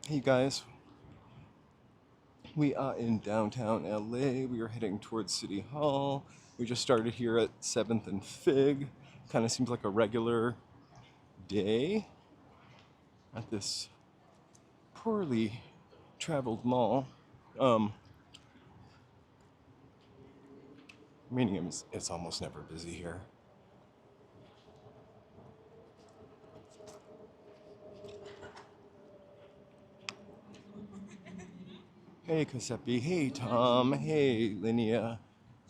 Hey guys, we are in downtown LA. We are heading towards City Hall. We just started here at 7th and Fig. Kind of seems like a regular day at this poorly traveled mall. Um, Meaning it's almost never busy here. Hey Kasepi, hey Tom, hey Linnea.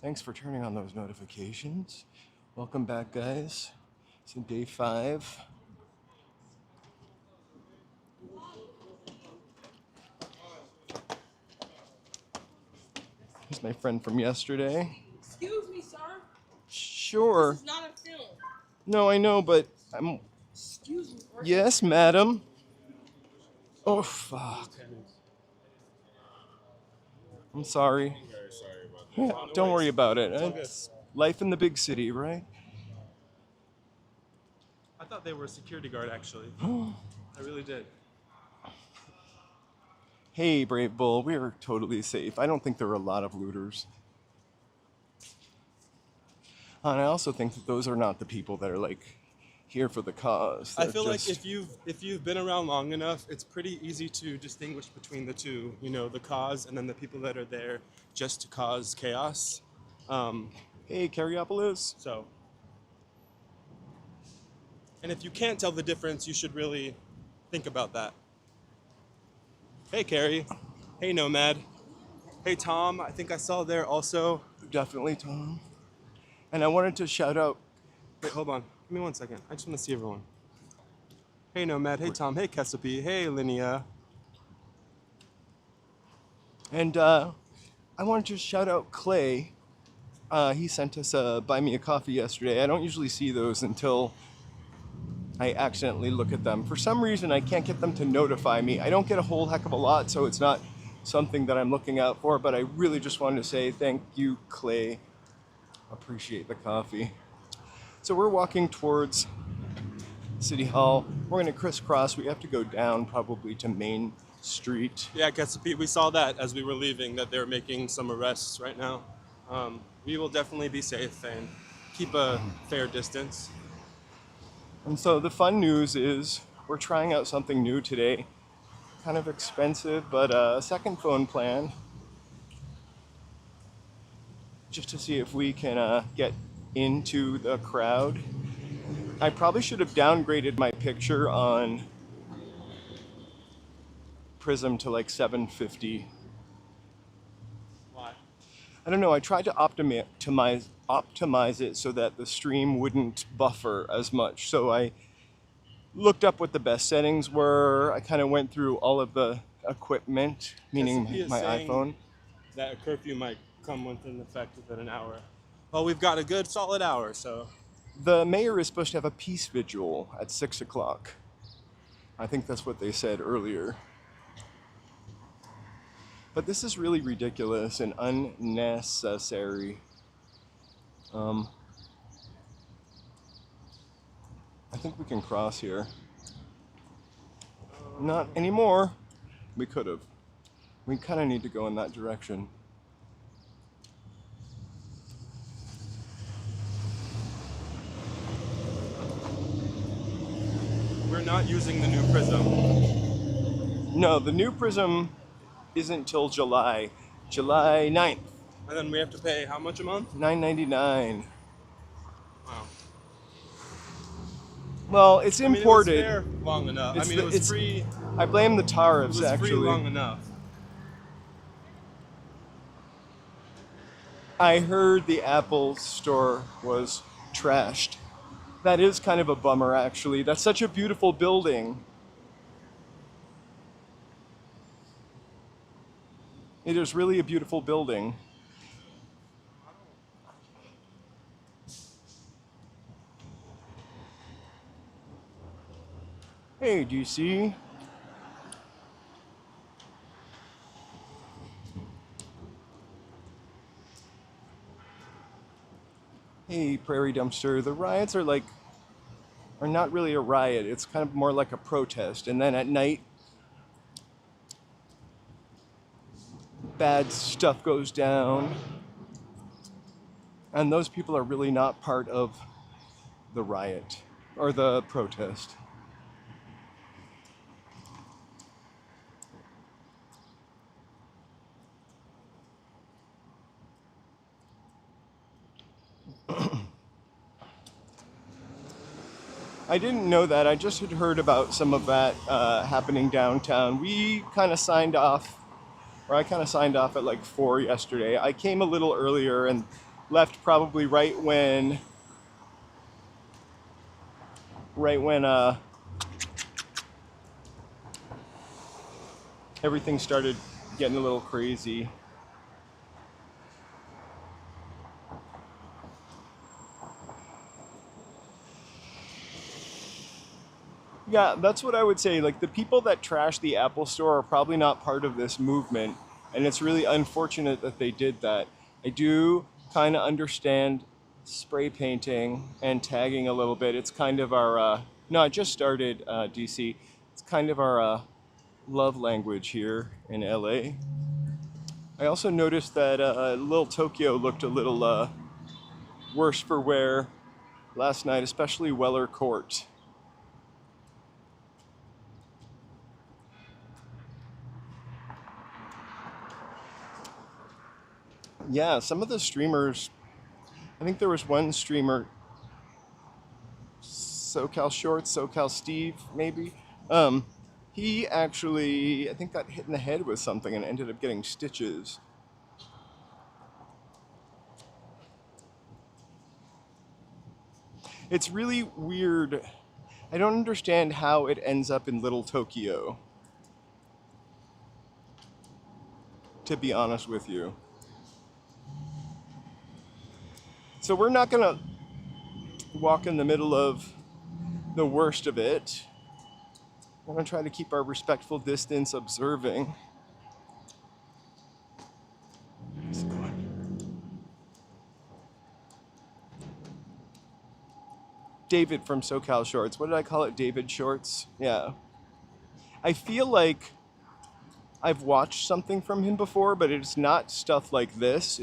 Thanks for turning on those notifications. Welcome back, guys. It's day 5. Here's my friend from yesterday. Excuse me, sir. Sure. This is not a film. No, I know, but I'm. Excuse me. Yes, madam. Oh, fuck. I'm sorry. I'm very sorry about that. Yeah, don't worry about it. It's life in the big city, right? I thought they were a security guard, actually. I really did. Hey, Brave Bull, we are totally safe. I don't think there are a lot of looters. And I also think that those are not the people that are like here for the cause. I feel like if you've been around long enough, it's pretty easy to distinguish between the two. You know, the cause and then the people that are there just to cause chaos. Hey, Carriopolis. So, and if you can't tell the difference, you should really think about that. Hey, Carrie. Hey, Nomad. Hey, Tom. I think I saw there also. Definitely, Tom. And I wanted to shout out. Wait, hold on. Give me 1 second. I just want to see everyone. Hey, Nomad. Hey, Tom. Hey, Kesapi. Hey, Linnea. And I wanted to shout out Clay. He sent us a buy me a coffee yesterday. I don't usually see those until I accidentally look at them. For some reason, I can't get them to notify me. I don't get a whole heck of a lot, so it's not something that I'm looking out for, but I really just wanted to say thank you, Clay. Appreciate the coffee. So we're walking towards City Hall. We're going to crisscross. We have to go down probably to Main Street. Yeah, Kesapi, we saw that as we were leaving, that they're making some arrests right now. We will definitely be safe and keep a fair distance. And so the fun news is we're trying out something new today. Kind of expensive, but a second phone plan. Just to see if we can get into the crowd. I probably should have downgraded my picture on Prism to like 750. Why? I don't know, I tried to optimize it so that the stream wouldn't buffer as much. So I looked up what the best settings were. I kind of went through all of the equipment, meaning my iPhone. That a curfew might come within effect within an hour. Well, we've got a good solid hour, so. The mayor is supposed to have a peace vigil at 6 o'clock. I think that's what they said earlier. But this is really ridiculous and unnecessary. I think we can cross here. Not anymore. We could have. We kind of need to go in that direction. We're not using the new Prism. No, the new Prism isn't till July 9th. And then we have to pay how much a month? $9.99. Wow. Well, it's imported. It was fair long enough. It was free. I blame the tariffs, It was actually. free long enough. I heard the Apple store was trashed. That is kind of a bummer, actually. That's such a beautiful building. It is really a beautiful building. Hey, do you see? Hey, Prairie Dumpster. The riots are not really a riot. It's kind of more like a protest. And then at night, bad stuff goes down. And those people are really not part of the riot or the protest. I didn't know that. I just had heard about some of that happening downtown. We kind of signed off, or I kind of signed off at like 4 yesterday. I came a little earlier and left probably right when everything started getting a little crazy. Yeah, that's what I would say. Like, the people that trash the Apple Store are probably not part of this movement, and it's really unfortunate that they did that. I do kind of understand spray painting and tagging a little bit. It's kind of our, no, I just started DC. It's kind of our love language here in LA. I also noticed that Little Tokyo looked a little worse for wear last night, especially Weller Court. Yeah, some of the streamers, I think there was one streamer, SoCal Shorts, SoCal Steve, maybe. He actually, I think, got hit in the head with something and ended up getting stitches. It's really weird. I don't understand how it ends up in Little Tokyo, to be honest with you. So we're not gonna walk in the middle of the worst of it. We're gonna try to keep our respectful distance, observing. David from SoCal Shorts. What did I call it? David Shorts? Yeah. I feel like I've watched something from him before, but it's not stuff like this.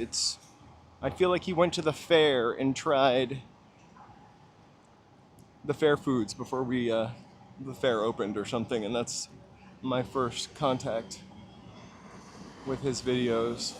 I feel like he went to the fair and tried the fair foods before the fair opened or something, and that's my first contact with his videos.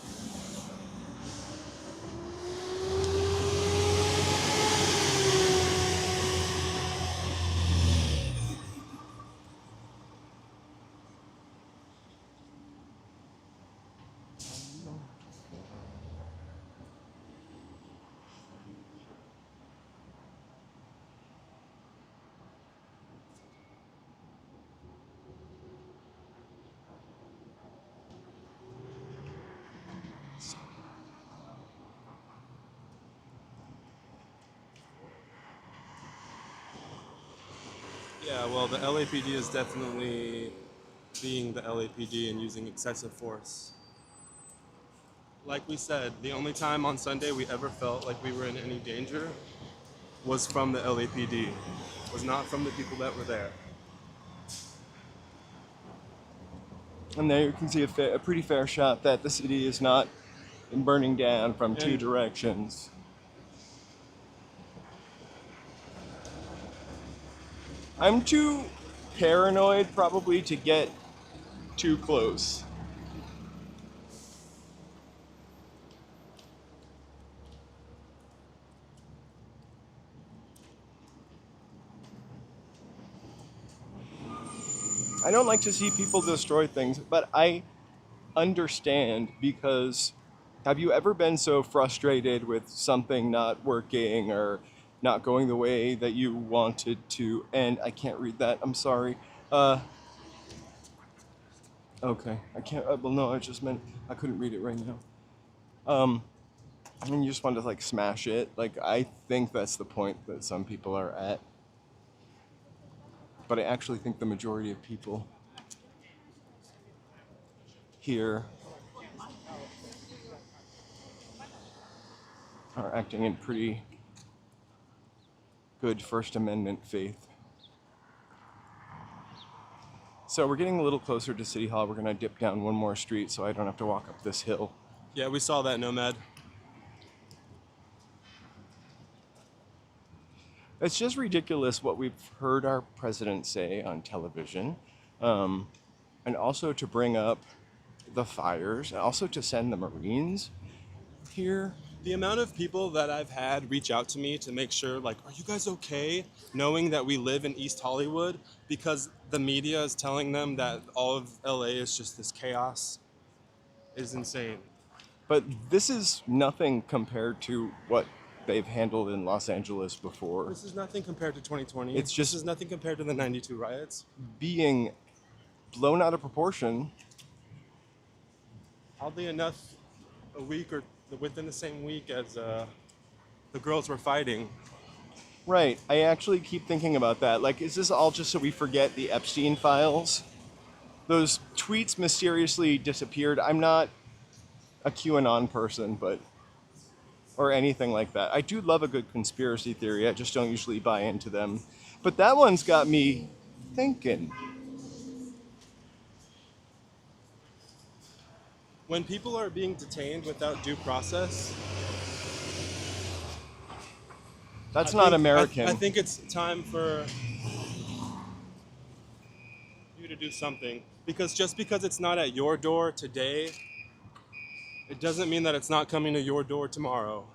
Yeah, well, the LAPD is definitely being the LAPD and using excessive force. Like we said, the only time on Sunday we ever felt like we were in any danger was from the LAPD, was not from the people that were there. And there you can see a pretty fair shot that the city is not burning down from two directions. I'm too paranoid probably to get too close. I don't like to see people destroy things, but I understand, because have you ever been so frustrated with something not working or not going the way that you wanted to? And I can't read that. I'm sorry. Okay. I can't. Well, no, I just meant I couldn't read it right now. And you just want to like smash it. Like, I think that's the point that some people are at. But I actually think the majority of people here are acting in pretty good First Amendment faith. So we're getting a little closer to City Hall. We're gonna dip down one more street so I don't have to walk up this hill. Yeah, we saw that, Nomad. It's just ridiculous what we've heard our president say on television, and also to bring up the fires, and also to send the Marines here. The amount of people that I've had reach out to me to make sure, like, are you guys okay? Knowing that we live in East Hollywood because the media is telling them that all of LA is just this chaos is insane. But this is nothing compared to what they've handled in Los Angeles before. This is nothing compared to 2020. It's just- This is nothing compared to the 92 riots. Being blown out of proportion. Oddly enough, a week or within the same week as the girls were fighting. Right. I actually keep thinking about that. Like, is this all just so we forget the Epstein files? Those tweets mysteriously disappeared. I'm not a QAnon person, but or anything like that. I do love a good conspiracy theory. I just don't usually buy into them. But that one's got me thinking. When people are being detained without due process, That's I not think- American. I think it's time for you to do something. Because just because it's not at your door today, it doesn't mean that it's not coming to your door tomorrow.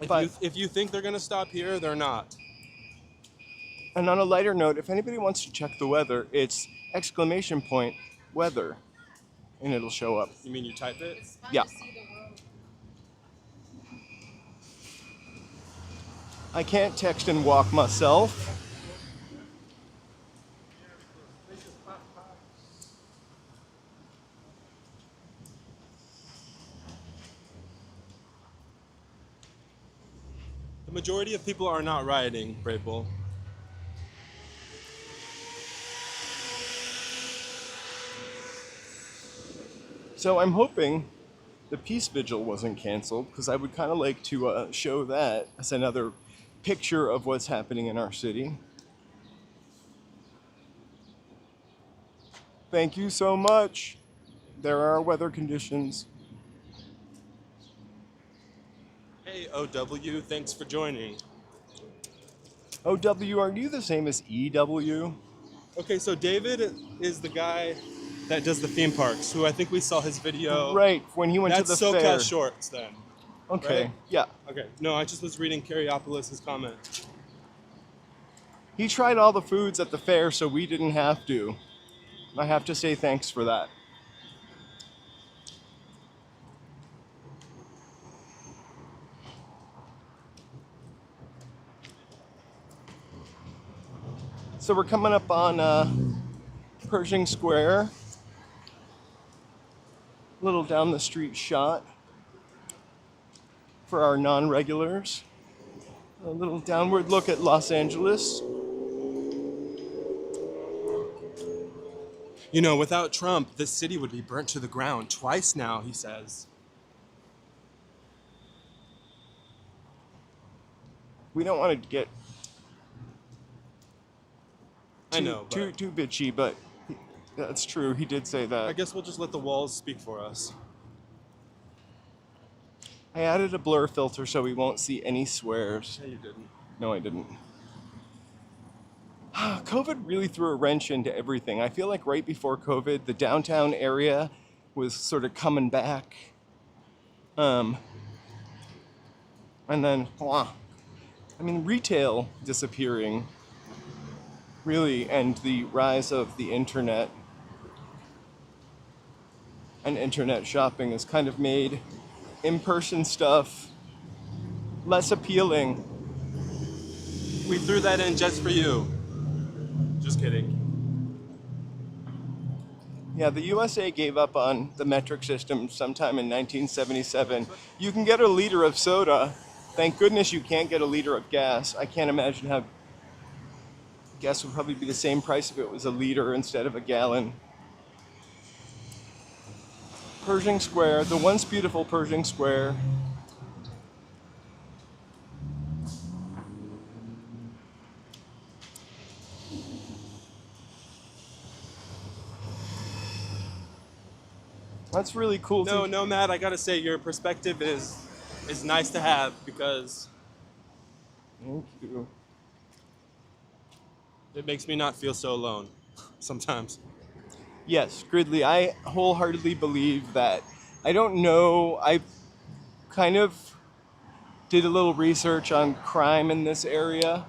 But- If you think they're going to stop here, they're not. And on a lighter note, if anybody wants to check the weather, it's !weather, and it'll show up. You mean you type it? It's fun Yeah. to see the road. I can't text and walk myself. The majority of people are not rioting, Brave Bull. So I'm hoping the peace vigil wasn't canceled, because I would kind of like to show that as another picture of what's happening in our city. Thank you so much. There are weather conditions. Hey, OW, thanks for joining. OW, are you the same as EW? Okay, so David is the guy that does the theme parks, who I think we saw his video. Right, when he went That's to the SoCal fair. Shorts then. Okay, right? yeah. Okay, no, I just was reading Carriopolis' comment. He tried all the foods at the fair, so we didn't have to. I have to say thanks for that. So we're coming up on Pershing Square. A little down the street shot for our non-regulars. A little downward look at Los Angeles. You know, without Trump, this city would be burnt to the ground twice now, he says. We don't want to get I know, but too bitchy, but that's true. He did say that. I guess we'll just let the walls speak for us. I added a blur filter so we won't see any swears. Yeah, you didn't. No, I didn't. COVID really threw a wrench into everything. I feel like right before COVID, the downtown area was sort of coming back. And then, I mean, retail disappearing, really, and the rise of the internet and internet shopping has kind of made in-person stuff less appealing. We threw that in just for you. Just kidding. Yeah, the USA gave up on the metric system sometime in 1977. You can get a liter of soda. Thank goodness you can't get a liter of gas. I can't imagine how gas would probably be the same price if it was a liter instead of a gallon. Pershing Square, the once beautiful Pershing Square. That's really cool. No, no, Matt, I gotta say your perspective is nice to have because Thank you. it makes me not feel so alone sometimes. Yes, Gridley, I wholeheartedly believe that. I don't know. I kind of did a little research on crime in this area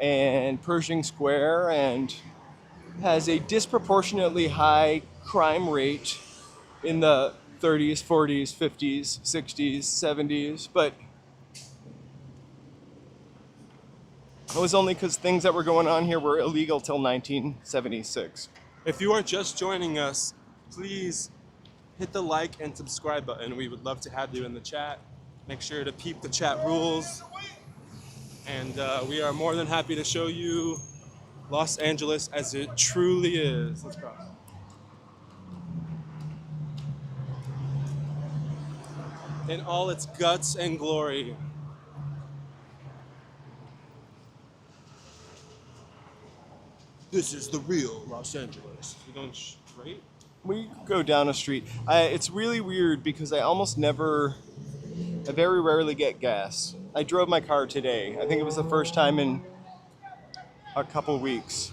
and Pershing Square, and has a disproportionately high crime rate in the 30s, 40s, 50s, 60s, 70s, but it was only because things that were going on here were illegal till 1976. If you are just joining us, please hit the like and subscribe button. We would love to have you in the chat. Make sure to peep the chat rules. And we are more than happy to show you Los Angeles as it truly is. Let's go. In all its guts and glory. This is the real Los Angeles. You going straight? We go down a street. It's really weird because I very rarely get gas. I drove my car today. I think it was the first time in a couple weeks.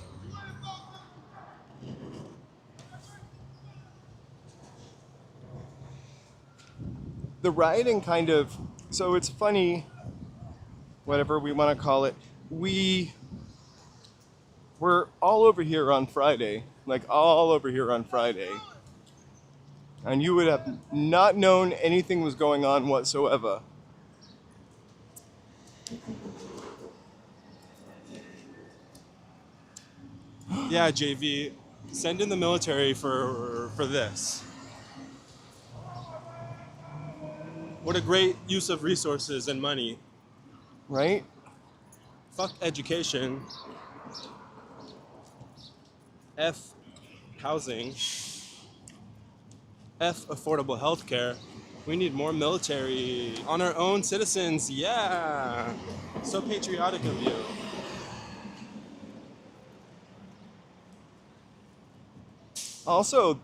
The rioting so it's funny, whatever we want to call it. We were all over here on Friday, and you would have not known anything was going on whatsoever. Yeah, JV, send in the military for this. What a great use of resources and money. Right? Fuck education. F housing. F affordable healthcare. We need more military on our own citizens. Yeah. So patriotic of you. Also,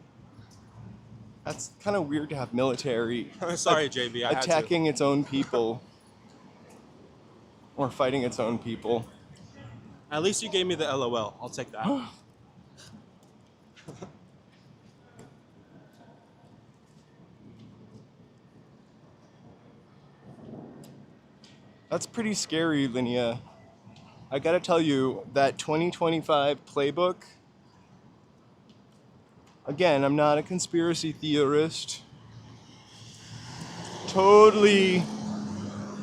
that's kind of weird to have military Sorry, JB, I had to. attacking its own people or fighting its own people. At least you gave me the LOL. I'll take that. That's pretty scary, Linnea. I gotta tell you, that 2025 playbook, again, I'm not a conspiracy theorist. Totally.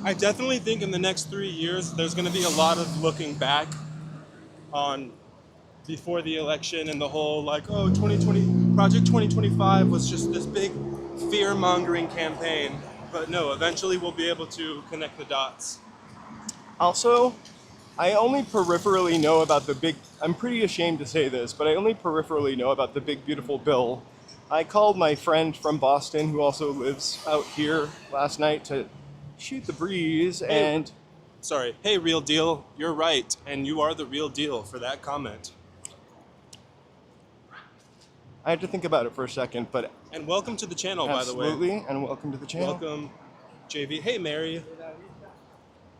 I definitely think in the next 3 years, there's going to be a lot of looking back on before the election and the whole 2020, Project 2025 was just this big fear-mongering campaign. But no, eventually we'll be able to connect the dots. Also, I only peripherally know about I'm pretty ashamed to say this, but I only peripherally know about the big beautiful bill. I called my friend from Boston who also lives out here last night to shoot the breeze and... Sorry. Hey, real deal. You're right. And you are the real deal for that comment. I had to think about it for a second, but... And welcome to the channel, by the way. Absolutely, and welcome to the channel. Welcome, JV. Hey, Mary.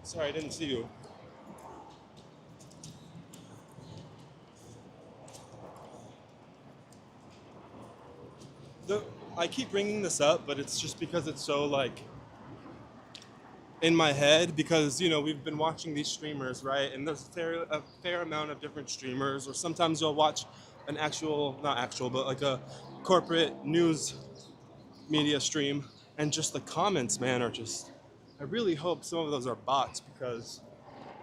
Sorry, I didn't see you. I keep bringing this up, but it's just because it's so, in my head, because, we've been watching these streamers, right? And there's a fair amount of different streamers, or sometimes you'll watch an but a corporate news media stream, and just the comments, man, are just... I really hope some of those are bots, because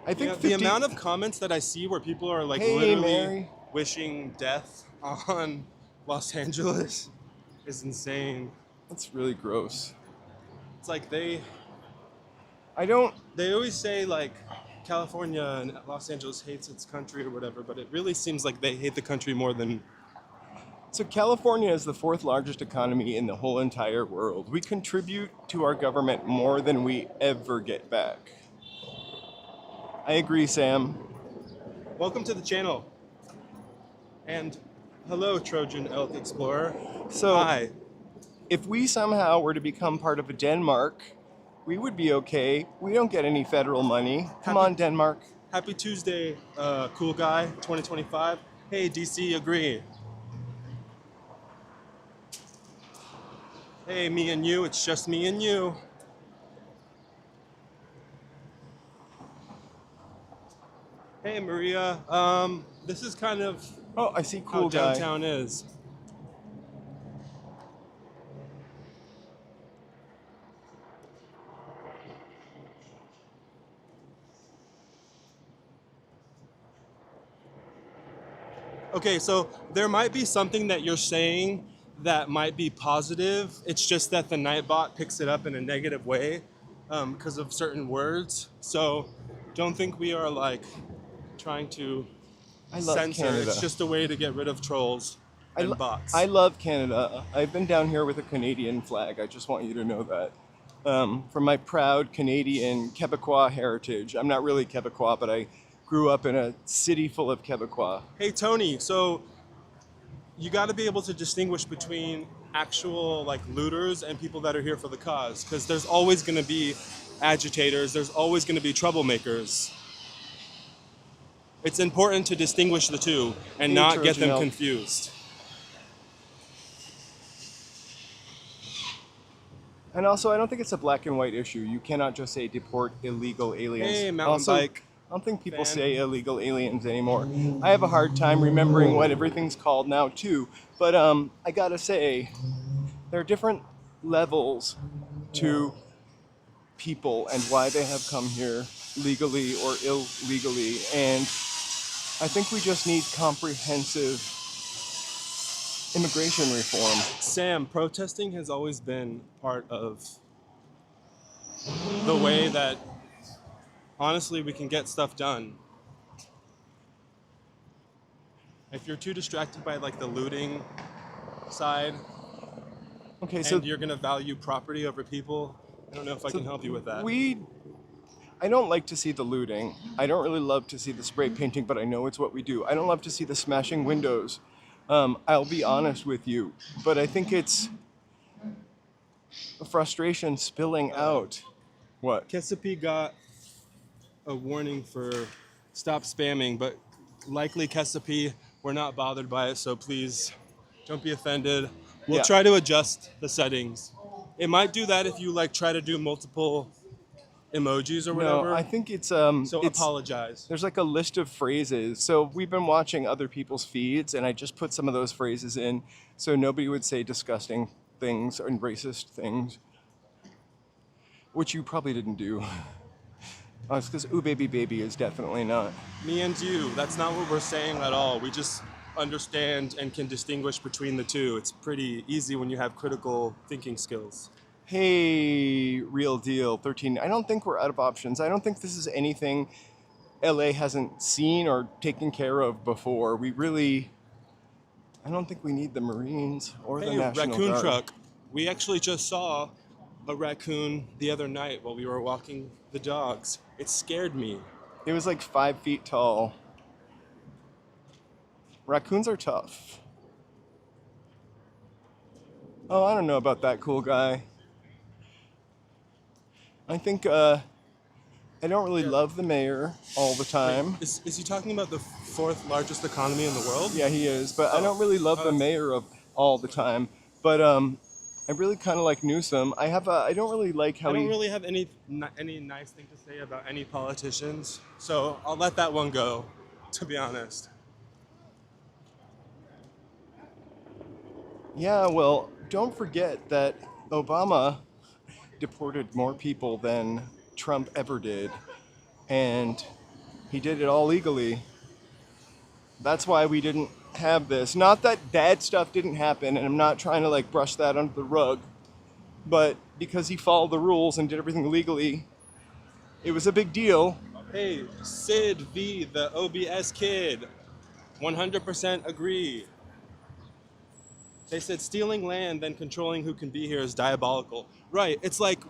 I think the amount of comments that I see where people are Hey, literally Mary. wishing death on Los Angeles is insane. That's really gross. It's like they I always say California and Los Angeles hates its country or whatever, but it really seems like they hate the country more than... So California is the fourth largest economy in the whole entire world. We contribute to our government more than we ever get back. I agree, Sam. Welcome to the channel. And hello, Trojan Elk Explorer. So, hi. if we somehow were to become part of a Denmark, we would be okay. We don't get any federal money. Come on, Denmark. Happy Tuesday, cool guy, 2025. Hey, DC, agree. Hey, me and you, it's just me and you. Hey, Maria, this is kind of Oh, I see how cool guy. downtown is. Okay, so there might be something that you're saying that might be positive. It's just that the Nightbot picks it up in a negative way because of certain words. So don't think we are like trying to I love censor. Canada. It's just a way to get rid of trolls and bots. I love Canada. I've been down here with a Canadian flag. I just want you to know that. From my proud Canadian Quebecois heritage. I'm not really Quebecois, but I grew up in a city full of Quebecois. Hey Tony, so you got to be able to distinguish between actual like looters and people that are here for the cause, because there's always going to be agitators. There's always going to be troublemakers. It's important to distinguish the two and not get them confused. And also, I don't think it's a black and white issue. You cannot just say deport illegal aliens. Hey, mountain also, bike. I don't think people fan. say illegal aliens anymore. I have a hard time remembering what everything's called now too. But I gotta say, there are different levels to people and why they have come here legally or illegally. And I think we just need comprehensive immigration reform. Sam, protesting has always been part of the way that, honestly, we can get stuff done. If you're too distracted by like the looting side, Okay, so and you're gonna value property over people, I don't know if I can help you with that. I don't like to see the looting. I don't really love to see the spray painting, but I know it's what we do. I don't love to see the smashing windows. I'll be honest with you, but I think it's a frustration spilling out. What? Chesapeake got a warning for stop spamming, but likely Chesapeake, we're not bothered by it, so please don't be offended. We'll Yeah. try to adjust the settings. It might do that if you like try to do multiple emojis or whatever. No, I think it's so it's, apologize. there's like a list of phrases. So we've been watching other people's feeds, and I just put some of those phrases in, so nobody would say disgusting things and racist things, which you probably didn't do. Oh, it's because ooh baby baby is definitely not. Me and you, that's not what we're saying at all. We just understand and can distinguish between the two. It's pretty easy when you have critical thinking skills. Hey, real deal 13. I don't think we're out of options. I don't think this is anything LA hasn't seen or taken care of before. I don't think we need the Marines or the Hey, National raccoon Guard. truck. We actually just saw a raccoon the other night while we were walking the dogs. It scared me. It was like 5 feet tall. Raccoons are tough. Oh, I don't know about that cool guy. I think I don't really love the mayor all the time. Is he talking about the fourth largest economy in the world? Yeah, he is, but I don't really love the mayor of all the time. But I really kind of like Newsom. I don't really like how I don't really have any nice thing to say about any politicians, so I'll let that one go, to be honest. Yeah, well, don't forget that Obama deported more people than Trump ever did, and he did it all legally. That's why we didn't have this. Not that bad stuff didn't happen, and I'm not trying to like brush that under the rug, but because he followed the rules and did everything legally, it was a big deal. Hey, Sid V, the OBS kid, 100% agree. They said stealing land then controlling who can be here is diabolical. Right, it's like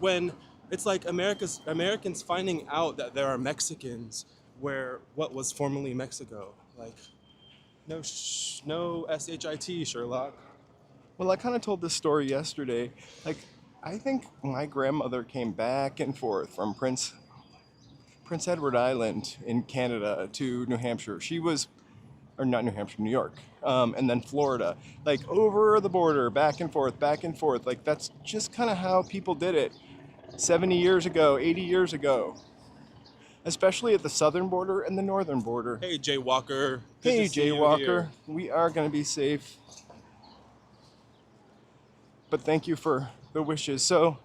Americans finding out that there are Mexicans where what was formerly Mexico. Like, no SHIT, Sherlock. Well, I kind of told this story yesterday. Like, I think my grandmother came back and forth from Prince Edward Island in Canada to New Hampshire. She was, or not New Hampshire, New York, and then Florida. Like over the border, back and forth, back and forth. Like that's just kind of how people did it 70 years ago, 80 years ago, especially at the southern border and the northern border. Hey, Jay Walker. Good Hey, to see Jay you Walker, here. we are going to be safe. But thank you for the wishes. So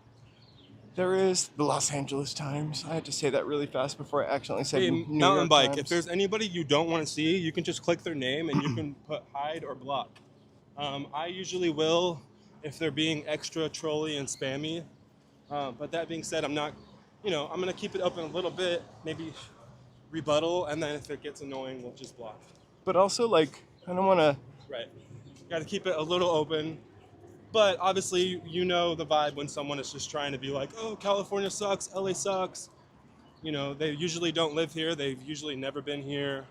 there is the Los Angeles Times. I had to say that really fast before I accidentally said Hey, New Mountain York Bike, Times. if there's anybody you don't want to see, you can just click their name and you can put hide or block. I usually will if they're being extra trolly and spammy. But that being said, I'm not, I'm going to keep it open a little bit, maybe rebuttal, and then if it gets annoying, we'll just block. But also, like, I don't want to. Right. Got to keep it a little open. But obviously, you know the vibe when someone is just trying to be like, oh, California sucks, LA sucks. They usually don't live here. They've usually never been here.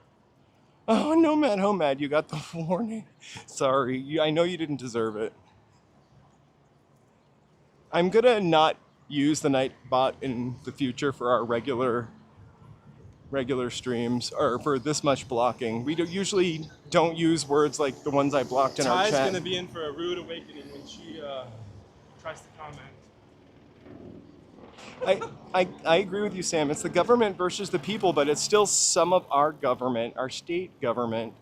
Oh, Nomad Homad, you got the warning. Sorry, I know you didn't deserve it. I'm gonna not use the Nightbot in the future for our regular streams or for this much blocking. We usually don't use words like the ones I blocked in our Ty's chat. gonna be in for a rude awakening when she tries to comment. I agree with you, Sam. It's the government versus the people, but it's still some of our government, our state government,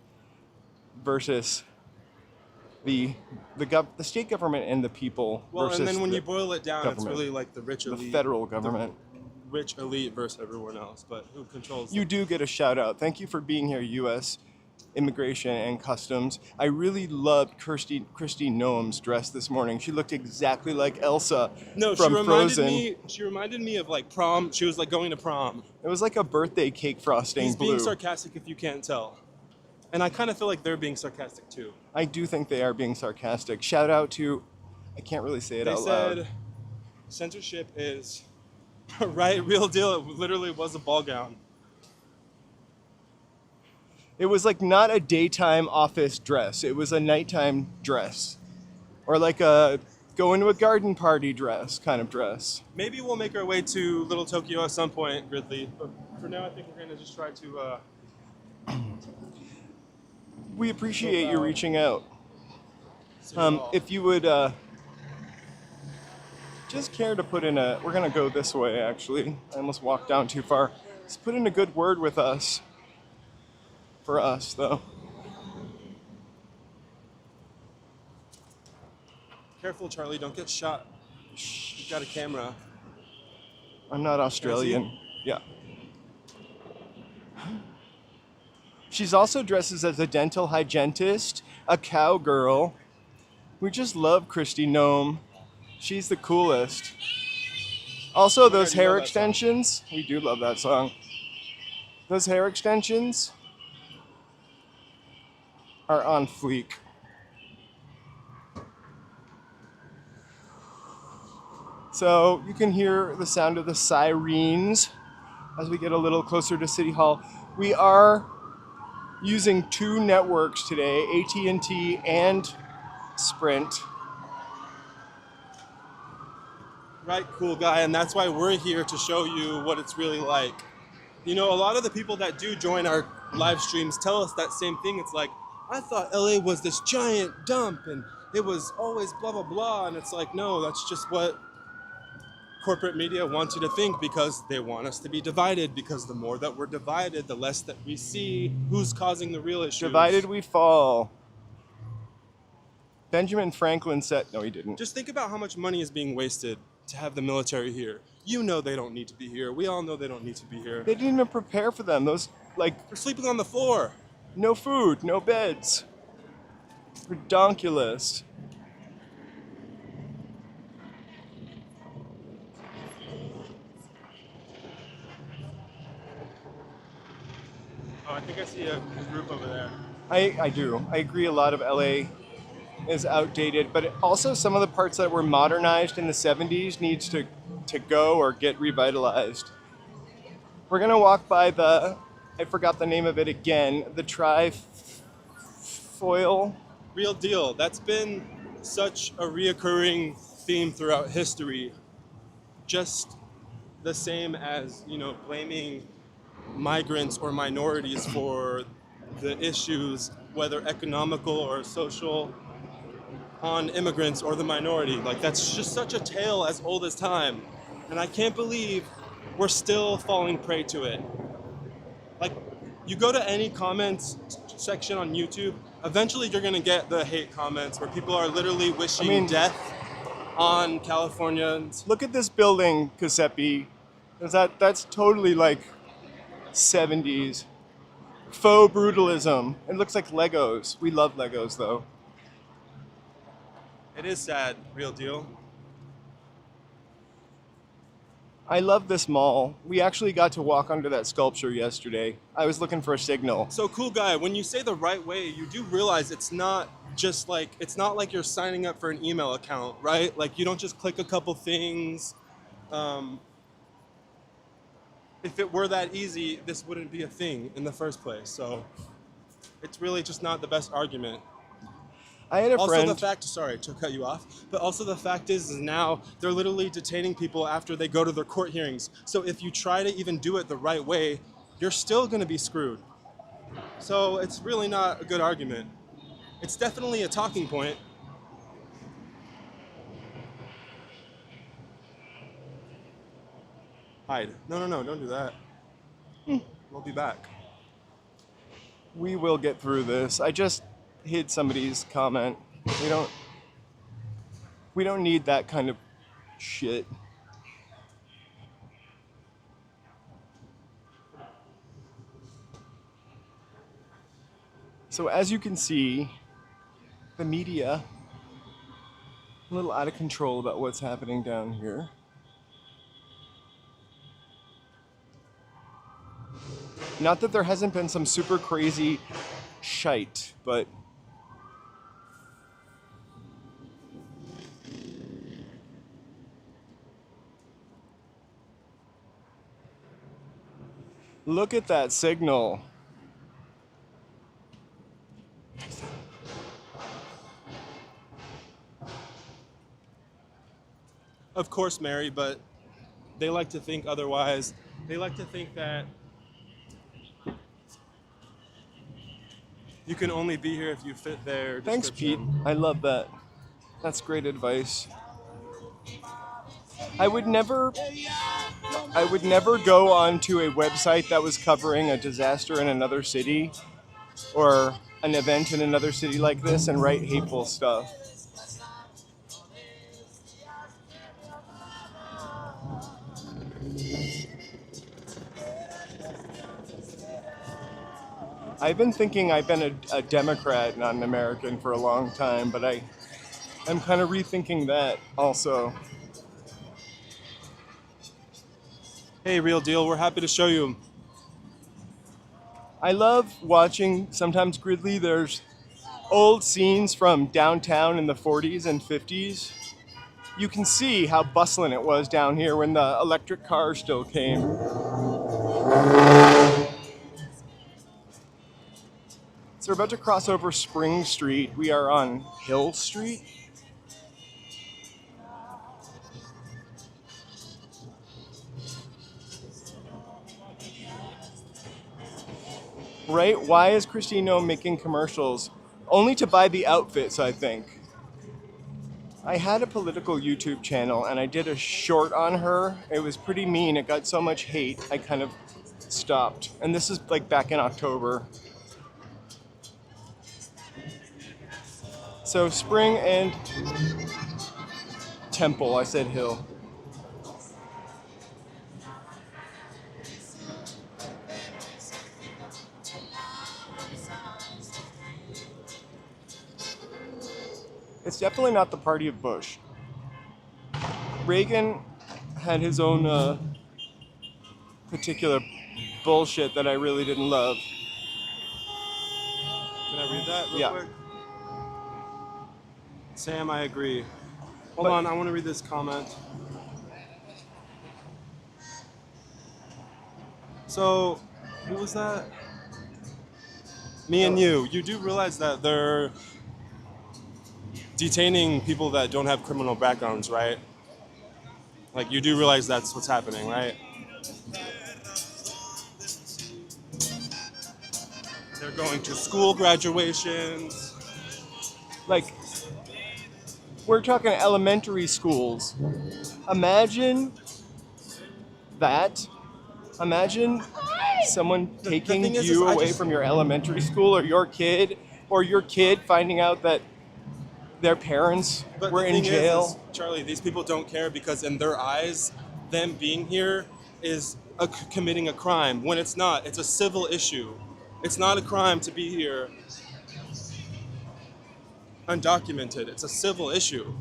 versus the state government and the people. Well, versus and then when the you boil it down, government. it's really like the rich the elite. federal government. The rich elite versus everyone else, but who controls You them? do get a shout out. Thank you for being here, U.S. Immigration and Customs. I really loved Christy Noem's dress this morning. She looked exactly like Elsa No, from Frozen. She reminded me of like prom. She was like going to prom. It was like a birthday cake frosting He's blue. being sarcastic if you can't tell. And I kind of feel like they're being sarcastic too. I do think they are being sarcastic. Shout out to, I can't really say it They out said loud. censorship is right, real deal. It literally was a ball gown. It was like not a daytime office dress. It was a nighttime dress. Or like a going to a garden party dress kind of dress. Maybe we'll make our way to Little Tokyo at some point, Ridley. But for now, I think we're gonna just try to. We appreciate you reaching out. City Hall. If you would just care to put in a, we're gonna go this way actually. I almost walked down too far. Just put in a good word with us. For us though. Careful, Charlie, don't get shot. You've got a camera. I'm not Australian. Yeah. She's also dresses as a dental hygienist, a cowgirl. We just love Christy Noem. She's the coolest. Also, those I know hair that song. extensions. We do love that song. Those hair extensions are on fleek. So you can hear the sound of the sirens as we get a little closer to City Hall. We are using two networks today, AT&T and Sprint. Right, cool guy, and that's why we're here to show you what it's really like. A lot of the people that do join our live streams tell us that same thing. It's like, I thought LA was this giant dump and it was always blah, blah, blah. And it's like, no, that's just what corporate media wants you to think because they want us to be divided, because the more that we're divided, the less that we see who's causing the real issues. Divided we fall. Benjamin Franklin said, no he didn't. Just think about how much money is being wasted to have the military here. You know they don't need to be here. We all know they don't need to be here. They didn't even prepare for them. Those, like, They're sleeping on the floor. no food, no beds. Redonkulous. Oh, I think I see a group over there. I do. I agree a lot of LA is outdated, but also some of the parts that were modernized in the 70s needs to go or get revitalized. We're gonna walk by the, I forgot the name of it again, the trifoil. Real deal. That's been such a reoccurring theme throughout history, just the same as, blaming migrants or minorities for the issues, whether economical or social, on immigrants or the minority. Like, that's just such a tale as old as time. And I can't believe we're still falling prey to it. Like, you go to any comments section on YouTube, eventually you're gonna get the hate comments where people are literally wishing death on Californians. Look at this building, Giuseppe. That's totally like 70s. Faux brutalism. It looks like Legos. We love Legos though. It is sad, real deal. I love this mall. We actually got to walk under that sculpture yesterday. I was looking for a signal. So, cool guy, when you say the right way, you do realize it's not like you're signing up for an email account, right? Like, you don't just click a couple things. If it were that easy, this wouldn't be a thing in the first place. So it's really just not the best argument. I had a friend. Also, the fact, sorry to cut you off, but also the fact is now they're literally detaining people after they go to their court hearings. So if you try to even do it the right way, you're still going to be screwed. So it's really not a good argument. It's definitely a talking point. Hide. No, don't do that. We'll be back. We will get through this. I just hid somebody's comment. We don't need that kind of shit. So as you can see, the media a little out of control about what's happening down here. Not that there hasn't been some super crazy shite, but look at that signal. Of course, Mary, but they like to think otherwise. They like to think that you can only be here if you fit their Thanks, Pete. description. I love that. That's great advice. I would never go onto a website that was covering a disaster in another city or an event in another city like this and write hateful stuff. I've been thinking I've been a Democrat, not an American, for a long time, but I'm kind of rethinking that also. Hey, real deal, we're happy to show you. I love watching, sometimes Gridley, there's old scenes from downtown in the 40s and 50s. You can see how bustling it was down here when the electric cars still came. So we're about to cross over Spring Street. We are on Hill Street. Right? Why is Christino making commercials? Only to buy the outfits, I think. I had a political YouTube channel and I did a short on her. It was pretty mean. It got so much hate, I kind of stopped. And this is like back in October. So Spring and Temple, I said Hill. It's definitely not the party of Bush. Reagan had his own particular bullshit that I really didn't love. Can I read that real Yeah. quick? Sam, I agree. Hold on, I want to read this comment. So, who was that? Me and you. You do realize that detaining people that don't have criminal backgrounds, right? Like, you do realize that's what's happening, right? They're going to school graduations. Like, we're talking elementary schools. Imagine that. Imagine someone The taking thing is you I away just, from your elementary school, or your kid finding out that their parents but were the in thing is, jail. Charlie, these people don't care because in their eyes, them being here is committing a crime. When it's not, it's a civil issue. It's not a crime to be here undocumented. It's a civil issue.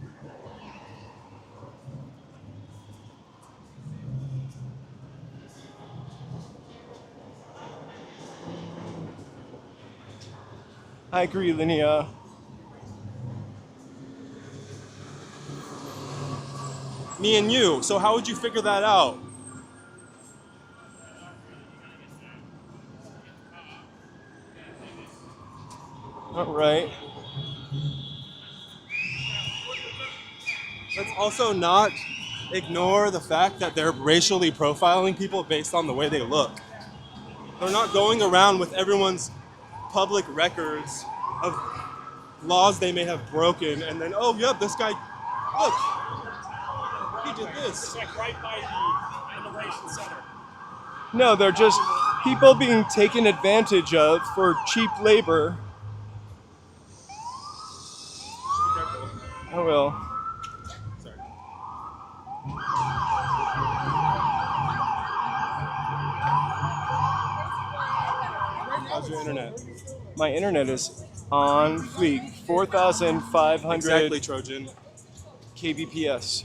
I agree, Linnea. Me and you. So how would you figure that out? All right. Let's also not ignore the fact that they're racially profiling people based on the way they look. They're not going around with everyone's public records of laws they may have broken and then, oh, yep, this guy, look, he did this. It's like right by the immigration center. No, they're just people being taken advantage of for cheap labor. Be careful. Oh well. Sorry. How's your internet? My internet is on fleek. 4,500 Exactly, Trojan. kbps.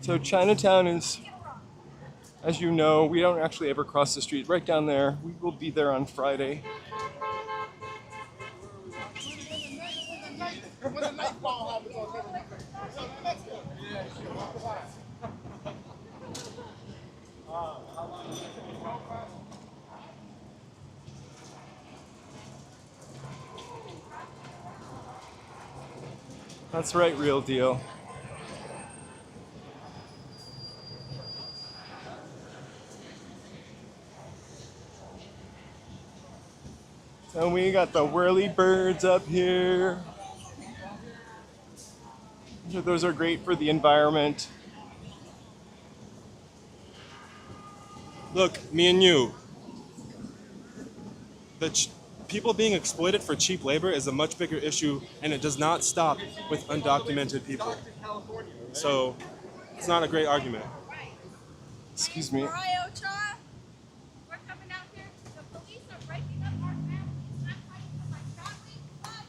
So Chinatown is, as you know, we don't actually ever cross the street. Right down there. We will be there on Friday. That's right, real deal. So we got the whirly birds up here. Those are great for the environment. Look, me and you. People being exploited for cheap labor is a much bigger issue, and it does not stop with undocumented people. So, it's not a great argument. Excuse me. We're coming out here. The police are breaking up our families. I'm fighting for my family, but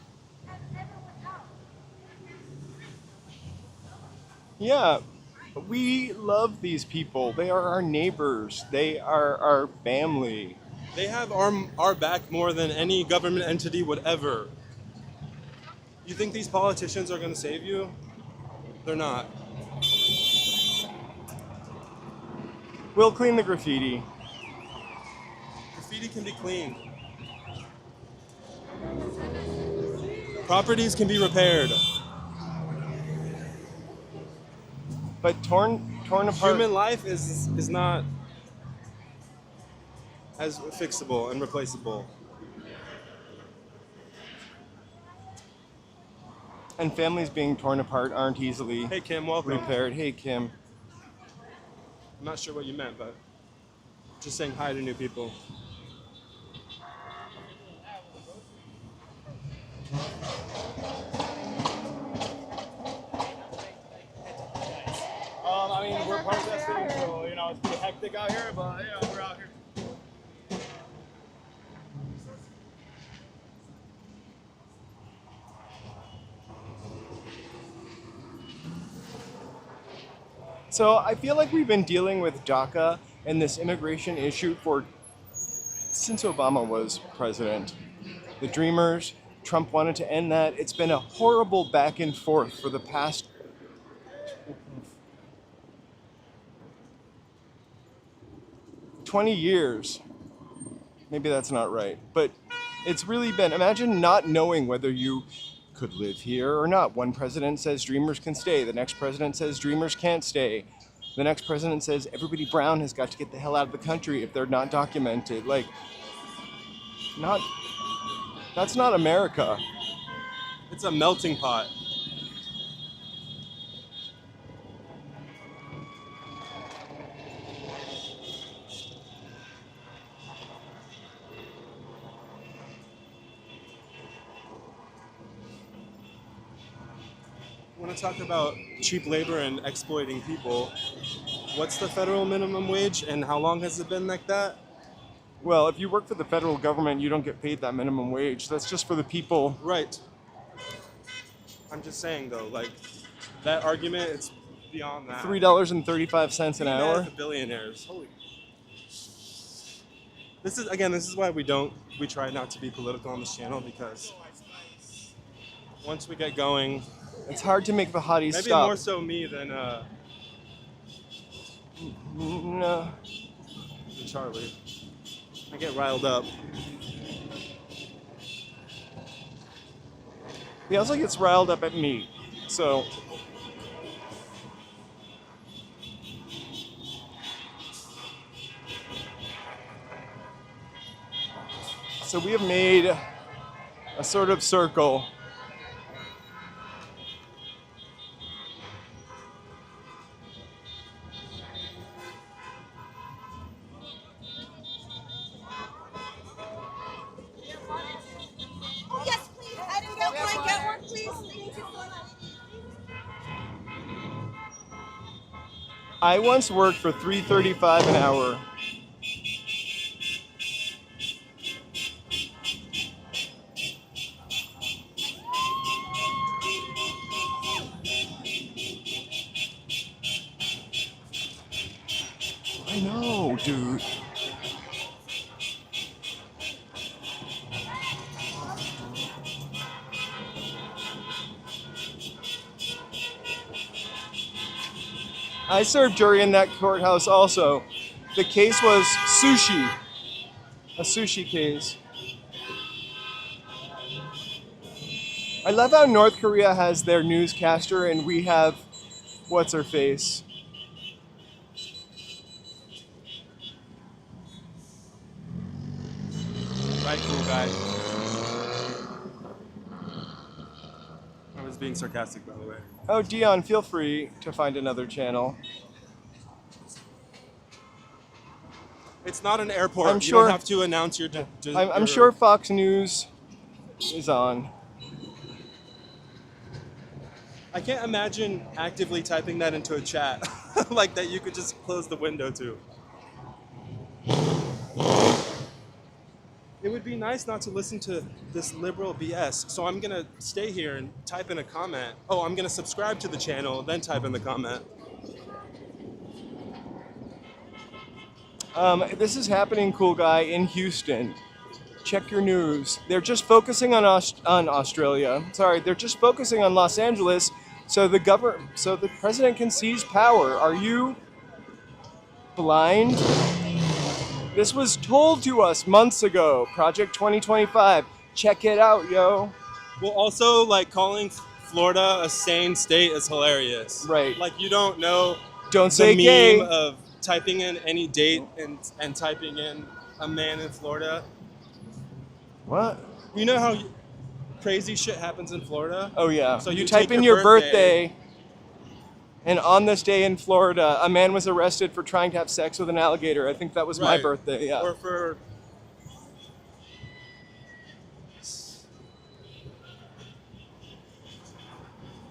and everyone else. Yeah, we love these people. They are our neighbors. They are our family. They have our back more than any government entity would ever. You think these politicians are going to save you? They're not. We'll clean the graffiti. Graffiti can be cleaned. Properties can be repaired. But torn apart. Human life is not as fixable and replaceable. And families being torn apart aren't easily Hey Kim, welcome. repaired. Hey, Kim. I'm not sure what you meant, but just saying hi to new people. I mean, we're protesting, so, it's pretty hectic out here, but, we're out here. So I feel like we've been dealing with DACA and this immigration issue since Obama was president. The Dreamers, Trump wanted to end that. It's been a horrible back and forth for the past 20 years. Maybe that's not right, but It's really been, imagine not knowing whether you could live here or not. One president says dreamers can stay. The next president says dreamers can't stay. The next president says everybody brown has got to get the hell out of the country if they're not documented. Like, not, that's not America. It's a melting pot. I want to talk about cheap labor and exploiting people. What's the federal minimum wage and how long has it been like that? Well, if you work for the federal government, you don't get paid that minimum wage. That's just for the people. Right. I'm just saying though, like that argument, it's beyond that. $3.35 an hour. The billionaires. Holy. This is why we try not to be political on this channel, because once we get going, It's hard to make the hotties maybe stop. more so me than No. Charlie. I get riled up. He also gets riled up at me. So we have made a sort of circle. Oh, yes, please. I didn't get one. Get one, please. Thank you so much. I once worked for $3.35 an hour. I know, dude. I served jury in that courthouse also. The case was sushi. A sushi case. I love how North Korea has their newscaster and we have what's her face. Right, cool guy. I was being sarcastic, by the way. Oh, Dion, feel free to find another channel. It's not an airport. I'm You sure- don't have to announce your. I'm sure Fox News is on. I can't imagine actively typing that into a chat like that. You could just close the window to. It would be nice not to listen to this liberal BS. So I'm gonna stay here and type in a comment. Oh, I'm gonna subscribe to the channel, then type in the comment. This is happening, cool guy, in Houston. Check your news. They're just focusing on Australia. Sorry, they're just focusing on Los Angeles, so the president can seize power. Are you blind? This was told to us months ago. Project 2025. Check it out, yo. Well, also, like, calling Florida a sane state is hilarious. Right. Like, you don't know Don't say the gay. meme of typing in any date and typing in a man in Florida. What? You know how crazy shit happens in Florida? Oh yeah. So you you type take in your your birthday. birthday, and on this day in Florida, a man was arrested for trying to have sex with an alligator. I think that was my Right. birthday. Yeah. Or for...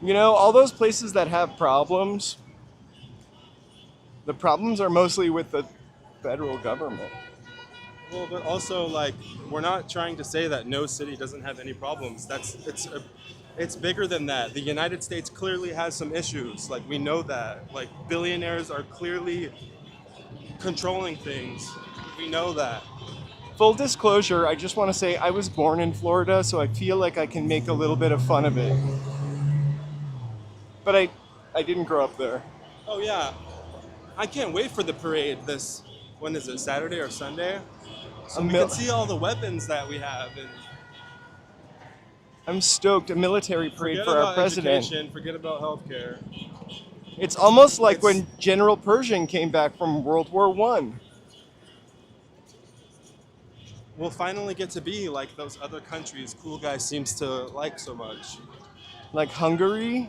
You know, all those places that have problems, the problems are mostly with the federal government. Well, but also, like, we're not trying to say that no city doesn't have any problems. It's bigger than that. The United States clearly has some issues. Like, we know that. Like, billionaires are clearly controlling things. We know that. Full disclosure, I just want to say I was born in Florida, so I feel like I can make a little bit of fun of it. But I didn't grow up there. Oh, yeah. I can't wait for the parade when is it, Saturday or Sunday? So we can see all the weapons that we have, and I'm stoked. A military parade forget for our about president. education, forget about healthcare. It's almost like It's- when General Pershing came back from World War One. We'll finally get to be like those other countries cool guy seems to like so much. Like Hungary.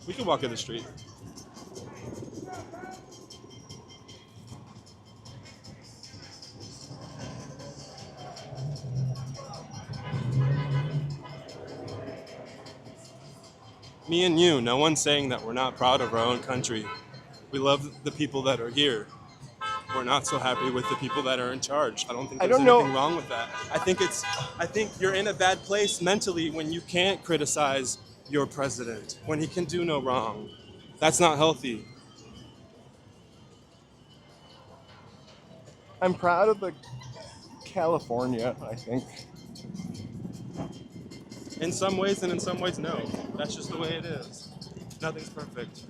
We can walk in the street. Me and you, no one's saying that we're not proud of our own country. We love the people that are here. We're not so happy with the people that are in charge. I don't think I there's don't know- anything wrong with that. I think you're in a bad place mentally when you can't criticize your president, when he can do no wrong. That's not healthy. I'm proud of the California, I think. In some ways and in some ways, no. That's just the way it is. Nothing's perfect.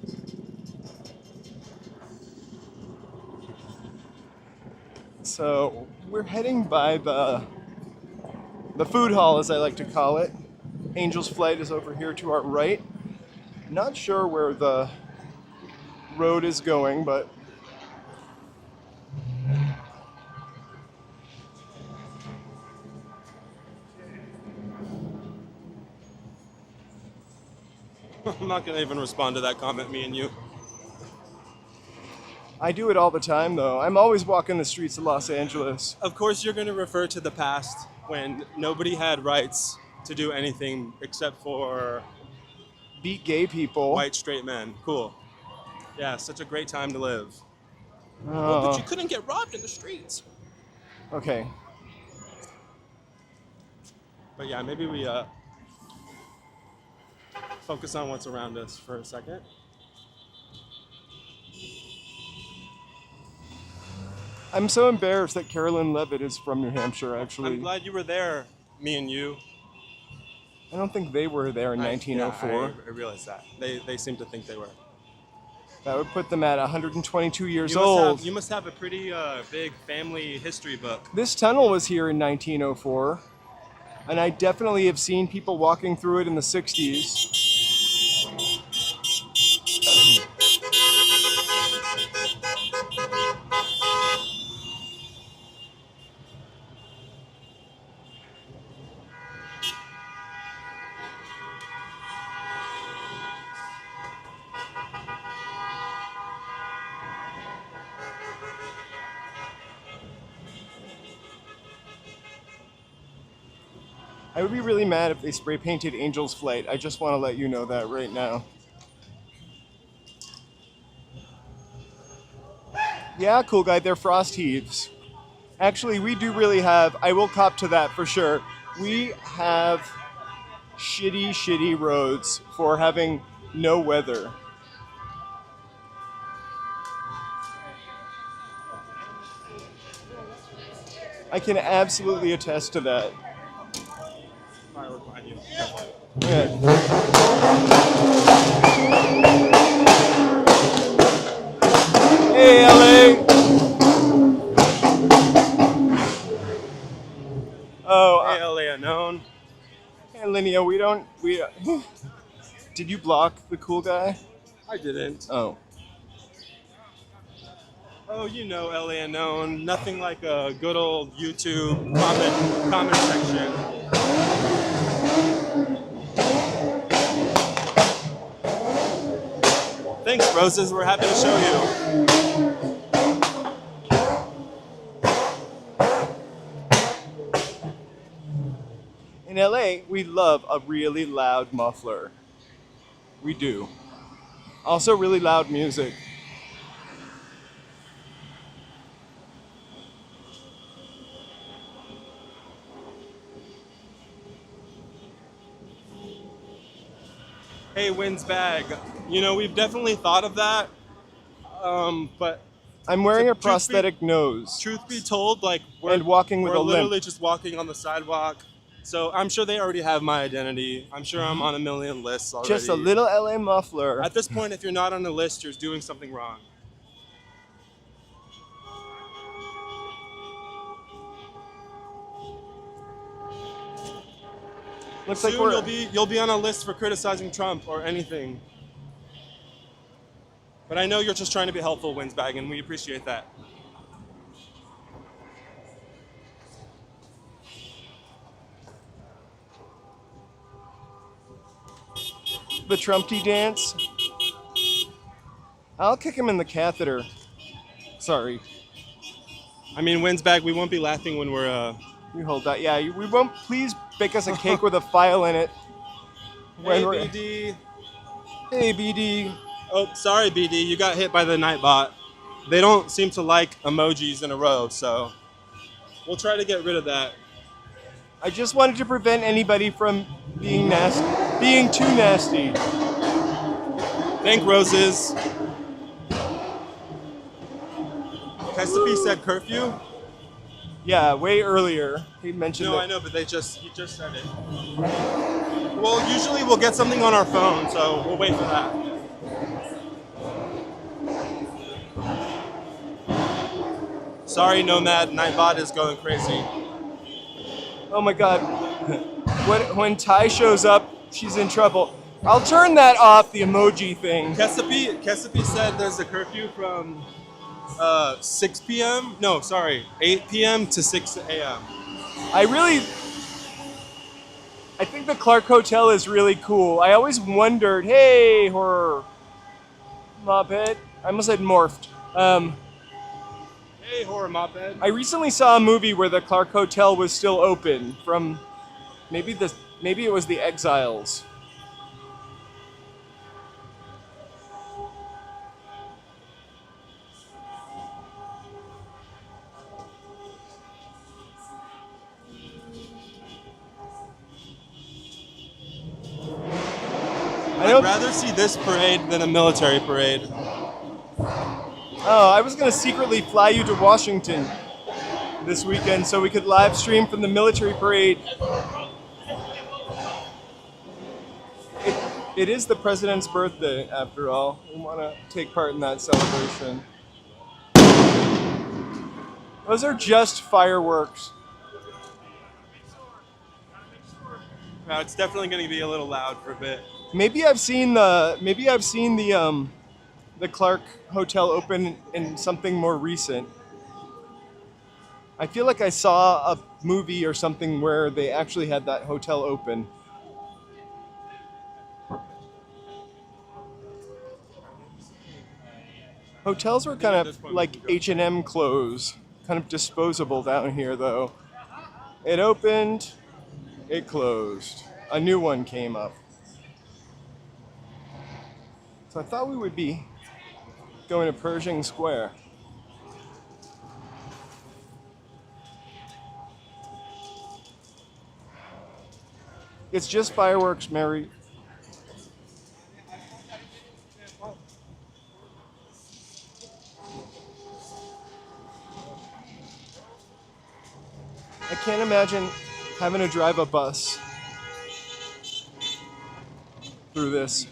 So we're heading by the food hall, as I like to call it. Angel's Flight is over here to our right. Not sure where the road is going, but I'm not gonna even respond to that comment, me and you. I do it all the time, though. I'm always walking the streets of Los Angeles. Of course, you're gonna refer to the past when nobody had rights to do anything except for Beat gay people. white straight men. Cool. Yeah, such a great time to live. Oh, But you couldn't get robbed in the streets. okay. But yeah, maybe we focus on what's around us for a second. I'm so embarrassed that Carolyn Levitt is from New Hampshire, actually. I'm glad you were there, me and you. I don't think they were there in 1904. I realize that. They seem to think they were. That would put them at 122 years old. You must have a pretty big family history book. This tunnel was here in 1904, and I definitely have seen people walking through it in the 60s. I would be really mad if they spray painted Angel's Flight. I just want to let you know that right now. Yeah, cool guy, they're frost heaves. Actually, we do really have, I will cop to that for sure. We have shitty roads for having no weather. I can absolutely attest to that. Firework behind you. Yeah. Hey, LA. Oh, Hey, LA unknown. hey, Linnea, we did you block the cool guy? I didn't. Oh. Oh, you know LA unknown. Nothing like a good old YouTube comment section. Thanks, Roses. We're happy to show you. In LA, we love a really loud muffler. We do. Also, really loud music. Hey, Wynn's bag. You know, we've definitely thought of that, but I'm wearing a Truth be- prosthetic nose truth be told, like and walking with we're a limp. literally just walking on the sidewalk. So I'm sure they already have my identity. I'm sure I'm on a million lists already. Just a little LA muffler. At this point, if you're not on the list, you're doing something wrong. Looks Soon like you'll be on a list for criticizing Trump or anything. But I know you're just trying to be helpful, Winsbag, and we appreciate that. the Trumpy dance. I'll kick him in the catheter. Sorry. I mean, Winsbag, we won't be laughing when we're. We hold that. Yeah, we won't. Please bake us a cake with a file in it. Hey, BD. Hey, BD. Oh, sorry, BD. You got hit by the Nightbot. They don't seem to like emojis in a row, so we'll try to get rid of that. I just wanted to prevent anybody from being nasty, being too nasty. Thank Roses. Chesapeake said curfew? Yeah, way earlier. He mentioned No, it. I know, but he just said it. Well, usually we'll get something on our phone, so we'll wait for that. Sorry, Nomad. Nightbot is going crazy. Oh my god. When Ty shows up, she's in trouble. I'll turn that off, the emoji thing. Chesapeake said there's a curfew from 6 p.m. No, sorry, 8 p.m. to 6 a.m. I think the Clark Hotel is really cool. I always wondered, hey, horror moped. I almost said morphed. Hey, horror moped. I recently saw a movie where the Clark Hotel was still open from maybe it was The Exiles. I'd rather see this parade than a military parade. Oh, I was gonna secretly fly you to Washington this weekend so we could live stream from the military parade. It is the president's birthday, after all. We want to take part in that celebration. Those are just fireworks. Now, it's definitely going to be a little loud for a bit. Maybe I've seen the Clark Hotel open in something more recent. I feel like I saw a movie or something where they actually had that hotel open. Hotels were kind of like H&M clothes, kind of disposable down here though. It opened, it closed. A new one came up. So I thought we would be going to Pershing Square. It's just fireworks, Mary. I can't imagine having to drive a bus through this.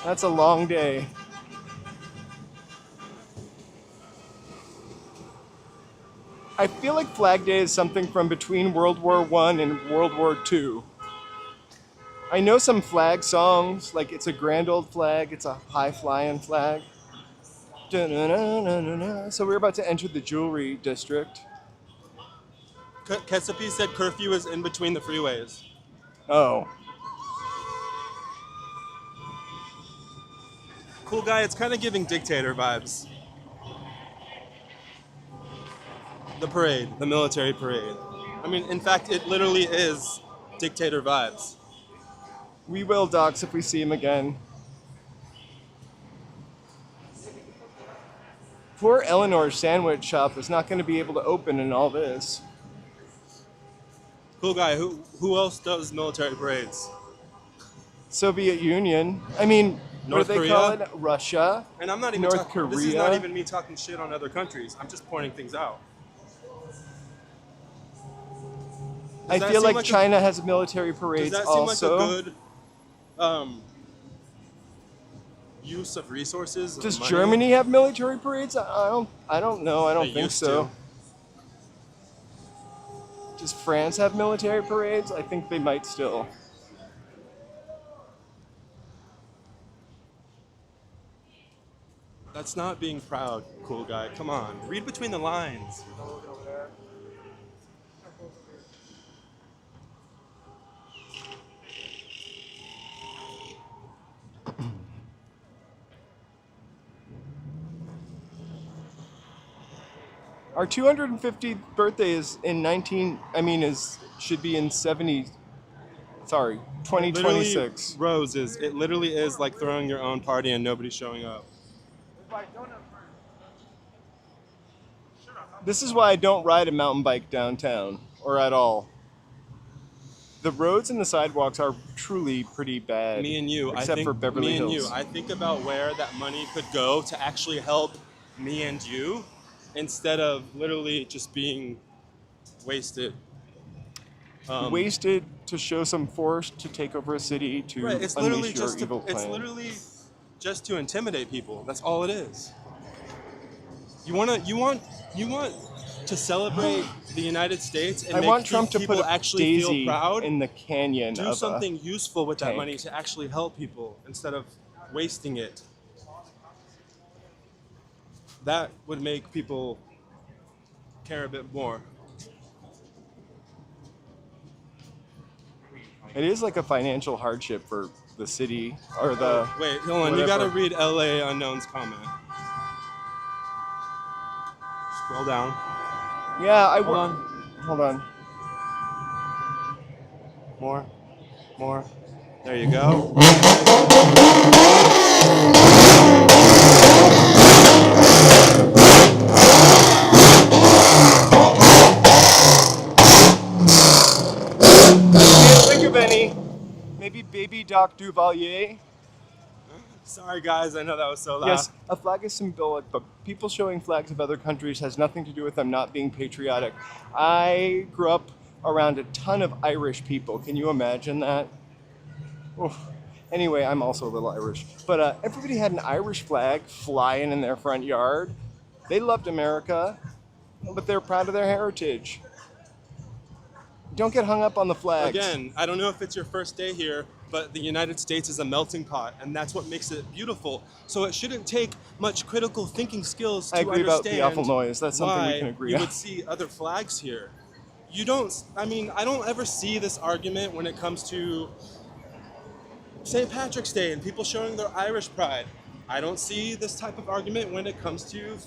That's a long day. I feel like Flag Day is something from between World War I and World War II. I know some flag songs, like It's a Grand Old Flag, It's a High Flying Flag. Da-na-na-na-na-na. So we're about to enter the jewelry district. Chesapeake said curfew is in between the freeways. Oh. Cool guy, it's kind of giving dictator vibes. The parade, the military parade. I mean, in fact, it literally is dictator vibes. We will, Docs, if we see him again. Poor Eleanor's sandwich shop is not going to be able to open in all this. Cool guy, who else does military parades? Soviet Union. I mean, North what do they Korea? call it? Russia. And I'm not even North Korea. This is not even me talking shit on other countries. I'm just pointing things out. I that feel seem like like a- China has military Does parades that seem also. like a good use of resources? Of Does money? Germany have military parades? I don't know. I don't They think used so. to. Does France have military parades? I think they might still. That's not being proud, cool guy. Come on, read between the lines. Our 250th birthday is in 19. I mean, should be in 70. Sorry, Literally, 2026. roses. It literally is like throwing your own party and nobody's showing up. This is why I don't ride a mountain bike downtown or at all. The roads and the sidewalks are truly pretty bad. Me and you, except for Beverly me and Hills. you, I think about where that money could go to actually help me and you, instead of literally just being wasted. Wasted to show some force to take over a city to Right, it's literally unleash your just evil plan. it's literally just to intimidate people. That's all it is. You want to celebrate the United States and I make want Trump to people put a actually daisy feel proud. in the canyon Do of something useful with that tank. money to actually help people instead of wasting it. That would make people care a bit more. It is like a financial hardship for the city or the. Wait, hold on. You whatever. gotta read LA Unknown's comment. Scroll down. Yeah, Hold on. Hold on. More. There you go. Can't think of any. Maybe Baby Doc Duvalier. Sorry, guys. I know that was so loud. Yes, a flag is symbolic, but people showing flags of other countries has nothing to do with them not being patriotic. I grew up around a ton of Irish people. Can you imagine that? Oof. Anyway, I'm also a little Irish. But everybody had an Irish flag flying in their front yard. They loved America, but they're proud of their heritage. Don't get hung up on the flags. Again, I don't know if it's your first day here, but the United States is a melting pot, and that's what makes it beautiful. So it shouldn't take much critical thinking skills to I agree about the understand awful noise. That's something we can agree you on. would see other flags here. I don't ever see this argument when it comes to St. Patrick's Day and people showing their Irish pride. I don't see this type of argument when it comes to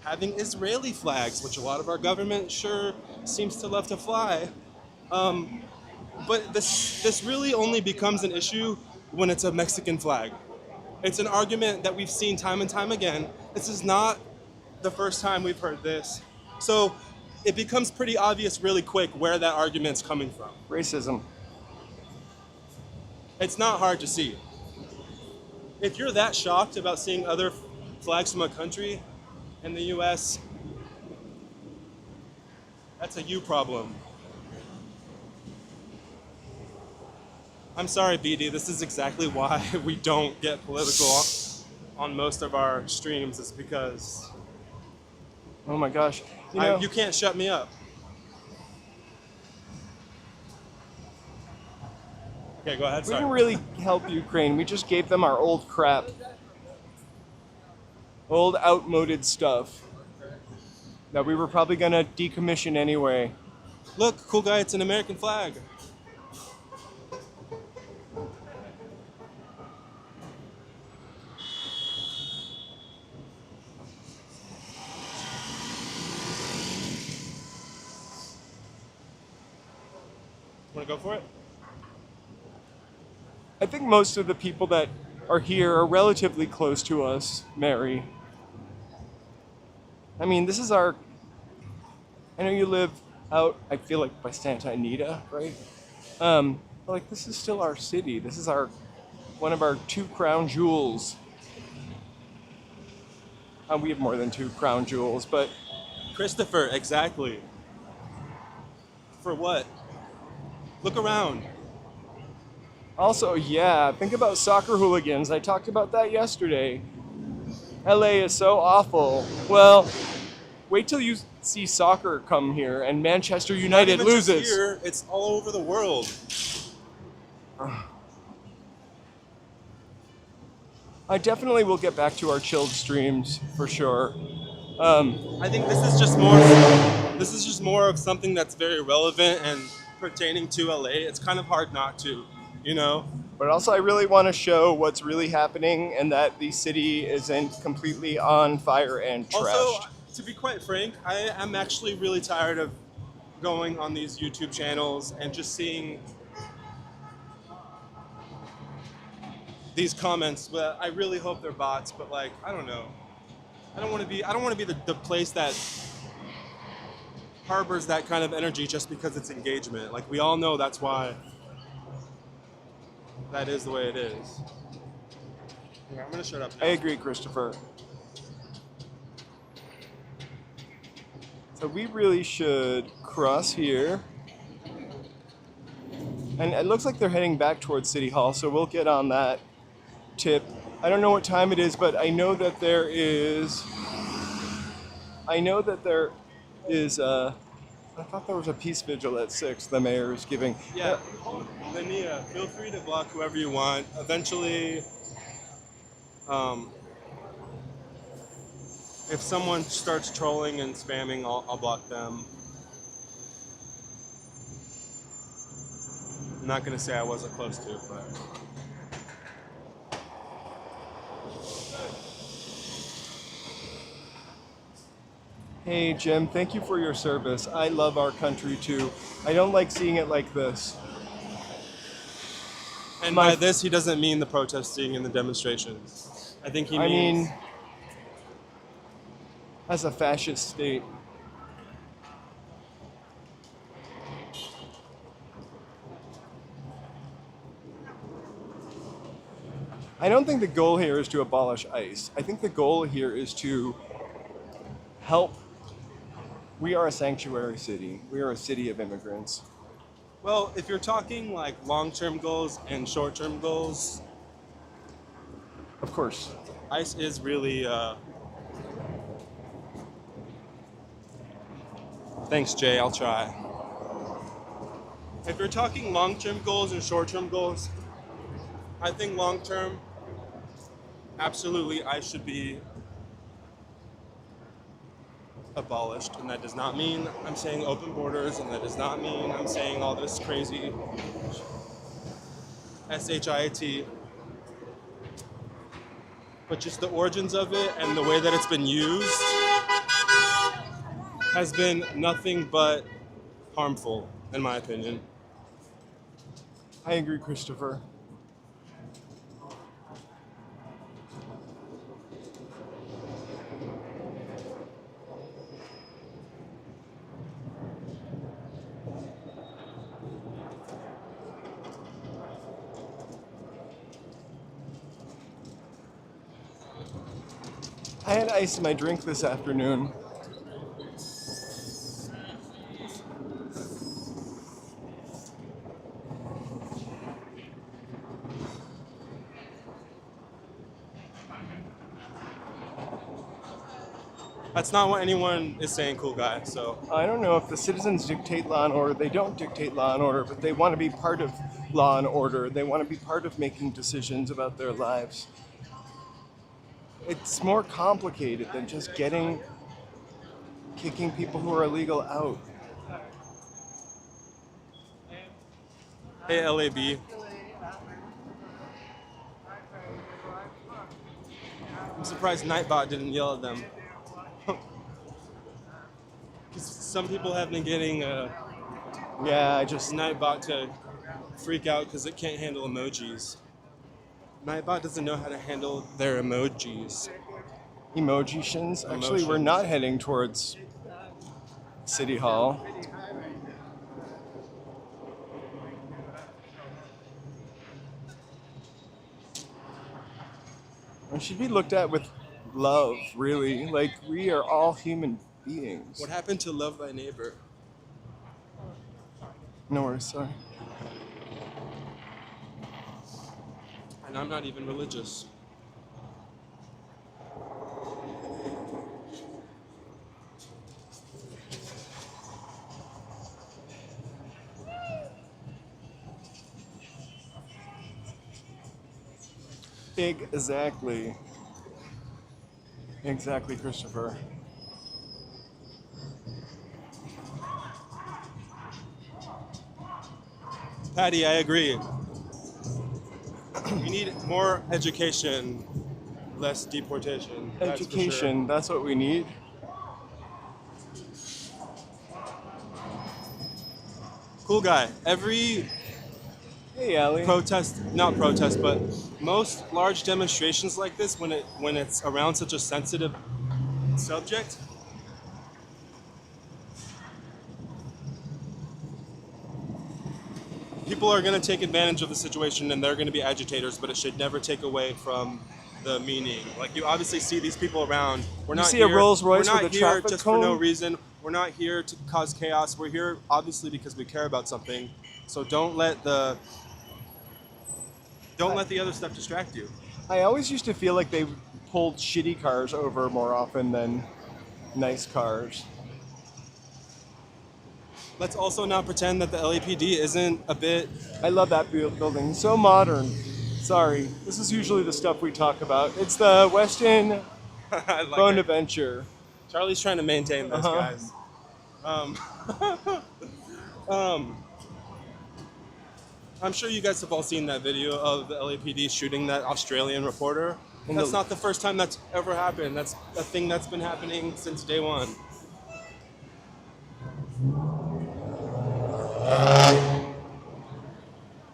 having Israeli flags, which a lot of our government sure seems to love to fly. But this really only becomes an issue when it's a Mexican flag. It's an argument that we've seen time and time again. This is not the first time we've heard this. So it becomes pretty obvious really quick where that argument's coming from. Racism. It's not hard to see. If you're that shocked about seeing other flags from a country in the US, that's a you problem. I'm sorry, BD, this is exactly why we don't get political on most of our streams, is because Oh my gosh. You know, you can't shut me up. Okay, go ahead, we sorry. didn't really help Ukraine. We just gave them our old crap. Old outmoded stuff that we were probably gonna decommission anyway. Look, cool guy, it's an American flag. Want to go for it? I think most of the people that are here are relatively close to us, Mary. I mean, this is our. I know you live out, I feel like, by Santa Anita, right? But like, this is still our city. This is one of our 2 crown jewels. We have more than 2 crown jewels, but Christopher, exactly. For what? Look around. Also, yeah, think about soccer hooligans. I talked about that yesterday. LA is so awful. Well, wait till you see soccer come here and Manchester Not United even just loses. here, it's all over the world. I definitely will get back to our chilled streams for sure. I think this is just more of something that's very relevant and pertaining to LA. It's kind of hard not to, you know? But also, I really want to show what's really happening and that the city isn't completely on fire and trashed. Also, to be quite frank, I am actually really tired of going on these YouTube channels and just seeing these comments. But I really hope they're bots. But like, I don't know. I don't want to be the place that harbors that kind of energy just because it's engagement. Like, we all know that's why that is the way it is. Okay, I'm gonna shut up now. I agree, Christopher. So we really should cross here. And it looks like they're heading back towards City Hall, so we'll get on that tip. I don't know what time it is, but I know that there is... I thought there was a peace vigil at 6 the mayor is giving. Yeah, Linnea, feel free to block whoever you want. Eventually, if someone starts trolling and spamming, I'll block them. I'm not gonna say I wasn't close to it, but. Hey Jim, thank you for your service. I love our country too. I don't like seeing it like this. And by this, he doesn't mean the protesting and the demonstrations. I think he means... as a fascist state. I don't think the goal here is to abolish ICE. I think the goal here is to help. We are a sanctuary city. We are a city of immigrants. Well, if you're talking like long-term goals and short-term goals, of course, ICE is really. Thanks, Jay. I'll try. If you're talking long-term goals and short-term goals, I think long-term, absolutely, ICE should be abolished, and that does not mean I'm saying open borders, and that does not mean I'm saying all this crazy SHIT, but just the origins of it and the way that it's been used has been nothing but harmful, in my opinion. I agree, Christopher. I had ice in my drink this afternoon. That's not what anyone is saying, cool guy, so. I don't know if the citizens dictate law and order. They don't dictate law and order, but they want to be part of law and order. They want to be part of making decisions about their lives. It's more complicated than just kicking people who are illegal out. Hey, LAB. I'm surprised Nightbot didn't yell at them. Some people have been getting Nightbot to freak out because it can't handle emojis. Nightbot doesn't know how to handle their emojis. Emoji-shins? Actually, we're not heading towards City Hall. We should be looked at with love, really. Like, we are all human beings. What happened to love thy neighbor? No worries, sorry. And I'm not even religious. Exactly. Exactly, Christopher. Patty, I agree. We need more education, less deportation. That's for sure. Education, that's what we need. Cool guy. Every Hey, Allie. not protest, but most large demonstrations like this, when it's around such a sensitive subject, people are going to take advantage of the situation and they're going to be agitators, but it should never take away from the meaning. Like, you obviously see these people around. We're not see a here, Rolls Royce we're not with a here traffic just for no cone? reason. We're not here to cause chaos. We're here obviously because we care about something. So don't let the other stuff distract you. I always used to feel like they pulled shitty cars over more often than nice cars. Let's also not pretend that the LAPD isn't a bit. I love that building. So modern. Sorry. This is usually the stuff we talk about. It's the Westin I like Bonaventure. Charlie's trying to maintain this, guys. I'm sure you guys have all seen that video of the LAPD shooting that Australian reporter. That's not the first time that's ever happened. That's a thing that's been happening since day one.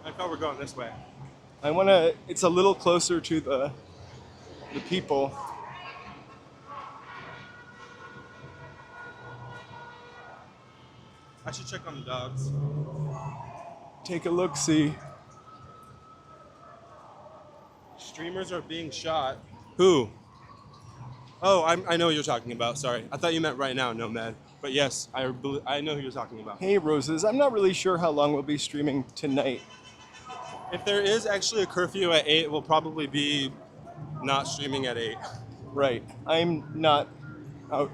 I thought we're going this way. I want to. It's a little closer to the people. I should check on the dogs. Take a look, see. Streamers are being shot. Who? Oh, I know who you're talking about. Sorry. I thought you meant right now, Nomad. But yes, I know who you're talking about. Hey, Roses. I'm not really sure how long we'll be streaming tonight. If there is actually a curfew at 8, we'll probably be not streaming at 8. Right. I'm not out.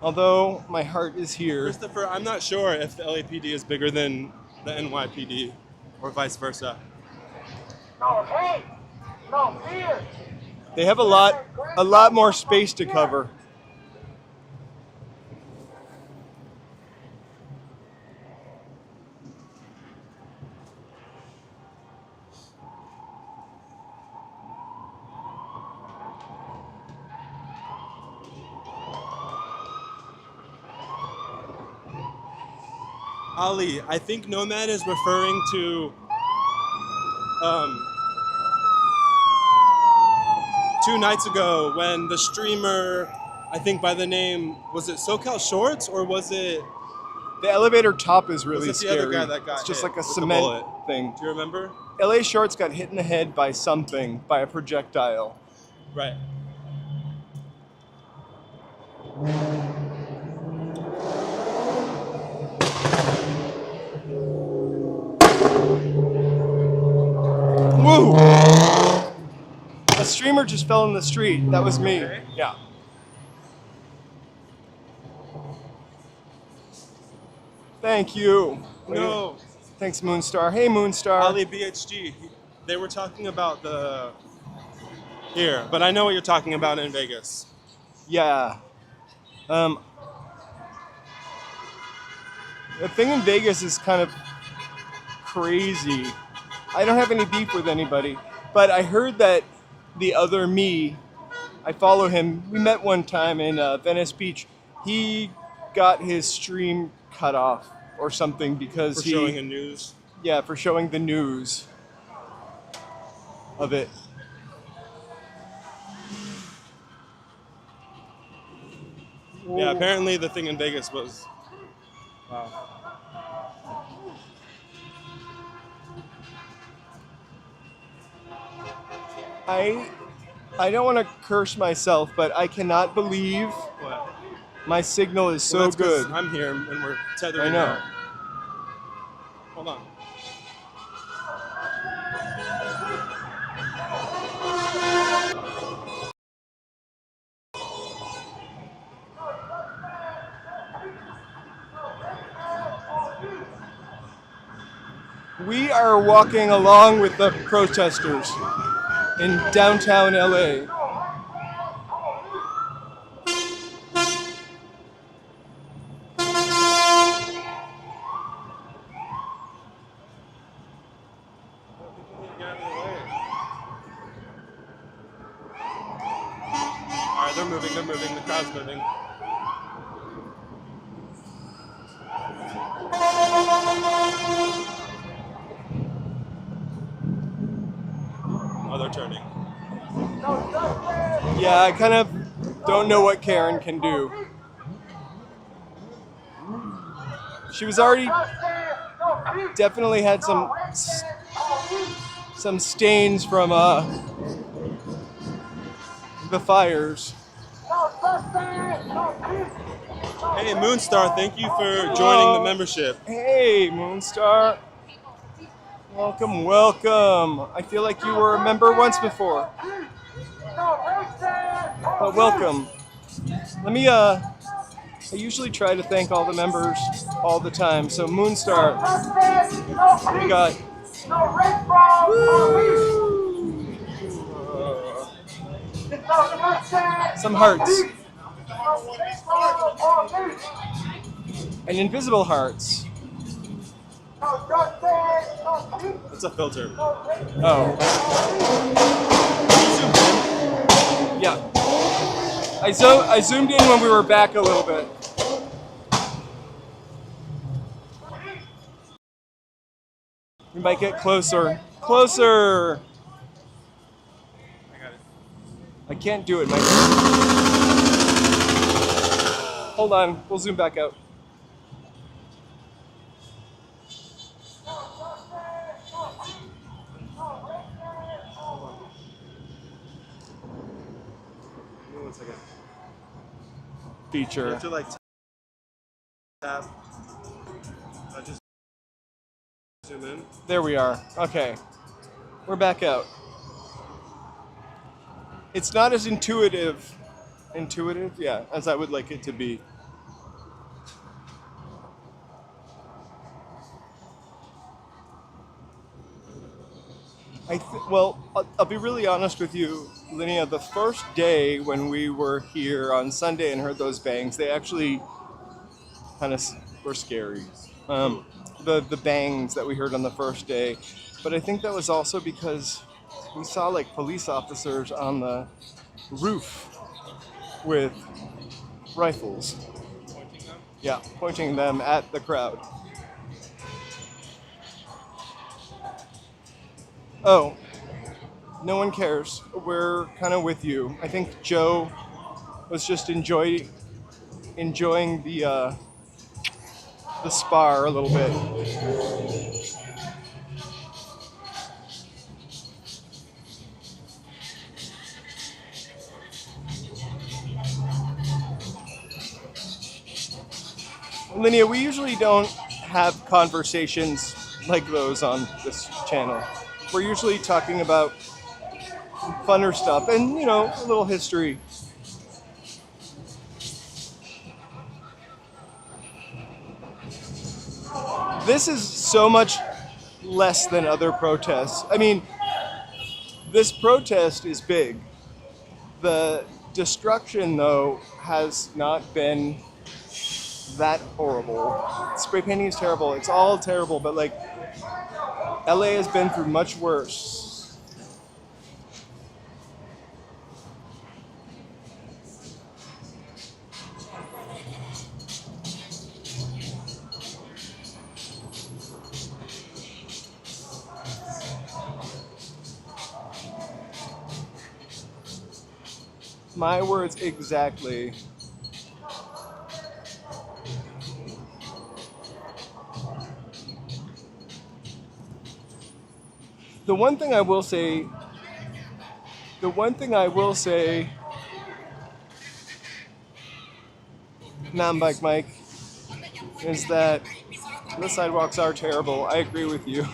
Although my heart is here. Christopher, I'm not sure if the LAPD is bigger than the NYPD or vice versa. No hate, no fear. They have a lot more space to cover. Ali, I think Nomad is referring to 2 nights ago when the streamer, I think by the name, was it SoCal Shorts or was it? The elevator top is really Was it the scary. other guy that got it's just hit like a with the cement bullet? thing. Do you remember? LA Shorts got hit in the head by something, by a projectile. Right. Woo! A streamer just fell in the street. That was me. Okay. Yeah. Thank you. No. Thanks, Moonstar. Hey, Moonstar. Ali BHG, they were talking about the here, but I know what you're talking about in Vegas. Yeah. The thing in Vegas is kind of crazy. I don't have any beef with anybody, but I heard that the other me, I follow him. We met one time in Venice Beach. He got his stream cut off or something because For showing the news. Yeah, for showing the news of it. Yeah, apparently the thing in Vegas was. Wow. I don't want to curse myself, but I cannot believe What? my signal is so Well, that's 'cause good. I'm here and we're tethering I know. out. Hold on. We are walking along with the protesters in downtown LA. Alright, they're moving, the crowd's moving. Oh, they're turning. Yeah, I kind of don't know what Karen can do. She was already definitely had some stains from the fires. Hey, Moonstar, thank you for joining the membership. Hey, Moonstar. Welcome, welcome. I feel like you were a member once before. But welcome. Let me, I usually try to thank all the members all the time. So Moonstar, we got some hearts. And invisible hearts. It's a filter. Oh. Yeah. I zoomed in when we were back a little bit. We might get closer. Closer! I got it. I can't do it, Mike. Hold on, we'll zoom back out. Give me 1 second. You Feature. have to like tap. I just zoom in. There we are. Okay. We're back out. It's not as intuitive, yeah, as I would like it to be. I'll be really honest with you, Linnea. The first day when we were here on Sunday and heard those bangs, they actually kind of were scary. The bangs that we heard on the first day, but I think that was also because we saw like police officers on the roof with rifles. Pointing them. Yeah, pointing them at the crowd. Oh, no one cares. We're kind of with you. I think Joe was just enjoying the spar a little bit. Linnea, we usually don't have conversations like those on this channel. We're usually talking about funner stuff and, you know, a little history. This is so much less than other protests. I mean, this protest is big. The destruction, though, has not been that horrible. Spray painting is terrible. It's all terrible, but like, LA has been through much worse. My words exactly. The one thing I will say, non-bike Mike, is that the sidewalks are terrible. I agree with you.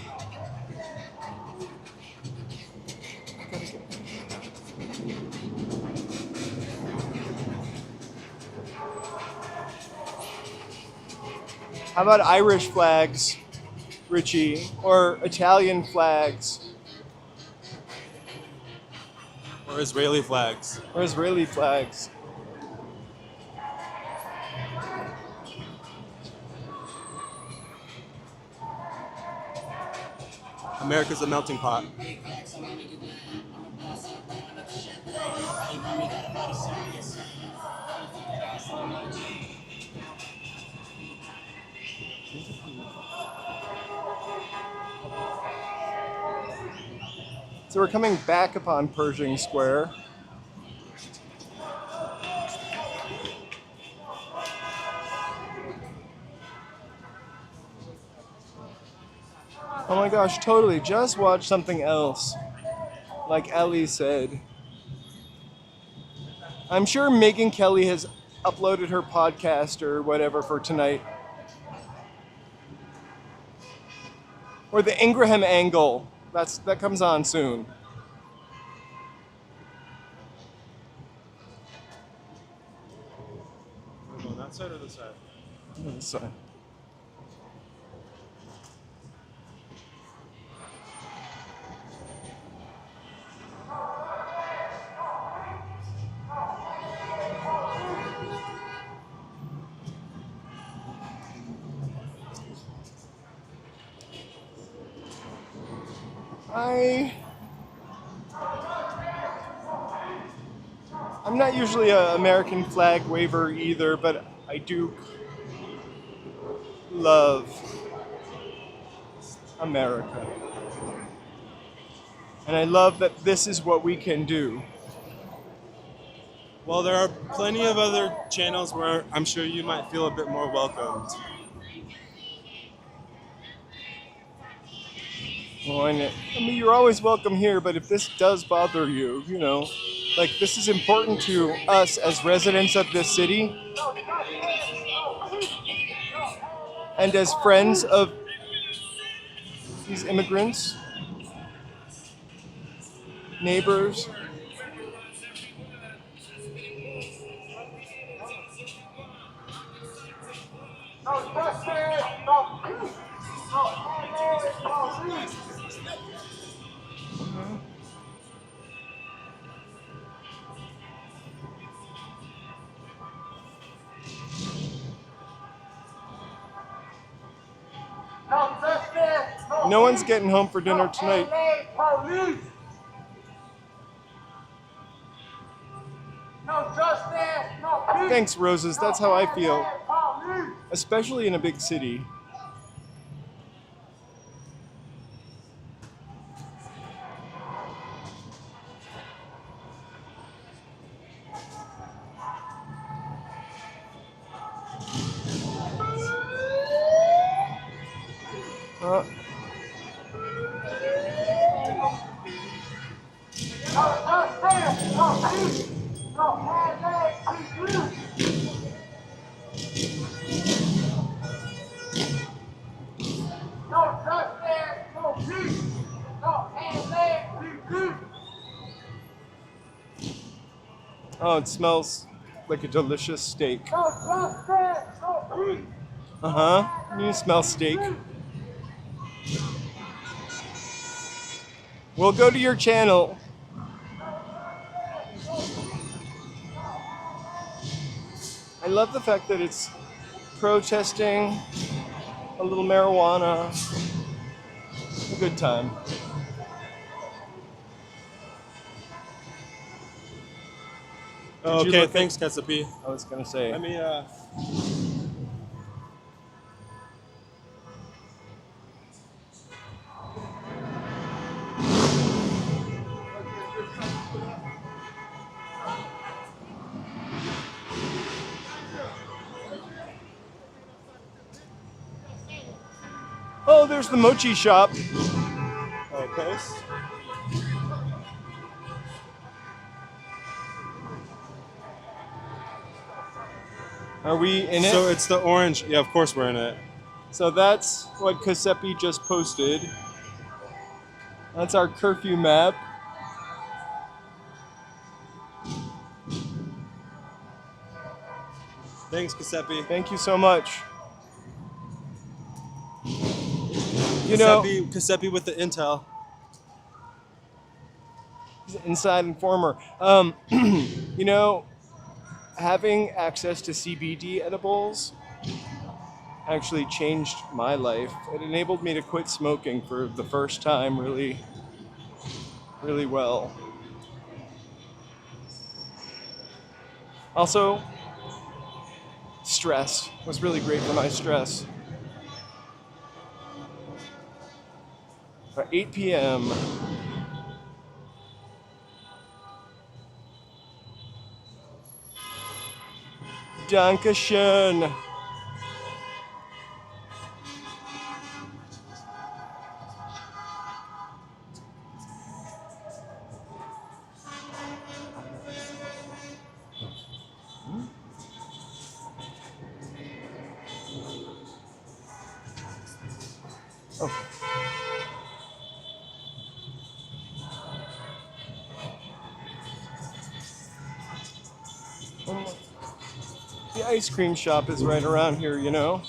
How about Irish flags, Richie? Or Italian flags? Or Israeli flags. Or Israeli flags? America's a melting pot. So we're coming back upon Pershing Square. Oh my gosh, totally. Just watch something else. Like Ellie said. I'm sure Megan Kelly has uploaded her podcast or whatever for tonight. Or the Ingraham Angle. That comes on soon. On that side or this side? This side. I'm not usually an American flag waver either, but I do love America. And I love that this is what we can do. Well, there are plenty of other channels where I'm sure you might feel a bit more welcomed. Well, I mean, you're always welcome here, but if this does bother you, like this is important to us as residents of this city and as friends of these immigrants, neighbors. No one's getting home for dinner tonight. Thanks, Roses. That's how I feel. Especially in a big city. Oh, it smells like a delicious steak. Uh-huh. You smell steak. We'll go to your channel. I love the fact that it's protesting, a little marijuana, a good time. Okay, thanks, Kasapi. I was gonna say. Let me, Oh, there's the mochi shop. okay. Are we in it? So it's the orange. Yeah, of course we're in it. So that's what Kasepi just posted. That's our curfew map. Thanks, Kasepi. Thank you so much. You know, Giuseppe with the intel. he's an inside informer. You know, having access to CBD edibles actually changed my life. It enabled me to quit smoking for the first time really, really well. Also, stress was really great for my stress. At 8 p.m. Dankeschön. Oh. The ice cream shop is right around here, you know?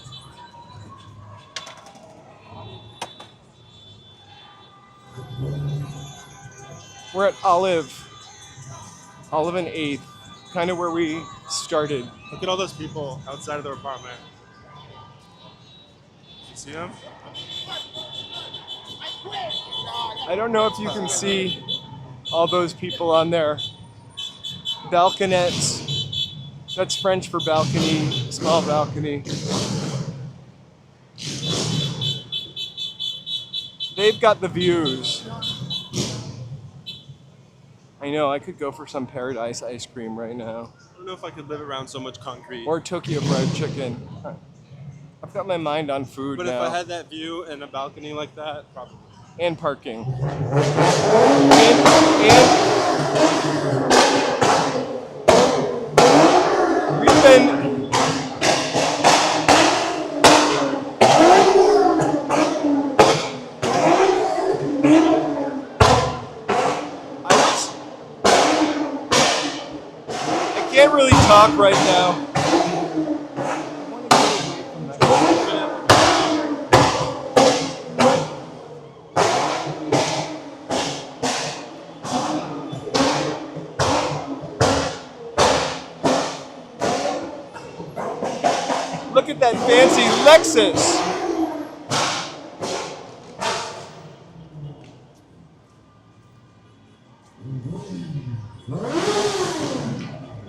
We're at Olive and 8th, kind of where we started. Look at all those people outside of their apartment. You see them? I don't know if you can see all those people on there. Balconettes. That's French for balcony, small balcony. They've got the views. I know, I could go for some paradise ice cream right now. I don't know if I could live around so much concrete. Or Tokyo fried chicken. I've got my mind on food But now. if I had that view and a balcony like that, probably. And parking. And we've been... I can't really talk right now. Look at that fancy Lexus.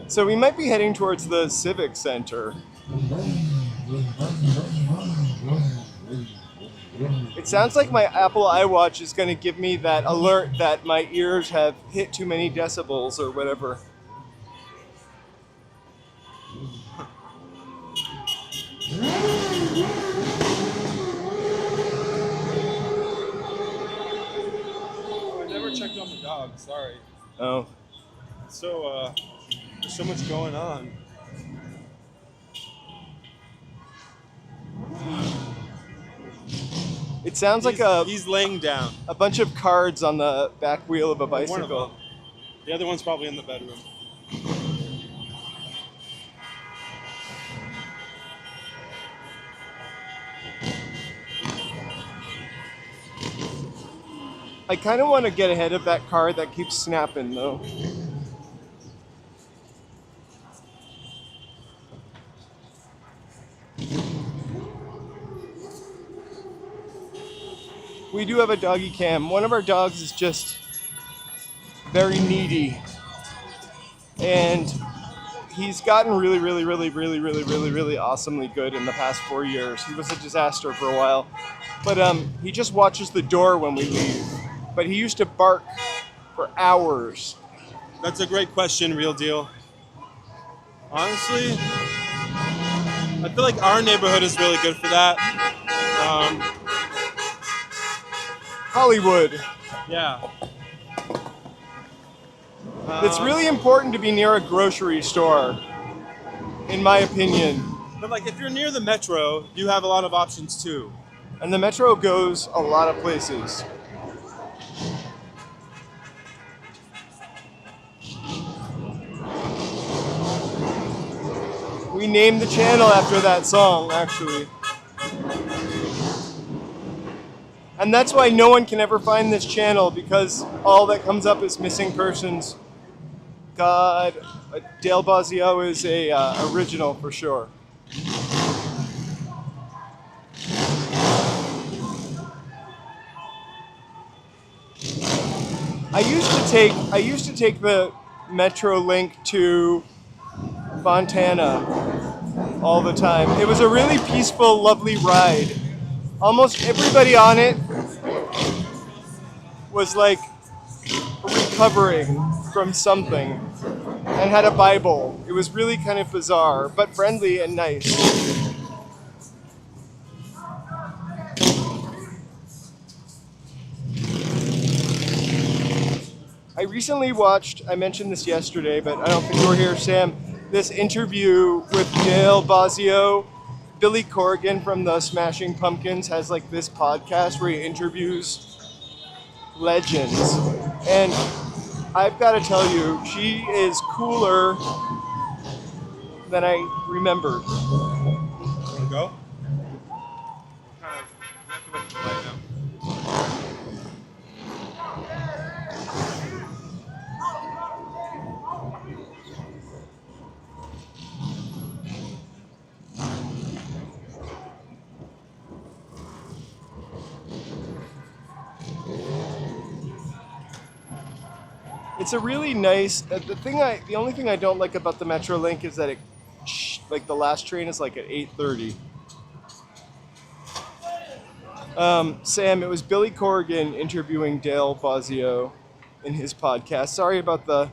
So we might be heading towards the Civic Center. It sounds like my Apple iWatch is going to give me that alert that my ears have hit too many decibels or whatever. I never checked on the dog, sorry. Oh. So, there's so much going on. It sounds like he's laying down. a bunch of cards on the back wheel of a One of bicycle. them. The other one's probably in the bedroom. I kind of want to get ahead of that car that keeps snapping, though. We do have a doggy cam. One of our dogs is just very needy. And he's gotten really awesomely good in the past 4 years. He was a disaster for a while. But he just watches the door when we leave. But he used to bark for hours. That's a great question, Real Deal. Honestly, I feel like our neighborhood is really good for that. Hollywood. Yeah. It's really important to be near a grocery store, in my opinion. But like, if you're near the metro, you have a lot of options too. And the metro goes a lot of places. We named the channel after that song, actually. And that's why no one can ever find this channel, because all that comes up is missing persons. God, Dale Bosio is a original for sure. I used to take the Metro link to Fontana all the time. It was a really peaceful, lovely ride. Almost everybody on it was like recovering from something and had a Bible. It was really kind of bizarre, but friendly and nice. I recently watched, I mentioned this yesterday, but I don't think you were here, Sam, this interview with Dale Bosio. Billy Corgan from the Smashing Pumpkins has like this podcast where he interviews legends. And I've got to tell you, she is cooler than I remembered. Want to go? Kind of, we have to wait for the light now. It's a really nice. The only thing I don't like about the Metrolink is that like the last train is like at 8:30. Sam, it was Billy Corgan interviewing Dale Bosio in his podcast. Sorry about the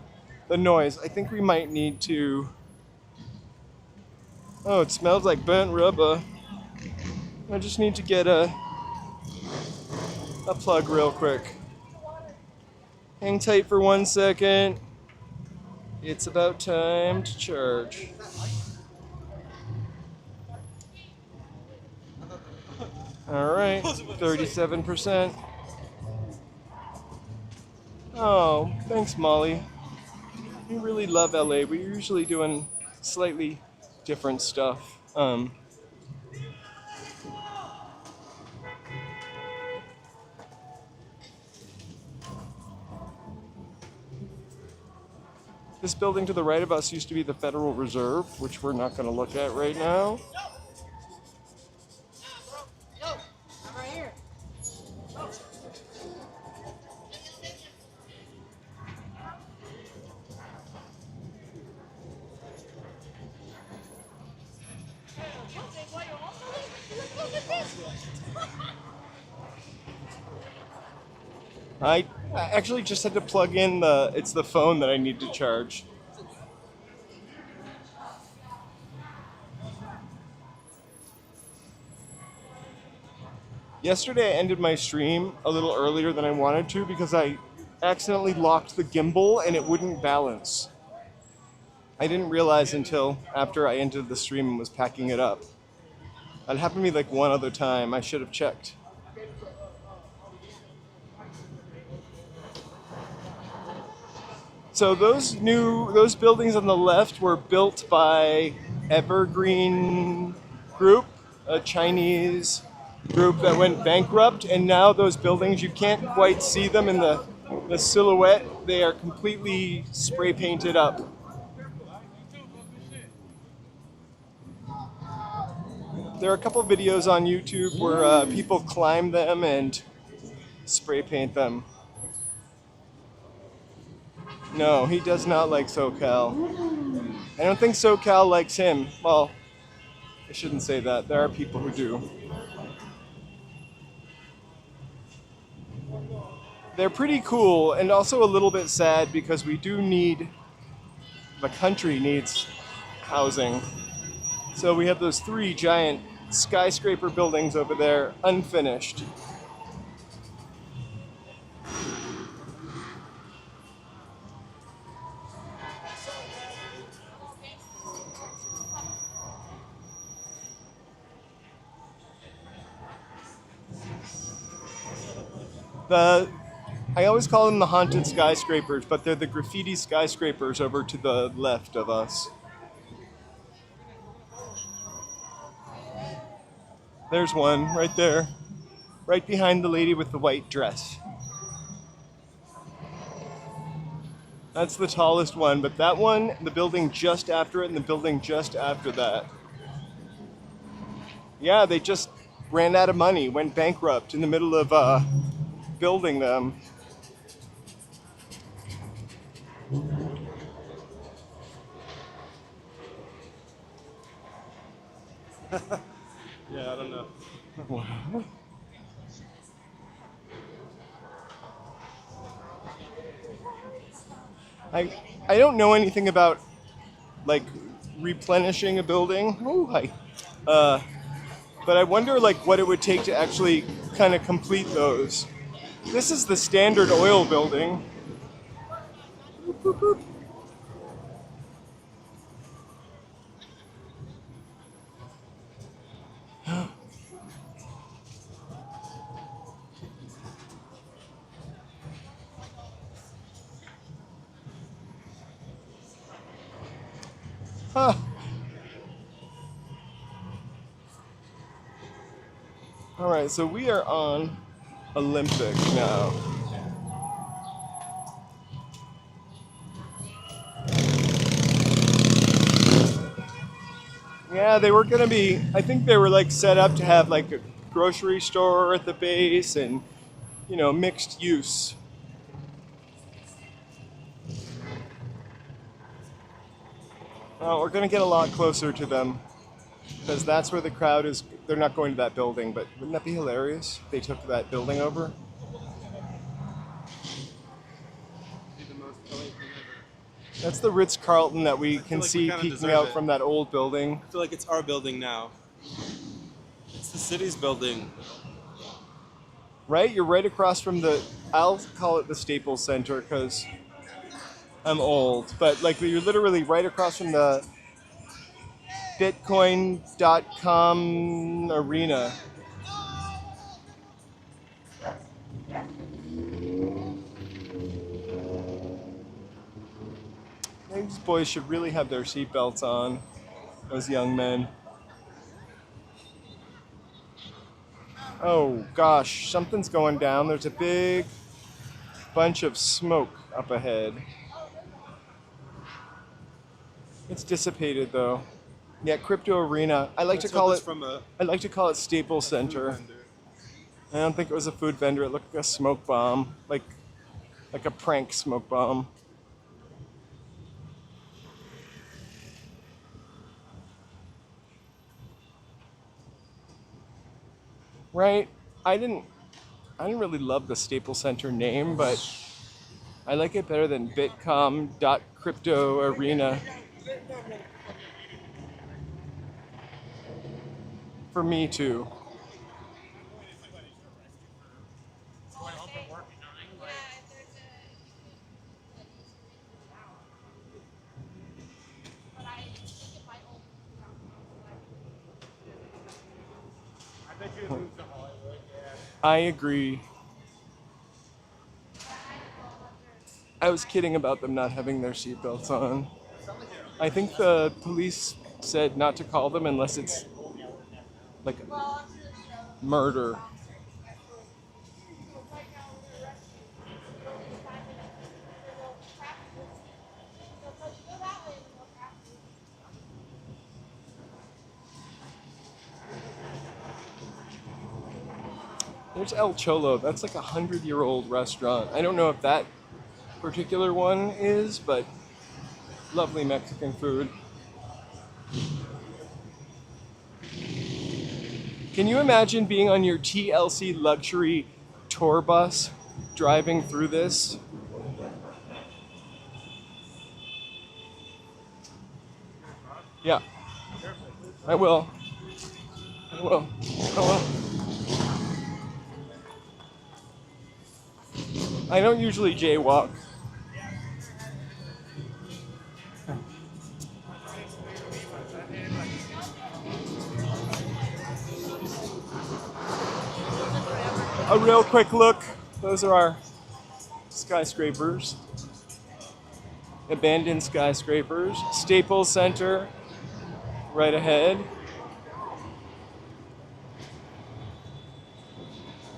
noise. I think we might need to. Oh, it smells like burnt rubber. I just need to get a plug real quick. Hang tight for 1 second. It's about time to charge. All right, 37%. Oh, thanks, Molly. We really love LA. We're usually doing slightly different stuff. This building to the right of us used to be the Federal Reserve, which we're not going to look at right now. I actually just had to plug in it's the phone that I need to charge. Yesterday I ended my stream a little earlier than I wanted to because I accidentally locked the gimbal and it wouldn't balance. I didn't realize until after I ended the stream and was packing it up. That happened to me like one other time. I should have checked. So those buildings on the left were built by Evergreen Group, a Chinese group that went bankrupt, and now those buildings, you can't quite see them in the silhouette. They are completely spray painted up. There are a couple videos on YouTube where people climb them and spray paint them. No, he does not like SoCal. I don't think SoCal likes him. Well, I shouldn't say that. There are people who do. They're pretty cool and also a little bit sad because the country needs housing. So we have those 3 giant skyscraper buildings over there, unfinished. I always call them the haunted skyscrapers, but they're the graffiti skyscrapers over to the left of us. There's one right there. Right behind the lady with the white dress. That's the tallest one, but that one, the building just after it, and the building just after that. Yeah, they just ran out of money, went bankrupt in the middle of building them. Yeah, I don't know. I don't know anything about like replenishing a building. Oh, hi. But I wonder like what it would take to actually kind of complete those. This is the Standard Oil building. Boop, boop, boop. Huh. All right, so we are on Olympic now. Yeah, they were gonna be. I think they were like set up to have like a grocery store at the base and mixed use. We're gonna get a lot closer to them because that's where the crowd is. They're not going to that building, but wouldn't that be hilarious if they took that building over? Be the most LA thing ever. That's the Ritz-Carlton that we can like we see kinda peeking deserve out it. from that old building. I feel like it's our building now. It's the city's building. Right? You're right across from I'll call it the Staples Center because I'm old, but like you're literally right across from the Bitcoin.com arena. These boys should really have their seatbelts on, those young men. Oh gosh, something's going down. There's a big bunch of smoke up ahead. It's dissipated though. Yeah, Crypto Arena. I like to call it Staples Center. Vendor. I don't think it was a food vendor. It looked like a smoke bomb, like a prank smoke bomb. Right? I didn't really love the Staples Center name, but I like it better than Bitcom.crypto arena. For me too. I agree. I was kidding about them not having their seatbelts on. I think the police said not to call them unless it's like murder. There's El Cholo. That's like 100-year-old restaurant. I don't know if that particular one is, but lovely Mexican food. Can you imagine being on your TLC luxury tour bus driving through this? Yeah. I will. I will. I will. I don't usually jaywalk. A real quick look. Those are our skyscrapers. Abandoned skyscrapers. Staples Center right ahead.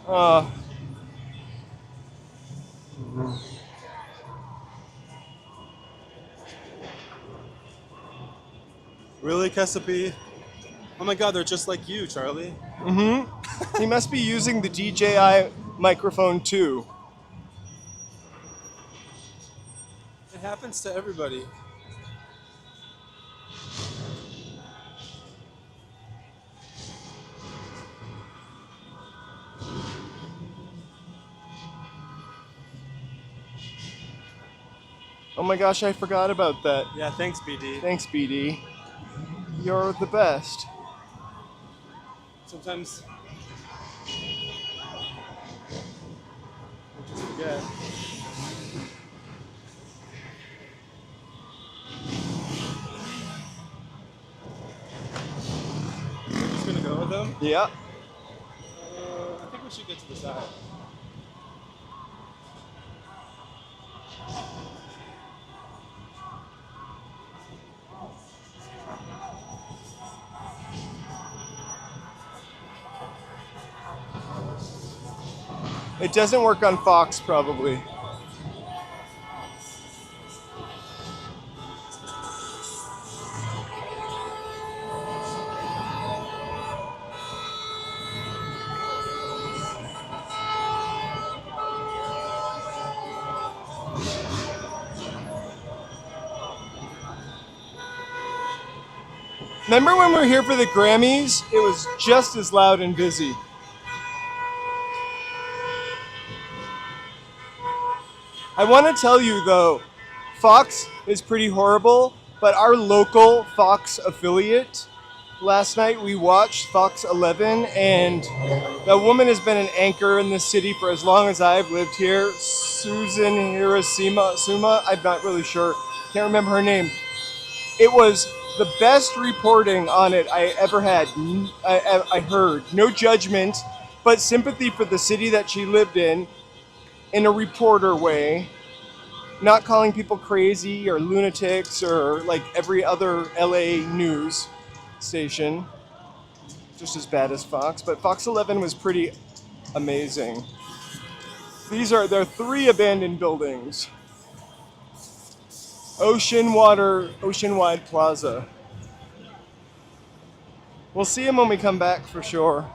Uh, Really, Kesapi? Oh my God, they're just like you, Charlie. he must be using the DJI microphone too. It happens to everybody. Oh my gosh, I forgot about that. Yeah, thanks, BD. Thanks, BD. You're the best. Sometimes I just forget. We're just gonna go with them. Yeah. I think we should get to the side. It doesn't work on Fox, probably. Remember when we were here for the Grammys? It was just as loud and busy. I want to tell you though, Fox is pretty horrible, but our local Fox affiliate, last night we watched Fox 11, and the woman has been an anchor in this city for as long as I've lived here. Susan Suma, I'm not really sure, can't remember her name. It was the best reporting on it I ever had. I heard. No judgment, but sympathy for the city that she lived in a reporter way. Not calling people crazy or lunatics or like every other LA news station. Just as bad as Fox. But Fox 11 was pretty amazing. There are 3 abandoned buildings. Oceanwide Plaza. We'll see him when we come back for sure.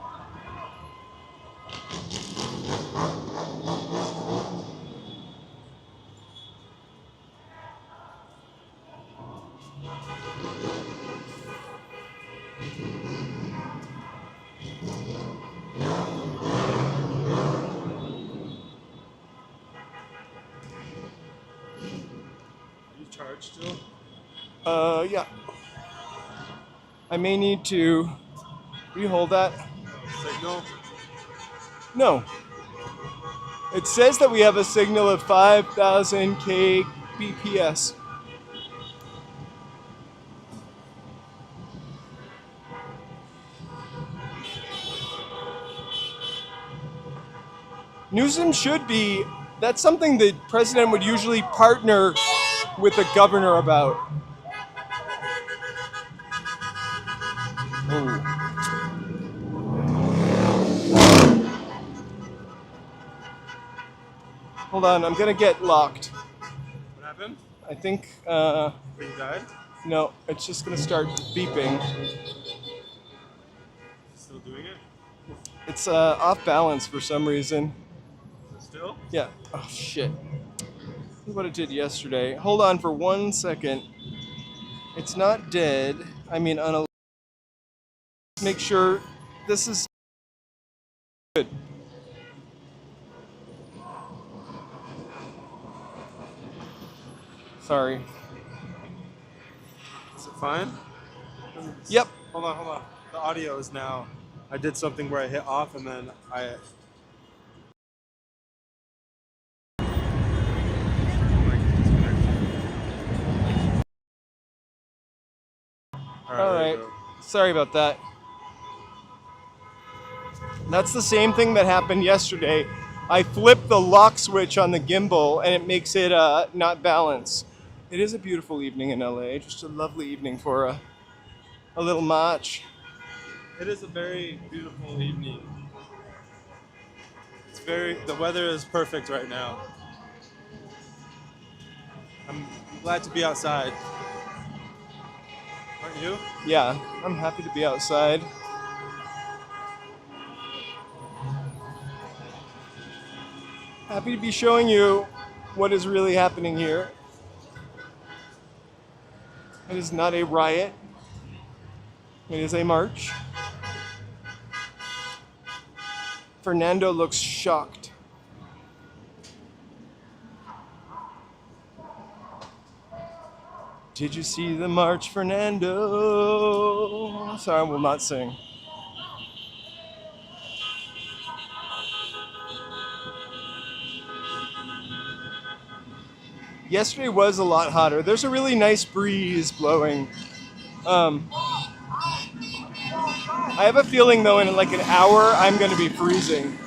You charged still? Yeah. I may need to. Will you hold that? Signal? No. It says that we have a signal of 5,000 kbps. Newsom should be. That's something the president would usually partner with the governor about. Oh. Hold on, I'm gonna get locked. What happened? I think, When you died? no, it's just gonna start beeping. Still doing it? It's off balance for some reason. Still? Yeah. Oh, shit. This is what it did yesterday. Hold on for 1 second. It's not dead. I mean, make sure this is good. Sorry. Is it fine? Yep. Hold on. The audio is now. I did something where I hit off and then I. All there you right. go. Sorry about that. That's the same thing that happened yesterday. I flipped the lock switch on the gimbal and it makes it not balance. It is a beautiful evening in LA. Just a lovely evening for a little match. It is a very beautiful evening. the weather is perfect right now. I'm glad to be outside. Aren't you? Yeah, I'm happy to be outside. Happy to be showing you what is really happening here. It is not a riot. It is a march. Fernando looks shocked. Did you see the march, Fernando? Sorry, I will not sing. Yesterday was a lot hotter. There's a really nice breeze blowing. I have a feeling though in like an hour I'm going to be freezing.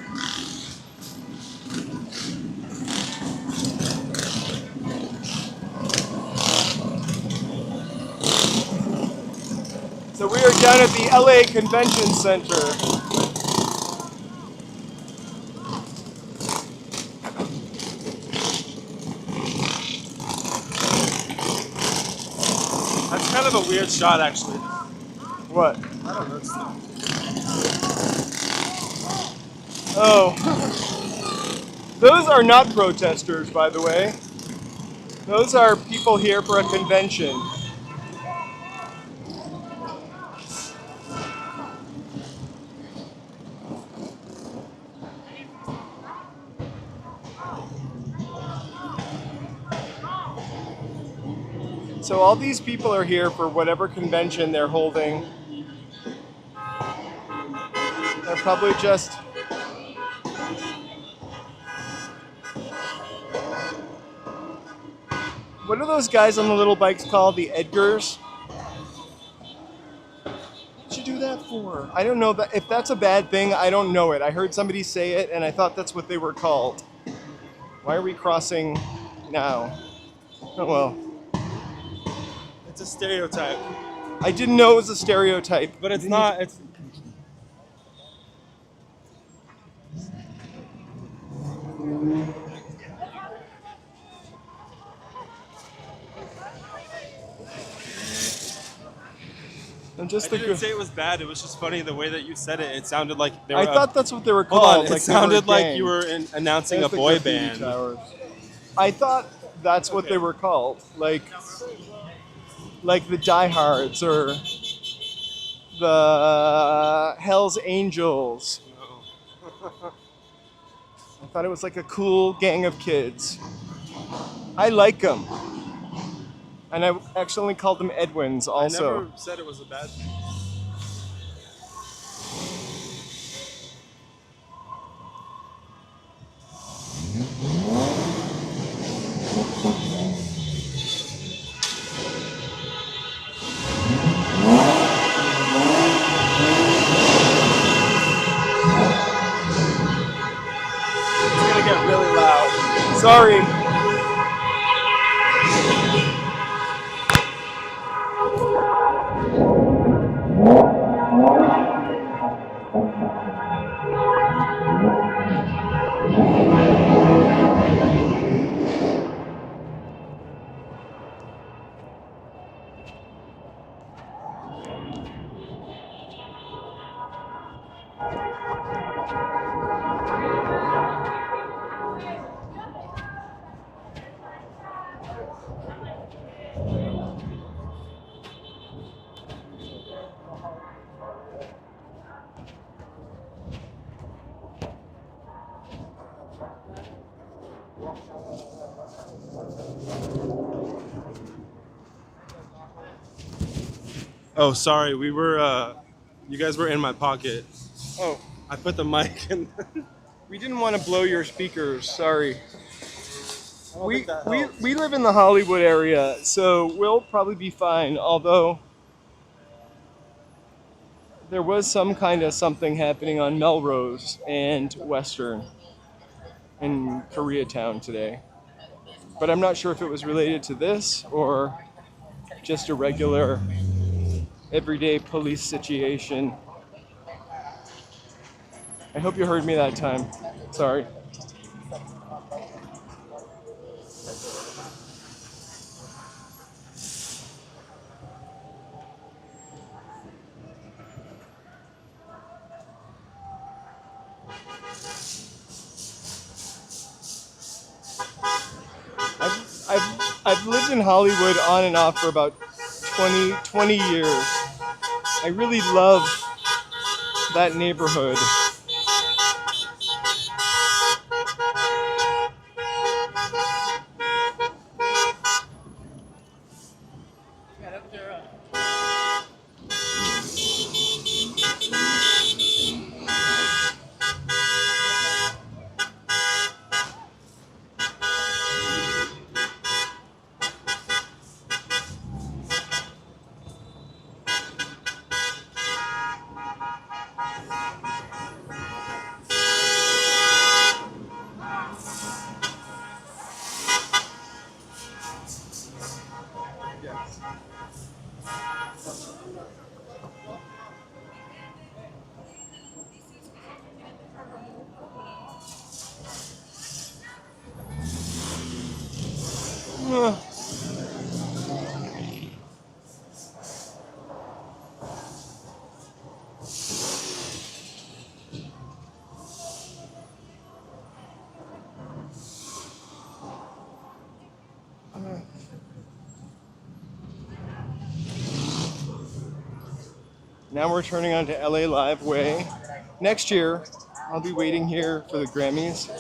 So we are down at the LA Convention Center. That's kind of a weird shot, actually. What? I don't know. Oh. Those are not protesters, by the way. Those are people here for a convention. So all these people are here for whatever convention they're holding. They're probably just what are those guys on the little bikes called? The Edgars? What'd you do that for? I don't know if that's a bad thing. I don't know it. I heard somebody say it and I thought that's what they were called. Why are we crossing now? Oh well. It's a stereotype. I didn't know it was a stereotype. But it's not. It's. I'm just I didn't say it was bad. It was just funny the way that you said it. It sounded like they were. I thought that's what they were Hold called. on. Like It sounded they were a like gang. you were announcing There's a the boy graffiti band. towers. I thought that's what they were called. Like the Diehards or the Hell's Angels. I thought it was like a cool gang of kids. I like them. And I accidentally called them Edwins also. I never said it was a bad thing. It's gonna get really loud. Sorry. Oh, sorry. We were. You guys were in my pocket. Oh, I put the mic in. we didn't want to blow your speakers. Sorry. I don't think that helps. We live in the Hollywood area, so we'll probably be fine. Although there was some kind of something happening on Melrose and Western in Koreatown today. But I'm not sure if it was related to this or just a regular everyday police situation. I hope you heard me that time. Sorry. I've lived in Hollywood on and off for about 20 years. I really love that neighborhood. Now we're turning onto LA Live Way. Next year, I'll be waiting here for the Grammys.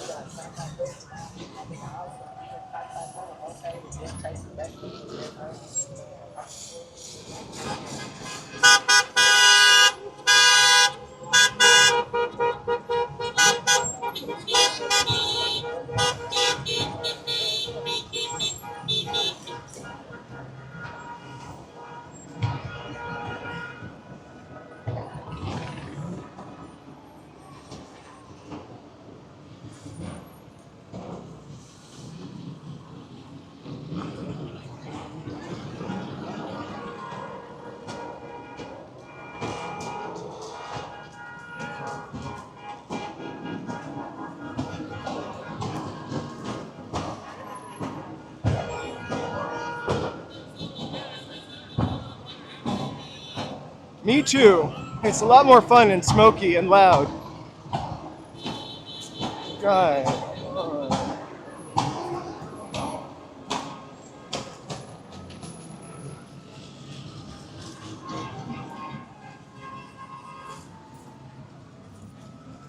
Me too. It's a lot more fun and smoky and loud. God.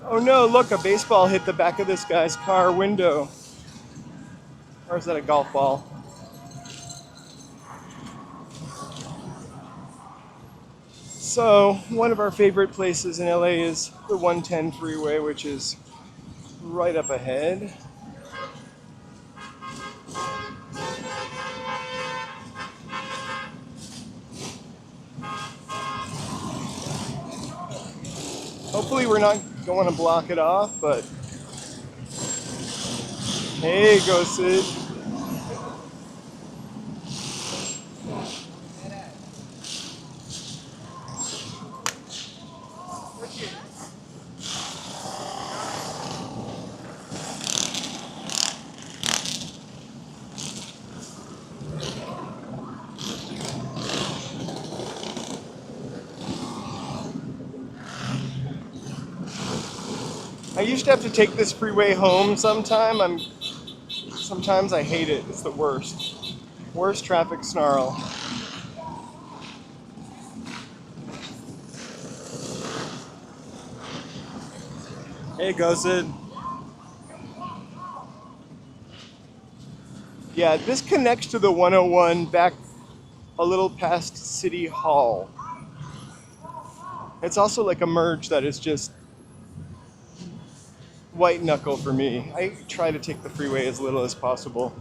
Oh no, look, a baseball hit the back of this guy's car window. Or is that a golf ball? So, one of our favorite places in LA is the 110 Freeway, which is right up ahead. Hopefully we're not going to block it off, but hey, go Sid. I used to have to take this freeway home sometime. Sometimes I hate it. It's the worst. Worst traffic snarl. Hey, go Sid. Yeah, this connects to the 101 back a little past City Hall. It's also like a merge that is just white knuckle for me. I try to take the freeway as little as possible.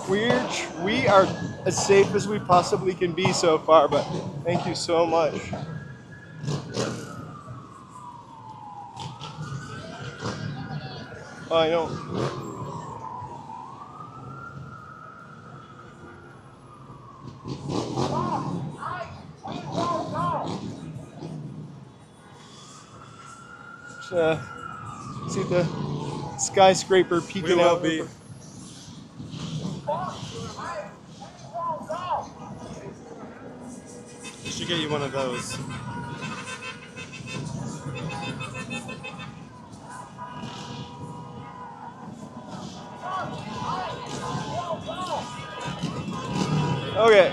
We are as safe as we possibly can be so far, but thank you so much. I know. See the skyscraper We peeking will out. be. We should get you one of those. Okay.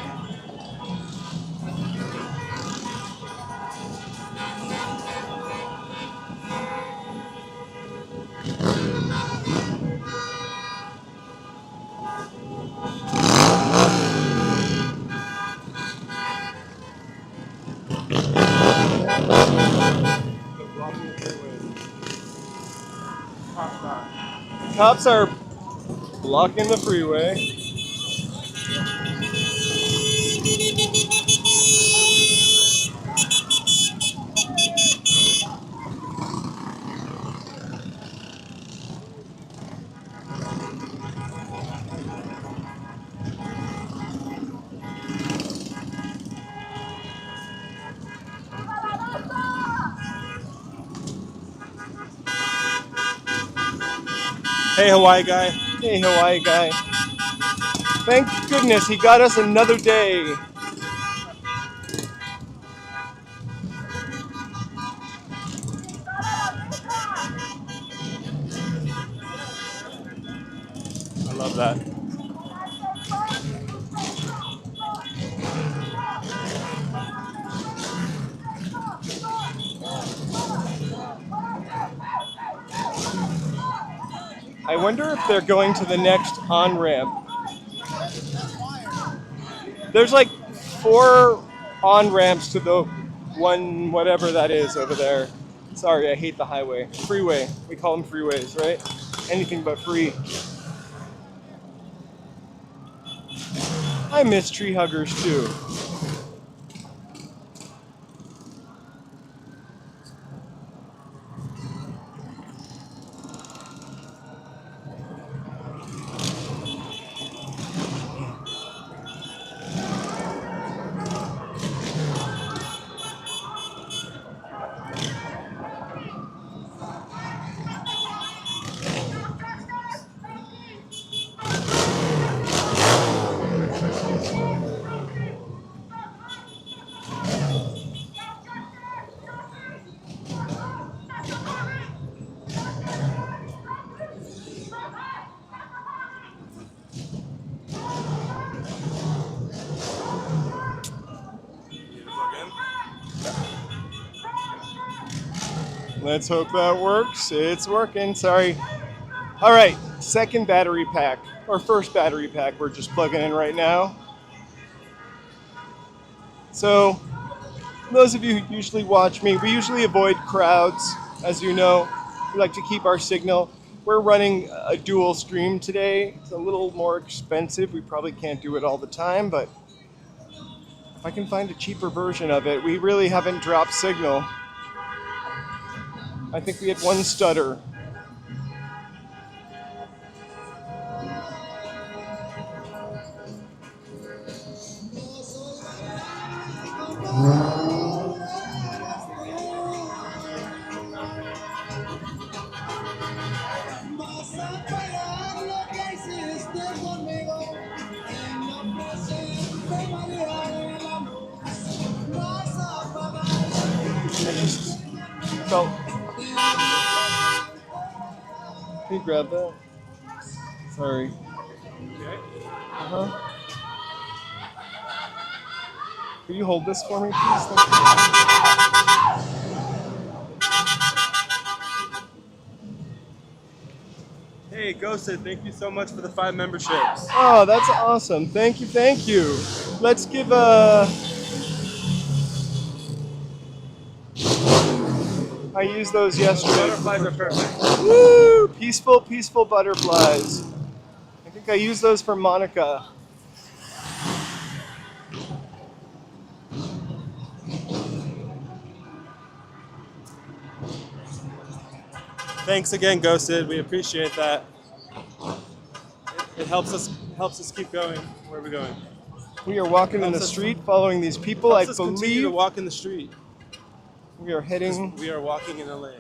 Blocking the freeway. Cops are blocking the freeway. Hey, Hawaii guy. Hey, Hawaii guy. Thank goodness he got us another day. I love that. I wonder if they're going to the next on-ramp. There's like 4 on-ramps to the one, whatever that is over there. Sorry, I hate the highway. Freeway. We call them freeways, right? Anything but free. I miss tree huggers too. Let's hope that works. It's working. Sorry. All right, second battery pack, or first battery pack we're just plugging in right now. So, those of you who usually watch me, we usually avoid crowds, as you know. We like to keep our signal. We're running a dual stream today. It's a little more expensive. We probably can't do it all the time, but if I can find a cheaper version of it, we really haven't dropped signal. I think we had one stutter. I just felt. Can you grab that? Sorry. Okay. Uh-huh. Will you hold this for me, please? Thank you. Hey, Ghosted, thank you so much for the 5 memberships. Oh, that's awesome. Thank you, thank you. Let's give a... I used those yesterday. Butterflies are perfect. Woo! Peaceful, peaceful butterflies. I think I used those for Monica. Thanks again, Ghosted. We appreciate that. It helps us keep going. Where are we going? We are walking in the street following these people. I Helps us continue to believe walk in the street. we are heading... We are walking in LA.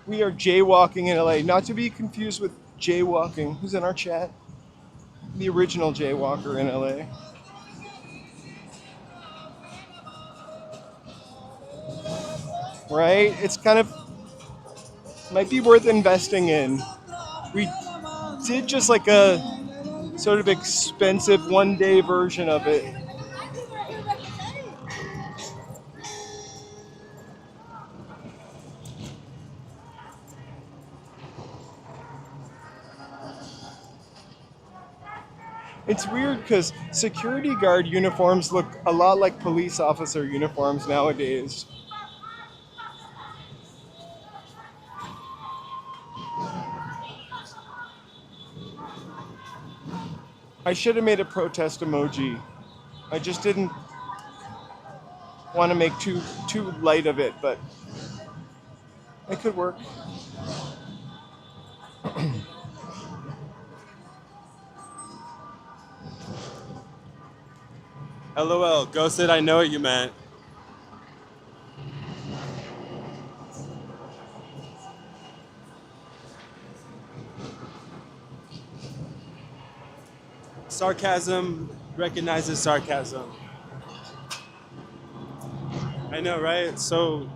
We are jaywalking in LA, not to be confused with jaywalking. Who's in our chat? The original jaywalker in LA. Right? It's kind of might be worth investing in. We did just like a sort of expensive 1 day version of it. It's weird because security guard uniforms look a lot like police officer uniforms nowadays. I should have made a protest emoji. I just didn't want to make too light of it, but it could work. LOL, ghosted, I know what you meant. Sarcasm recognizes sarcasm. I know, right? It's so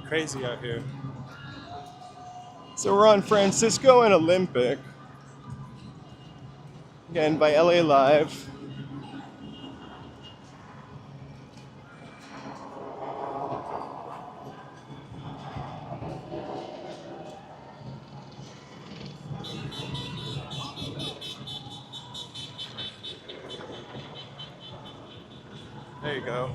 crazy out here. So we're on Francisco and Olympic. Again, by LA Live. There you go.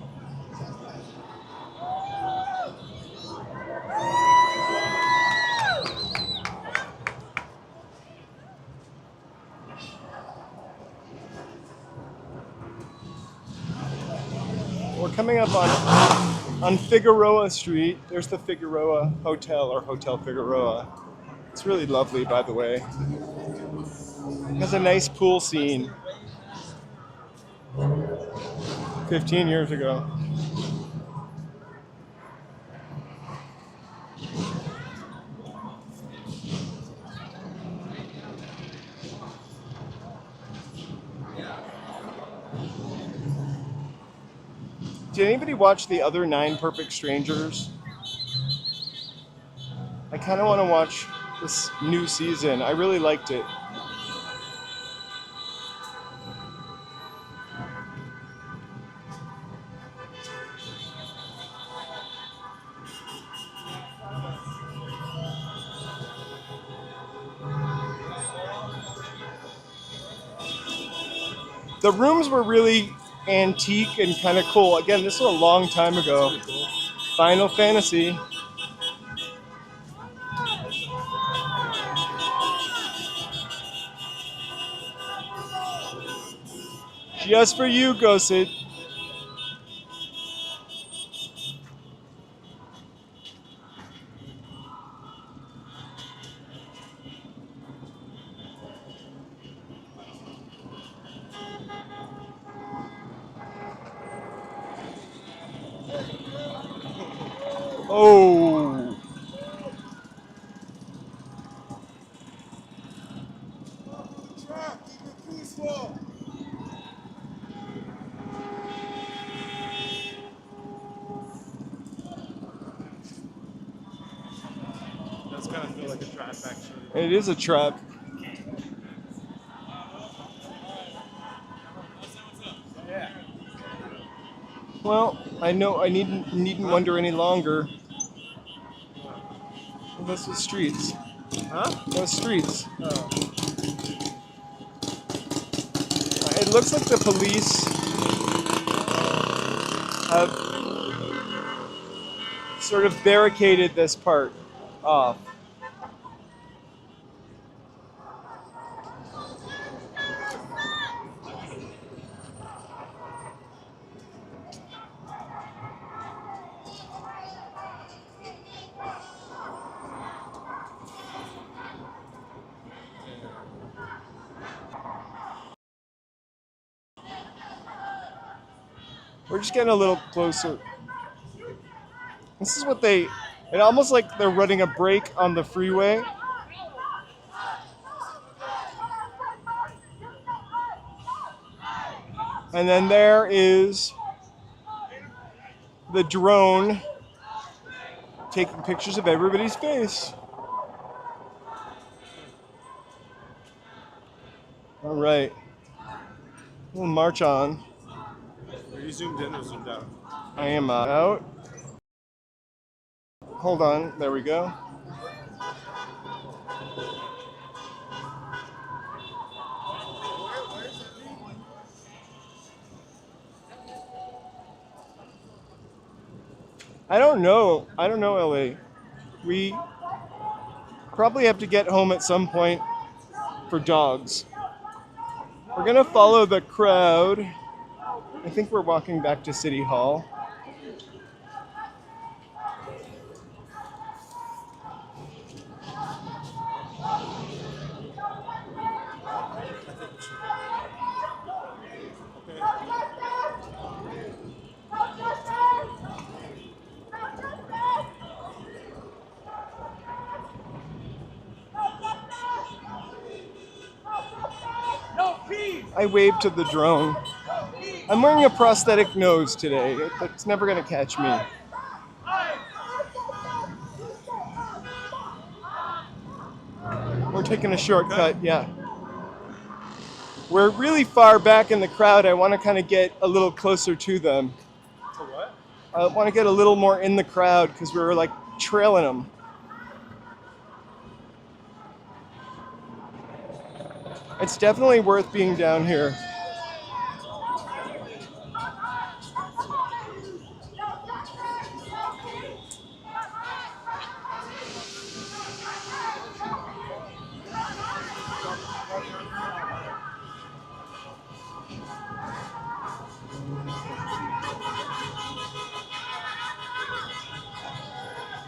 We're coming up on Figueroa Street. There's the Figueroa Hotel, or Hotel Figueroa. It's really lovely, by the way. It has a nice pool scene. 15 years ago. Did anybody watch the other 9 Perfect Strangers? I kind of want to watch this new season. I really liked it. The rooms were really antique and kind of cool. Again, this was a long time ago. Final Fantasy. Just for you, Ghosted. Oh. Does kind of feel like a trap, actually. It is a trap. Well, I know I needn't wonder any longer. Well, that's the streets. Huh? Those streets. Oh. It looks like the police have sort of barricaded this part off. We're just getting a little closer. This is what they It almost like they're running a break on the freeway. And then there is the drone taking pictures of everybody's face. All right. We'll march on. Are you zoomed in or zoomed out? I am out. Hold on. There we go. I don't know, LA. We probably have to get home at some point for dogs. We're gonna follow the crowd. I think we're walking back to City Hall. I waved to the drone. I'm wearing a prosthetic nose today. It's never gonna catch me. We're taking a shortcut, yeah. We're really far back in the crowd. I want to kind of get a little closer to them. To what? I want to get a little more in the crowd because we were like trailing them. It's definitely worth being down here.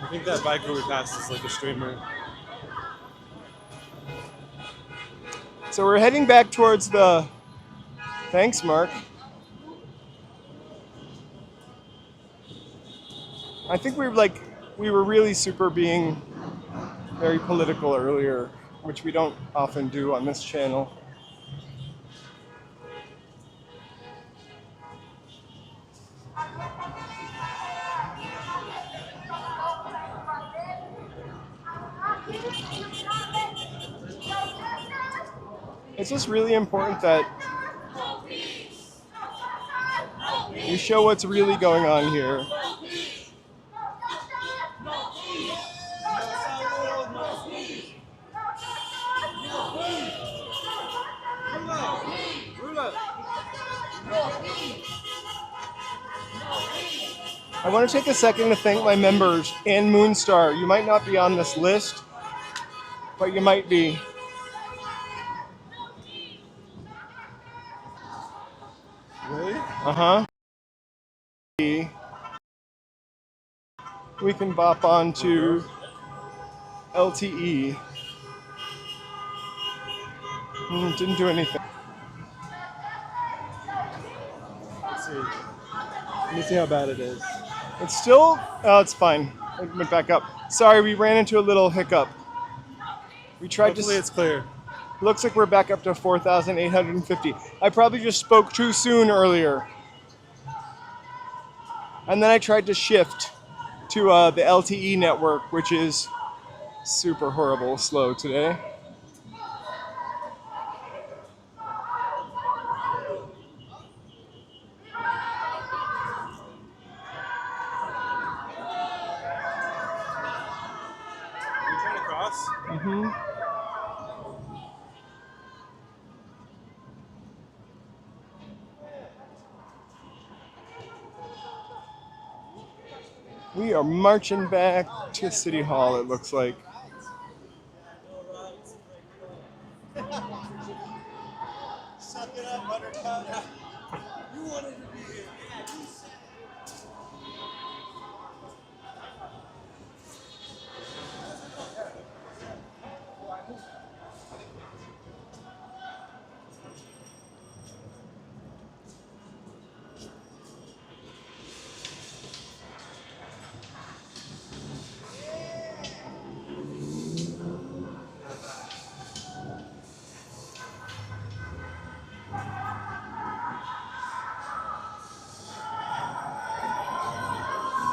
I think that biker we passed is like a streamer. So we're heading back towards the... Thanks, Mark. I think we were really super being very political earlier, which we don't often do on this channel. It's just really important that you show what's really going on here. I want to take a second to thank my members and Moonstar. You might not be on this list, but you might be. Really? Uh-huh. We can bop on to LTE. Didn't do anything. Let's see. Let me see how bad it is. It's still, oh, it's fine. It went back up. Sorry, we ran into a little hiccup. We tried Hopefully it's clear. Looks like we're back up to 4,850. I probably just spoke too soon earlier. And then I tried to shift to the LTE network, which is super horrible slow today. Are you trying to cross? Mm-hmm. We are marching back to City Hall, it looks like. Suck it up, Buttercup. You wanted to be here.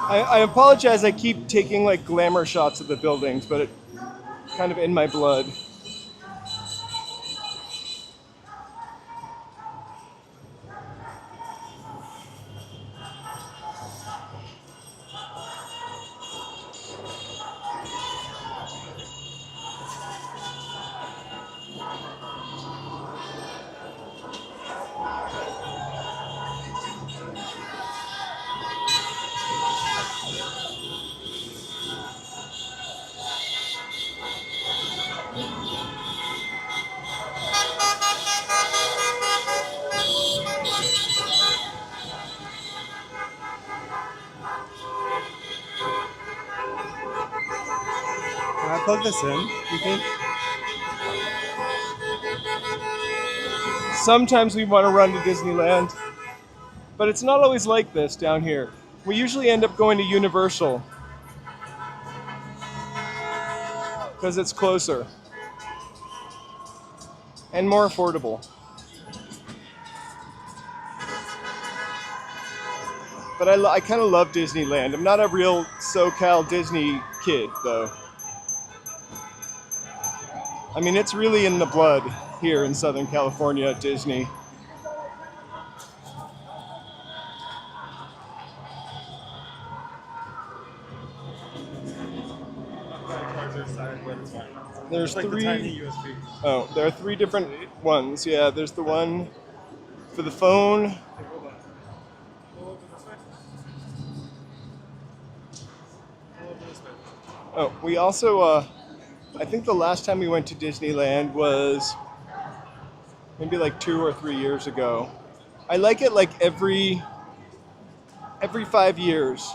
I apologize. I keep taking like glamour shots of the buildings, but it's kind of in my blood. Can I plug this in, you think? Sometimes we want to run to Disneyland, but it's not always like this down here. We usually end up going to Universal because it's closer and more affordable. But I kind of love Disneyland. I'm not a real SoCal Disney kid, though. I mean, it's really in the blood here in Southern California at Disney. There's Like the three. tiny USB. Oh, there are three different ones. Yeah, there's the one for the phone. Hey, hold on. Pull over this way. Pull over this way. Oh, we also, I think the last time we went to Disneyland was maybe like 2 or 3 years ago. I like it like every 5 years,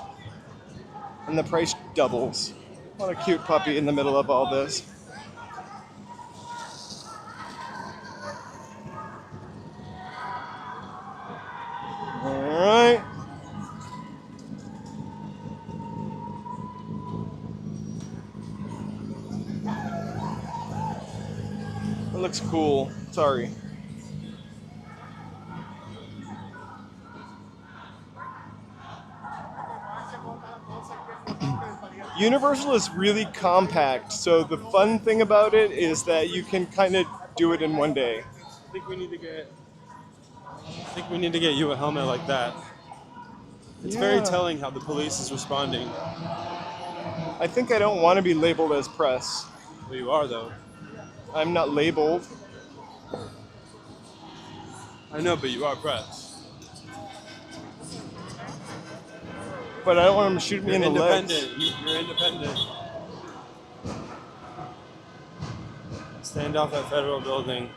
and the price doubles. What a cute puppy in the middle of all this. All right. It looks cool. Sorry. Universal is really compact, so the fun thing about it is that you can kind of do it in one day. I think we need to get you a helmet like that. It's very Yeah. telling how the police is responding. I think I don't want to be labeled as press. Well, you are though. I'm not labeled. I know, but you are press. But I don't want them to shoot me You're in the legs. independent. You're independent. Stand off at Federal Building.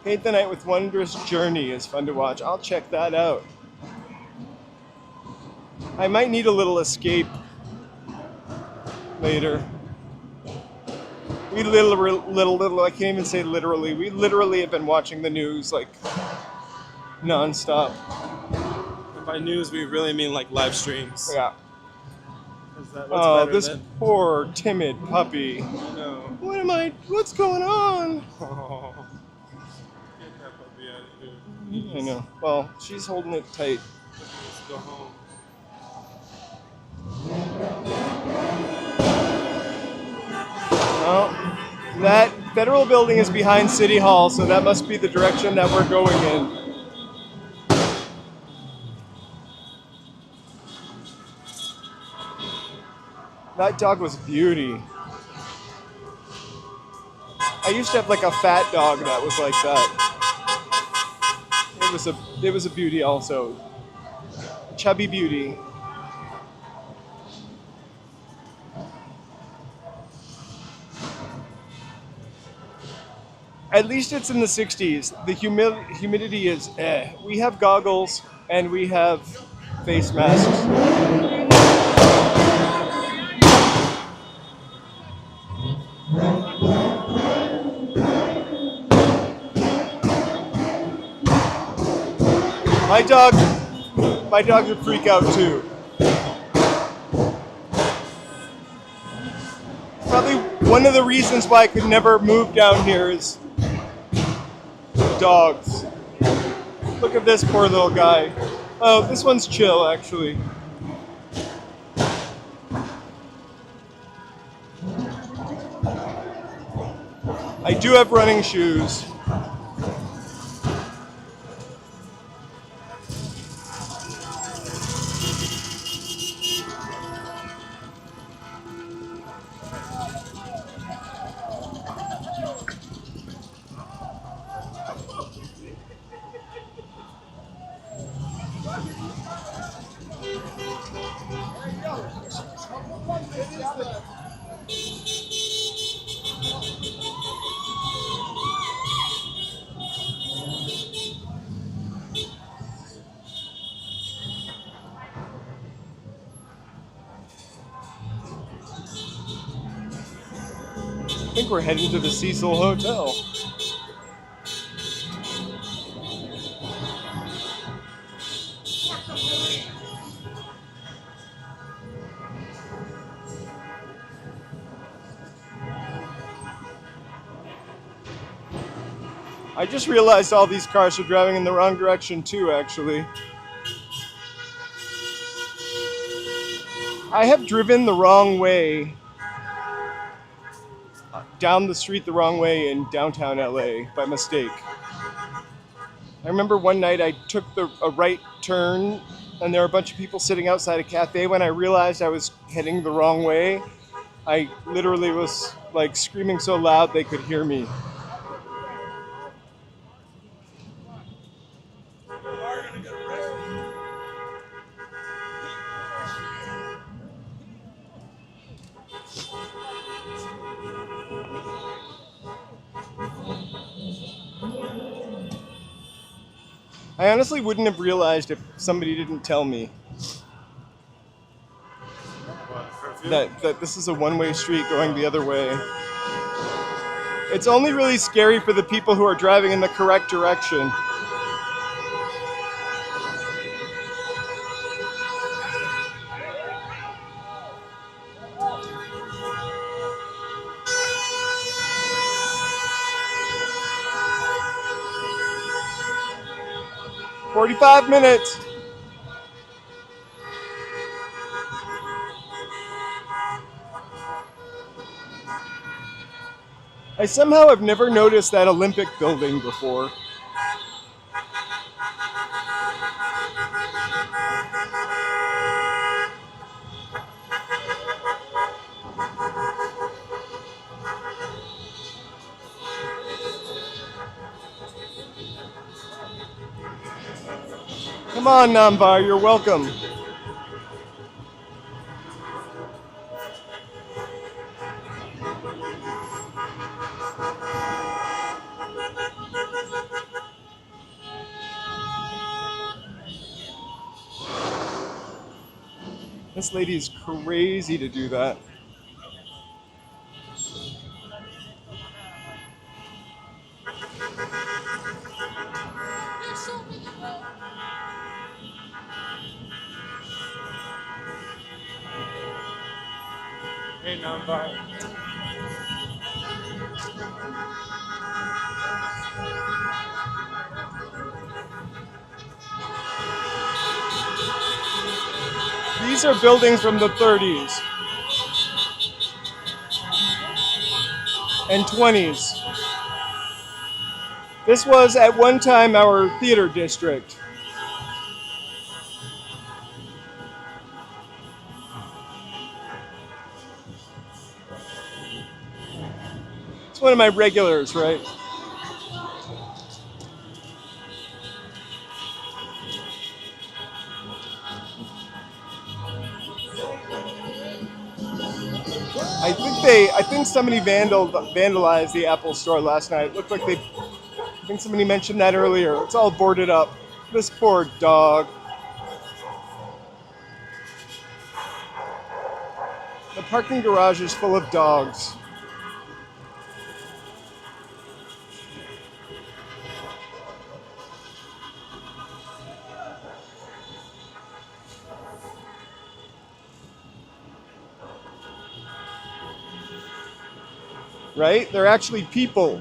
Paint the Night with Wondrous Journey is fun to watch. I'll check that out. I might need a little escape later. We little, I can't even say literally. We literally have been watching the news like nonstop. And by news, we really mean like live streams. Yeah. Is that what's Oh, better this than? poor timid puppy. No. What's going on? Oh. Get that puppy out of here. I know. Well, she's holding it tight. Let's go home. Well, that federal building is behind City Hall, so that must be the direction that we're going in. That dog was a beauty. I used to have like a fat dog that was like that. It was a beauty also. Chubby beauty. At least it's in the 60s. The humidity is eh. We have goggles and we have face masks. My dog would freak out too. Probably one of the reasons why I could never move down here is dogs. Look at this poor little guy. Oh, this one's chill actually. I do have running shoes. I think we're heading to the Cecil Hotel. I just realized all these cars are driving in the wrong direction too, actually. I have driven the wrong way, down the street the wrong way in downtown LA by mistake. I remember one night I took a right turn and there were a bunch of people sitting outside a cafe. When I realized I was heading the wrong way, I literally was like screaming so loud they could hear me. I honestly wouldn't have realized if somebody didn't tell me that this is a one-way street going the other way. It's only really scary for the people who are driving in the correct direction. "45 minutes. I somehow have never noticed that Olympic building before. Come on, Namvar, you're welcome. This lady is crazy to do that. Hey, number. These are buildings from the 30s and 20s. This was at one time our theater district. It's one of my regulars, right? I think somebody vandalized the Apple store last night. It looked like I think somebody mentioned that earlier. It's all boarded up. This poor dog. The parking garage is full of dogs. Right? They're actually people.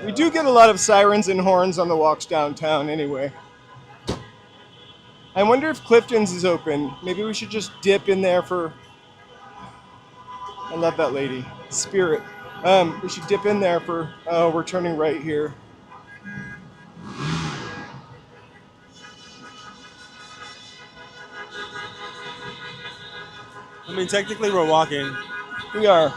We do get a lot of sirens and horns on the walks downtown anyway. I wonder if Clifton's is open. Maybe we should just dip in there for I love that lady. Spirit. We should dip in there for. Oh, we're turning right here. I mean, technically we're walking. We are.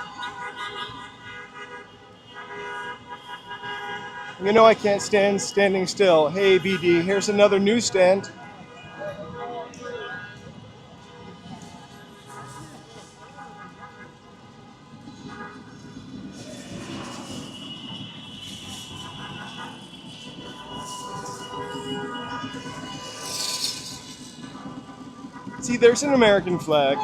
You know I can't stand standing still. Hey BD, here's another newsstand. See, there's an American flag.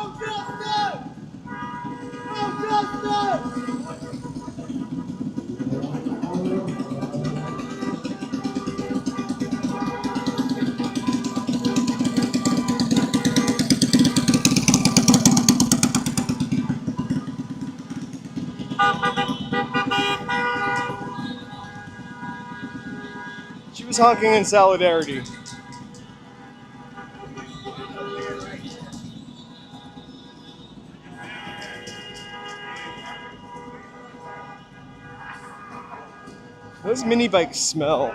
She was honking in solidarity. Those mini bikes smell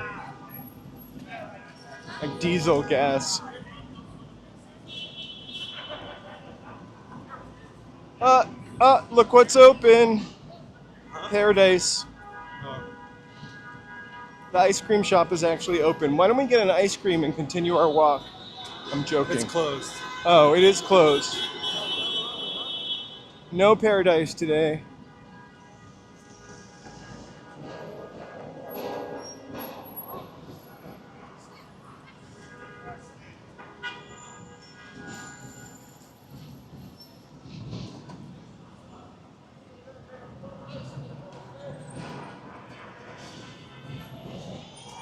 like diesel gas. Look what's open. Paradise. The ice cream shop is actually open. Why don't we get an ice cream and continue our walk? I'm joking. It's closed. Oh, it is closed. No Paradise today.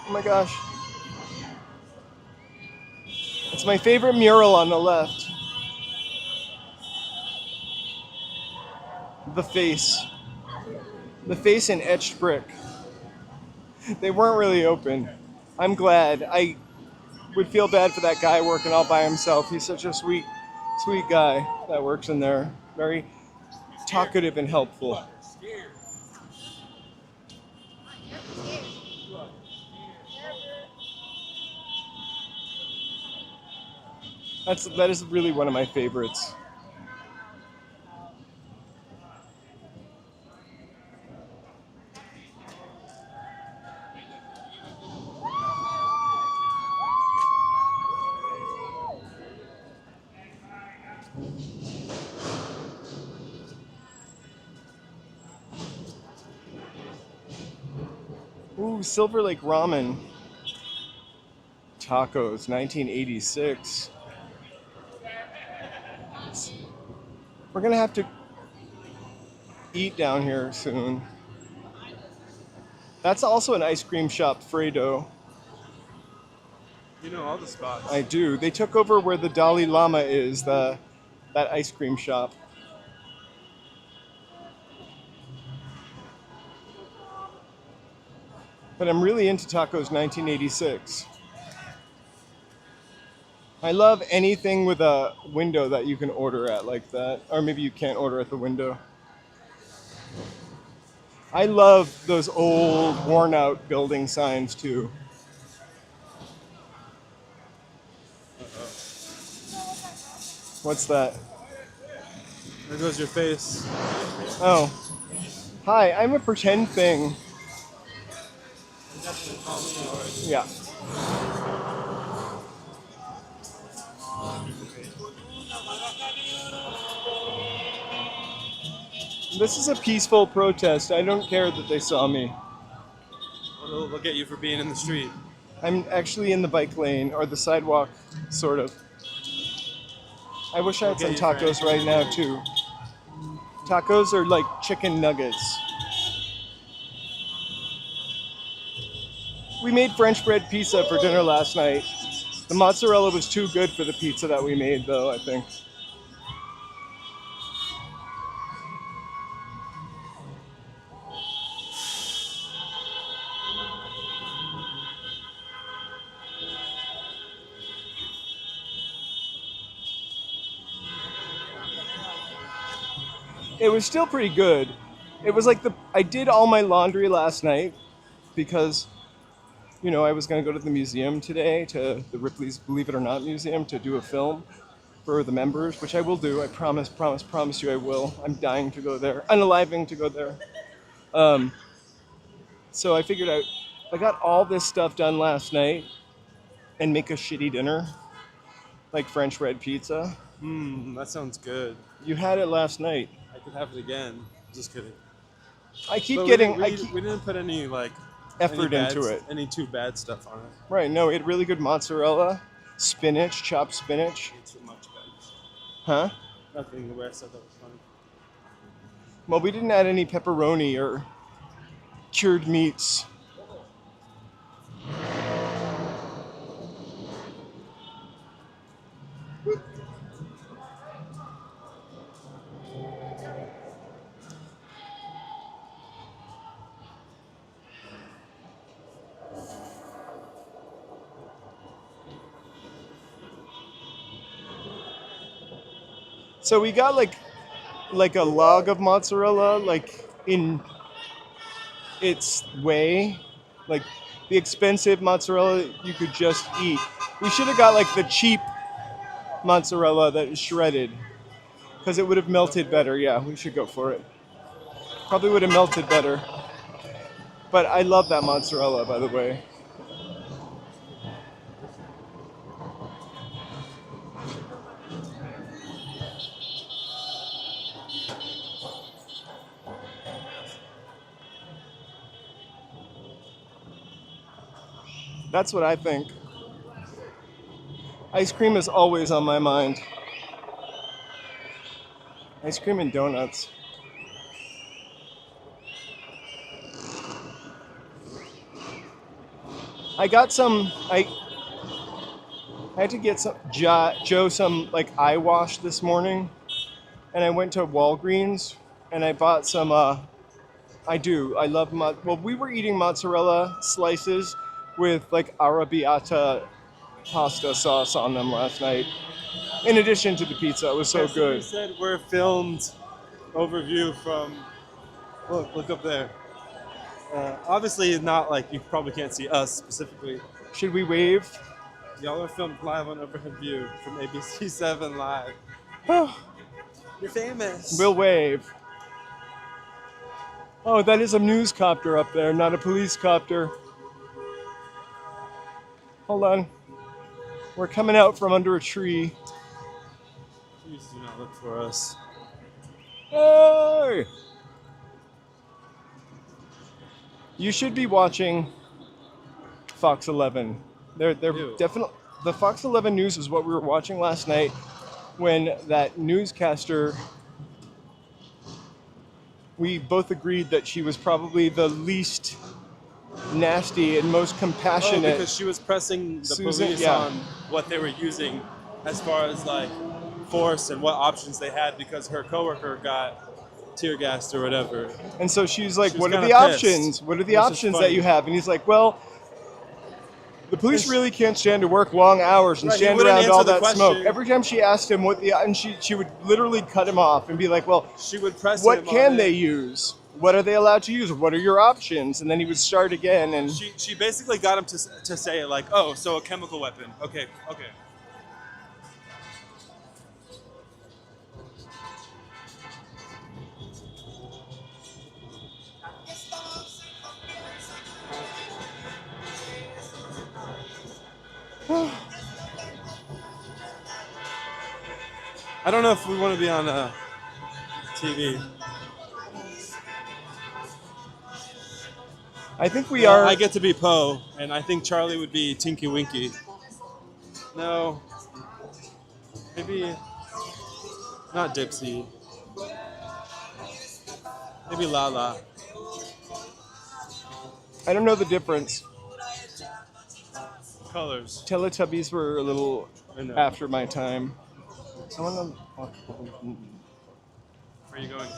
Oh my gosh. It's my favorite mural on the left. The face. The face in etched brick. They weren't really open. I'm glad. I would feel bad for that guy working all by himself. He's such a sweet guy that works in there. Very talkative and helpful. That is really one of my favorites. Ooh, Silver Lake Ramen. Tacos, 1986. We're gonna have to eat down here soon. That's also an ice cream shop, Fredo. You know all the spots. I do. They took over where the Dalai Lama is, that ice cream shop. But I'm really into Tacos 1986. I love anything with a window that you can order at like that. Or maybe you can't order at the window. I love those old, worn out building signs too. What's that? There goes your face. Oh. Hi, I'm a pretend thing. Yeah. This is a peaceful protest. I don't care that they saw me. Well, they'll get you for being in the street. I'm actually in the bike lane, or the sidewalk, sort of. I wish I had some tacos right now, too. Tacos are like chicken nuggets. We made French bread pizza for dinner last night. The mozzarella was too good for the pizza that we made, though, I think. It was still pretty good. It was like I did all my laundry last night because, I was going to go to the museum today, to the Ripley's Believe It or Not Museum, to do a film for the members, which I will do. I promise you I will. I'm dying to go there, unaliving to go there. So I figured I got all this stuff done last night and make a shitty dinner, like French red pizza. That sounds good. You had it last night. I could have it again. Just kidding. I keep But getting we didn't put any effort into it. Any too bad stuff on it. Right, no, it had really good mozzarella, spinach, chopped spinach. Too much bad. Huh? Nothing. The way I said that was funny. Well, we didn't add any pepperoni or cured meats. So we got like a log of mozzarella, like in its way, like the expensive mozzarella you could just eat. We should have got like the cheap mozzarella that is shredded, because it would have melted better. Yeah, we should go for it. Probably would have melted better. But I love that mozzarella, by the way. That's what I think. Ice cream is always on my mind. Ice cream and donuts. I got some. I had to get Joe some like eye wash this morning, and I went to Walgreens and I bought some. I do. I love well, we were eating mozzarella slices with like arrabbiata pasta sauce on them last night. In addition to the pizza, it was so good. You said we're filmed overview from. Look up there. Obviously, not like you probably can't see us specifically. Should we wave? Y'all are filmed live on Overhead View from ABC 7 Live. You're famous. We'll wave. Oh, that is a news copter up there, not a police copter. Hold on. We're coming out from under a tree. Please do not look for us. Hey! You should be watching Fox 11. They're definitely the Fox 11 news is what we were watching last night when that newscaster. We both agreed that she was probably the least nasty and most compassionate. Oh, because she was pressing the Susan, police yeah. on what they were using as far as like force and what options they had because her coworker got tear gassed or whatever. And so she's like, She was what are kinda the pissed, options? What are the which is options that funny. you have? And he's like, well, the police really can't stand to work long hours and Right, he stand wouldn't around answer all the that question. smoke. Every time she asked him and she would literally cut him off and be like, well, She would press what him can on they it. use? What are they allowed to use? What are your options? And then he would start again. And She basically got him to say like, oh, so a chemical weapon. Okay. I don't know if we want to be on TV. I think we Well, are. I get to be Poe, and I think Charlie would be Tinky Winky. No. Maybe not Dipsy. Maybe Lala. I don't know the difference. Colors. Teletubbies were a little I know. after my time. I want to Where are you going?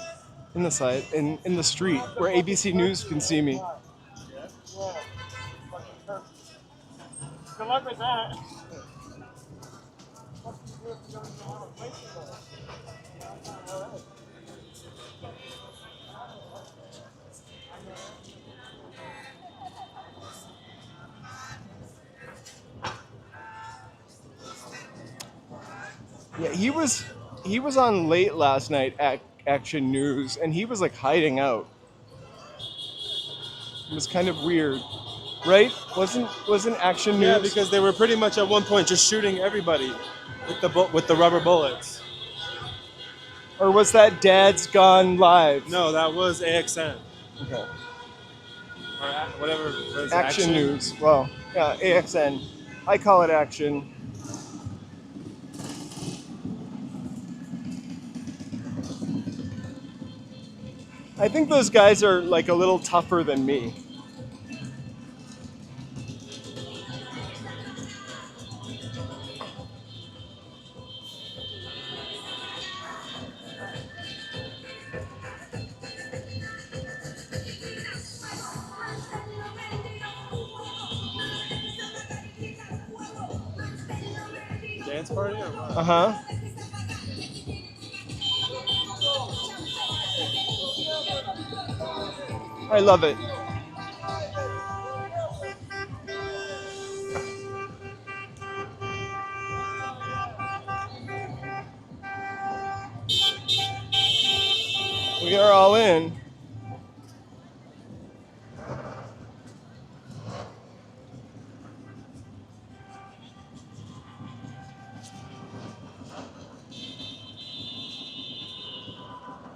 in the side, in the street, where ABC News can see me. Good luck with that. Yeah, he was on late last night at Action News, and he was like hiding out. It was kind of weird, right? Wasn't Action News? Yeah, because they were pretty much at one point just shooting everybody with the rubber bullets. Or was that Dad's Gone Live? No, that was AXN Okay. or whatever. What is it, Action News. Well, yeah, AXN. I call it Action. I think those guys are like a little tougher than me. Dance party or what? Uh-huh. I love it. We are all in.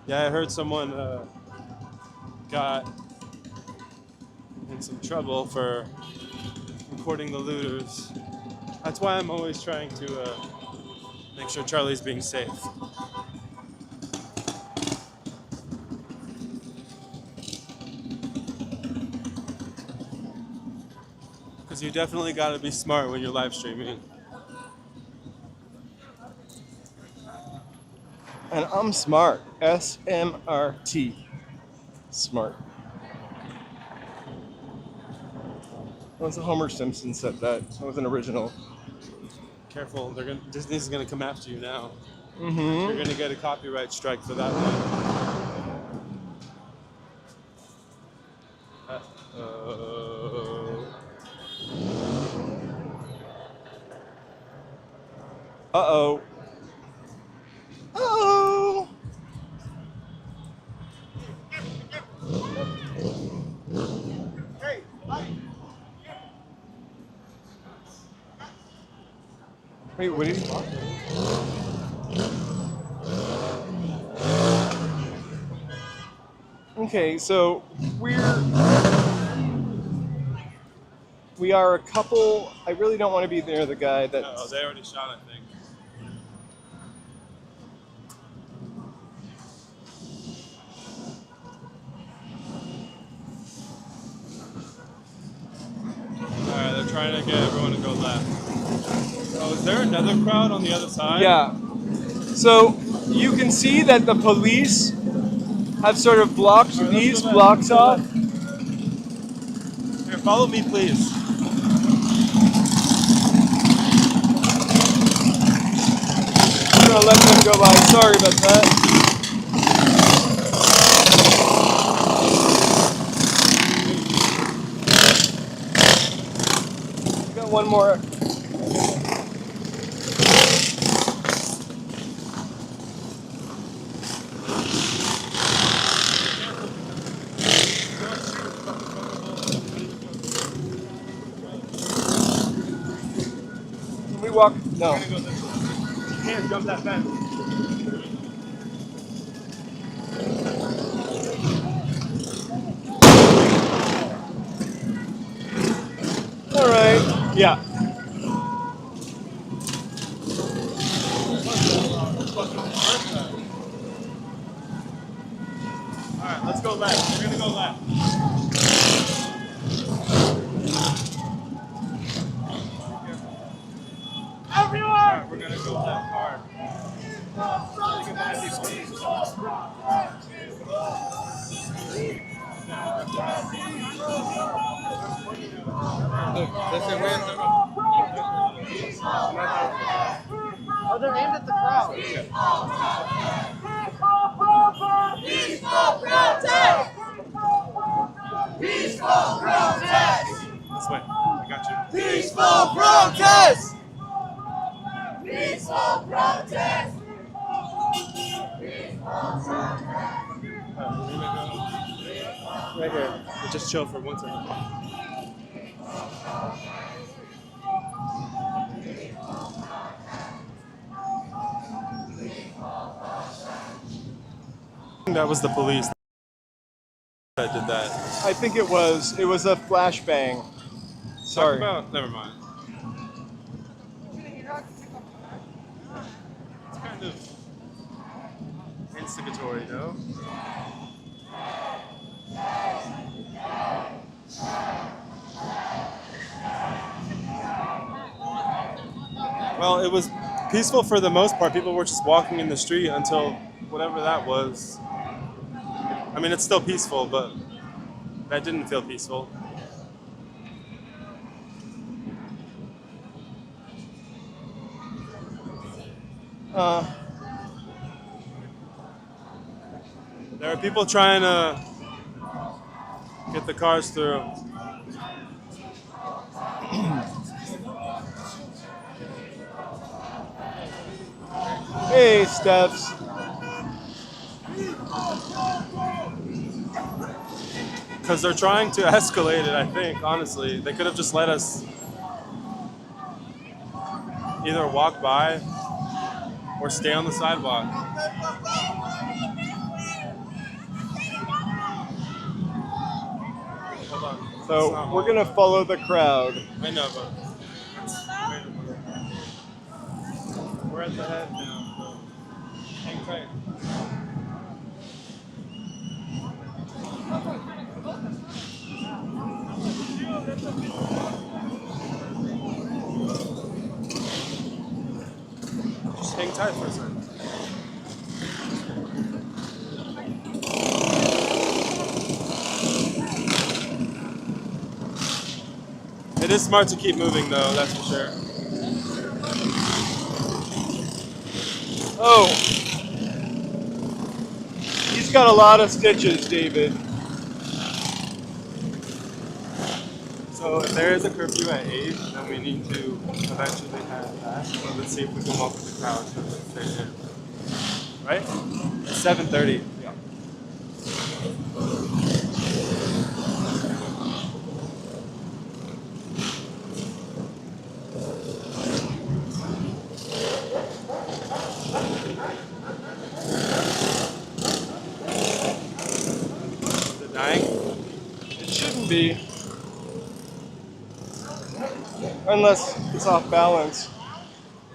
Yeah, I heard someone got in some trouble for recording the looters. That's why I'm always trying to make sure Charlie's being safe. Because you definitely got to be smart when you're live streaming. And I'm smart. SMRT. Smart. That was a Homer Simpson said that. That was an original. Careful, Disney's gonna come after you now. Mm-hmm. You're gonna get a copyright strike for that one. Uh-oh. Uh-oh. Wait, what did he talk? Okay, so we are a couple. I really don't want to be near the guy that. Oh, they already shot, I think. Alright, they're trying to get everyone to go left. Oh, is there another crowd on the other side? Yeah. So you can see that the police have sort of blocked All right, these let's go blocks back. off. Here, follow me, please. I'm gonna let them go by. Sorry about that. We got one more. Can we walk? No. You can't jump that fence. All right. Yeah. Alright, let's go left. We're gonna go left. Alright, we're gonna go left hard. Oh, they're aimed at the crowd. Peaceful protest! Peaceful protest! This way. I got you. Peaceful protest! Peaceful protest! Right here. Just chill for 1 second. That was the police that did that. I think it was a flashbang. Sorry. Never mind. It's kind of instigatory, though. Well, it was peaceful for the most part. People were just walking in the street until whatever that was. I mean, it's still peaceful, but that didn't feel peaceful. There are people trying to get the cars through. Hey, Steps. Because they're trying to escalate it, I think, honestly. They could have just let us either walk by or stay on the sidewalk. Hold on. So we're gonna follow the crowd. I know, but we're at the head now, so hang tight. Just hang tight for a second. It is smart to keep moving, though, that's for sure. Oh, he's got a lot of stitches, David. So if there is a curfew at 8, then we need to eventually have that. So let's see if we can walk with the crowd to stay here. Right? It's 7:30. Yeah. Is it dying? It shouldn't be. Unless it's off balance.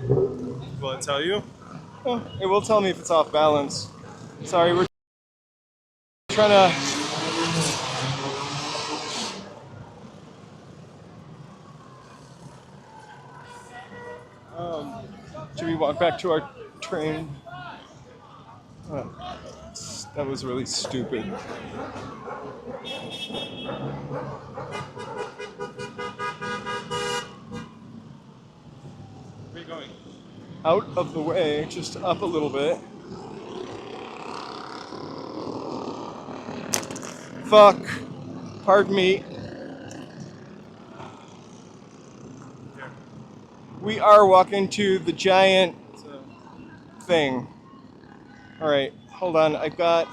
Will it tell you? Oh, it will tell me if it's off balance. Sorry, we're trying to... Should we walk back to our train? That was really stupid. Where are you going? Out of the way, just up a little bit. Fuck. Pardon me. Here. We are walking to the giant So, thing. Alright, hold on. I've got...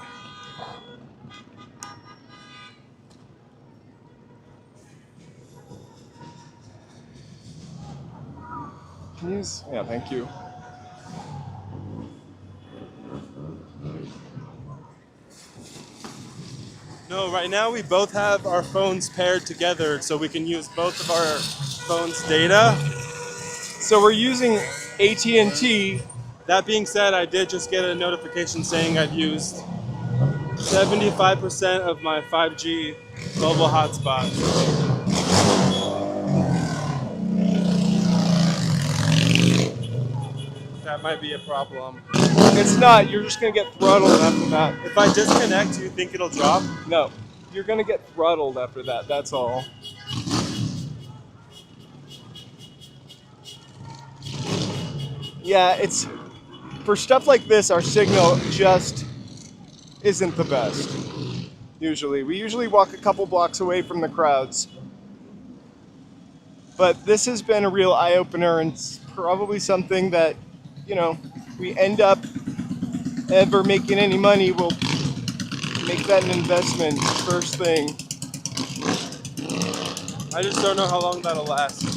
Can you use... Yeah, thank you. no, right now we both have our phones paired together so we can use both of our phones' data. So we're using AT&T. That being said, I did just get a notification saying I've used 75% of my 5G mobile hotspot. That might be a problem. It's not. You're just going to get throttled after that. If I disconnect, do you think it'll drop? No. You're going to get throttled after that. That's all. Yeah, it's... For stuff like this, our signal just isn't the best. We usually walk a couple blocks away from the crowds. But this has been a real eye-opener, and it's probably something that, you know, we end up ever making any money, we'll make that an investment first thing. I just don't know how long that'll last.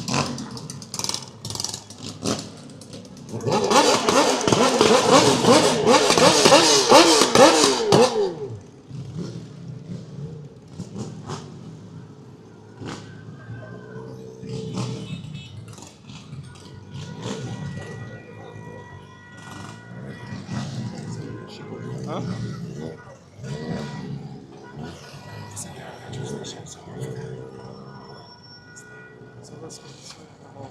Huh? So let's go this way.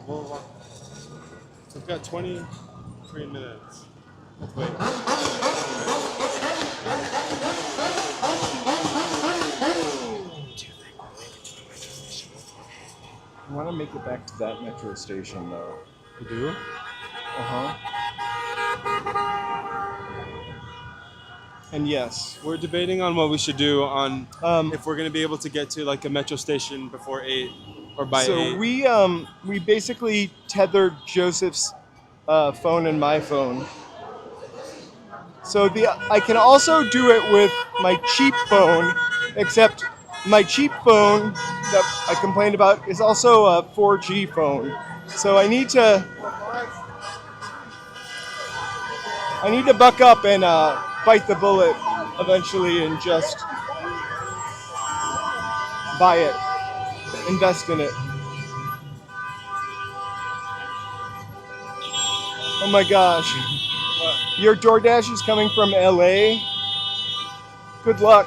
We'll walk. So we've got 23 minutes. Let's wait. I want to make it back to that metro station, though. You do? Uh-huh. And yes. We're debating on what we should do on Um, if we're going to be able to get to like a metro station before 8 or by so 8. we basically tethered Joseph's phone and my phone. So I can also do it with my cheap phone, except my cheap phone that I complained about is also a 4G phone. So I need to buck up and bite the bullet eventually and just buy it, invest in it. Oh my gosh. Your DoorDash is coming from LA? Good luck.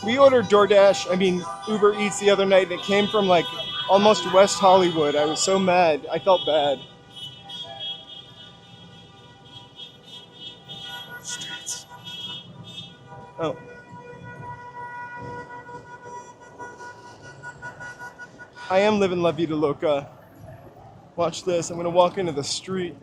We ordered Uber Eats the other night, and it came from like almost West Hollywood. I was so mad. I felt bad. Streets. Oh. I am living La Vida Loca. Watch this. I'm going to walk into the street.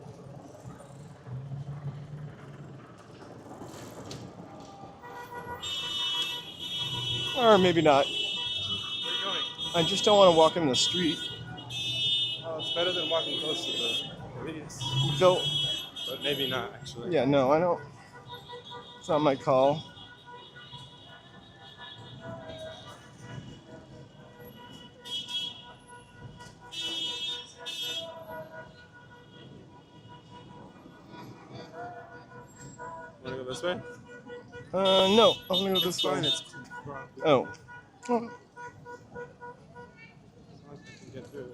Or maybe not. Where are you going? I just don't want to walk in the street. Oh, it's better than walking close to the police. Though, But maybe not, actually. yeah, no, I don't. It's not my call. Want to go this way? No, I'm gonna go It's this fine. way. It's Oh. as long as we can get through.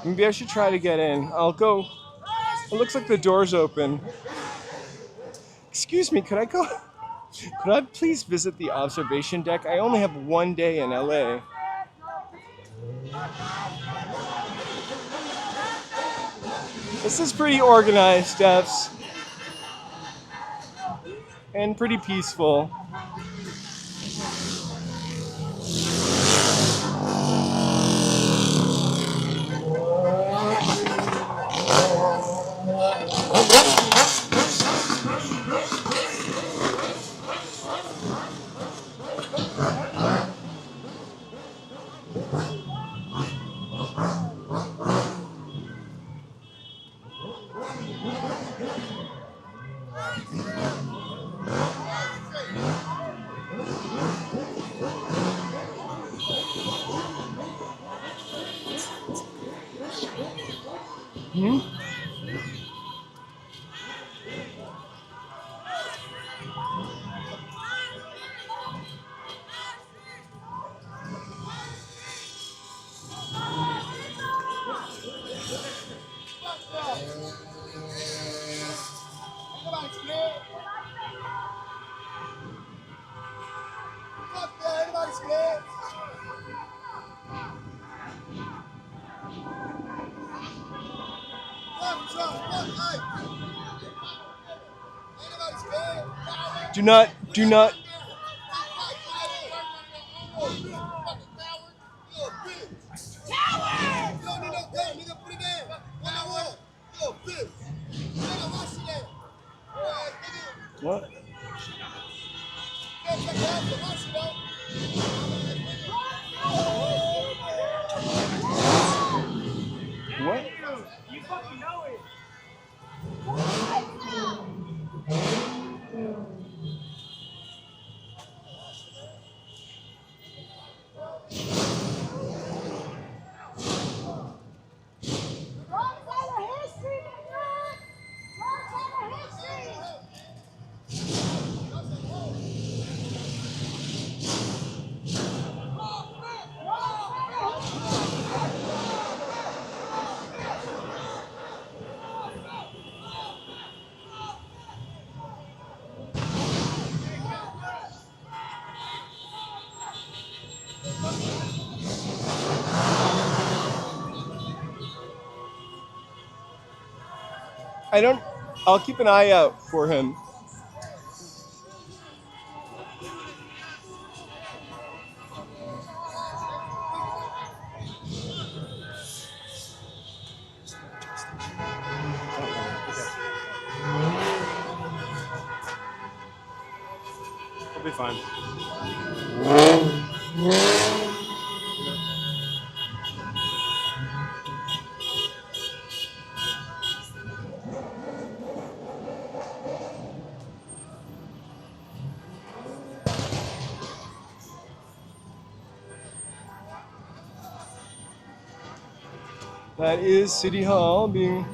Maybe I should try to get in. I'll go. It looks like the door's open. Excuse me, could I go? Could I please visit the observation deck? I only have one day in LA. This is pretty organized, Stephs. And pretty peaceful. Do not. What? What? You fucking know it. Wrong side of history, nigga! Wrong side of history! I don't. I'll keep an eye out for him. It'll be fine. That is City Hall being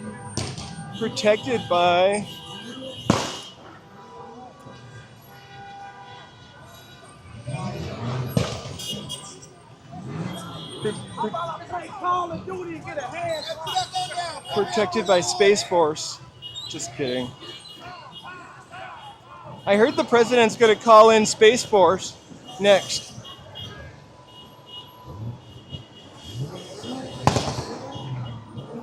protected by Call of Duty and get a hand. protected by Space Force. Just kidding. I heard the president's going to call in Space Force next.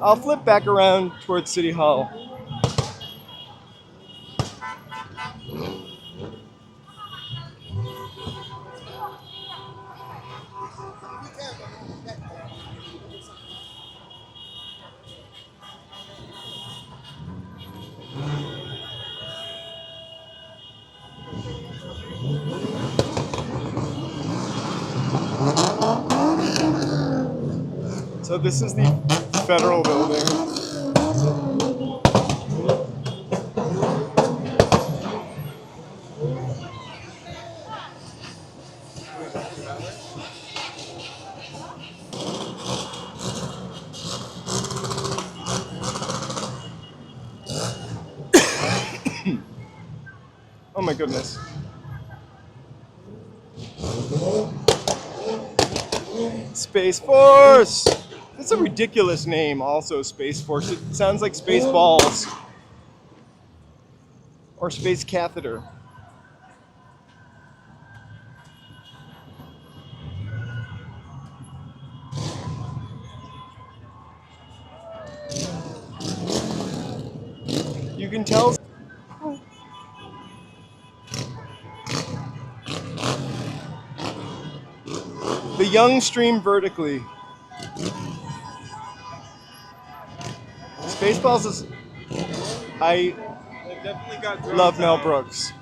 I'll flip back around towards City Hall. So this is the federal building. Oh my goodness. Space Force! That's a ridiculous name, also, Space Force. It sounds like Space Balls. Or Space Catheter. You can tell. The young stream vertically. Spaceballs is. I They've definitely got drones love Mel out. Brooks.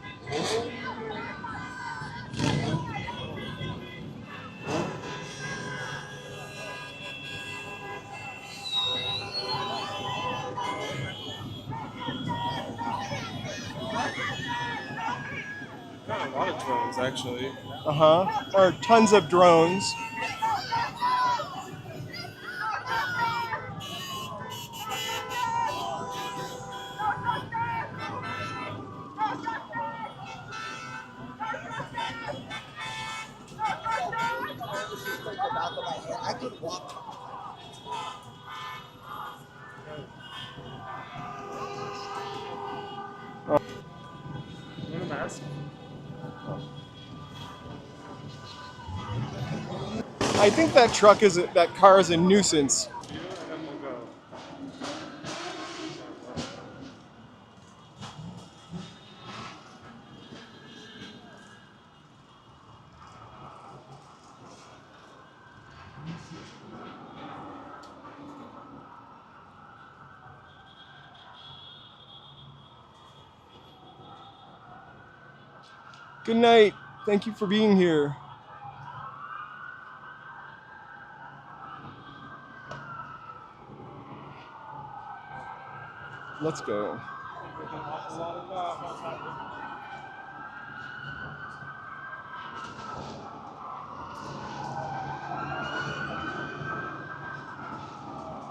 Got a lot of drones actually. There are tons of drones. I could walk. I think that car is a nuisance. You and then we'll go. Good night. Thank you for being here. Let's go.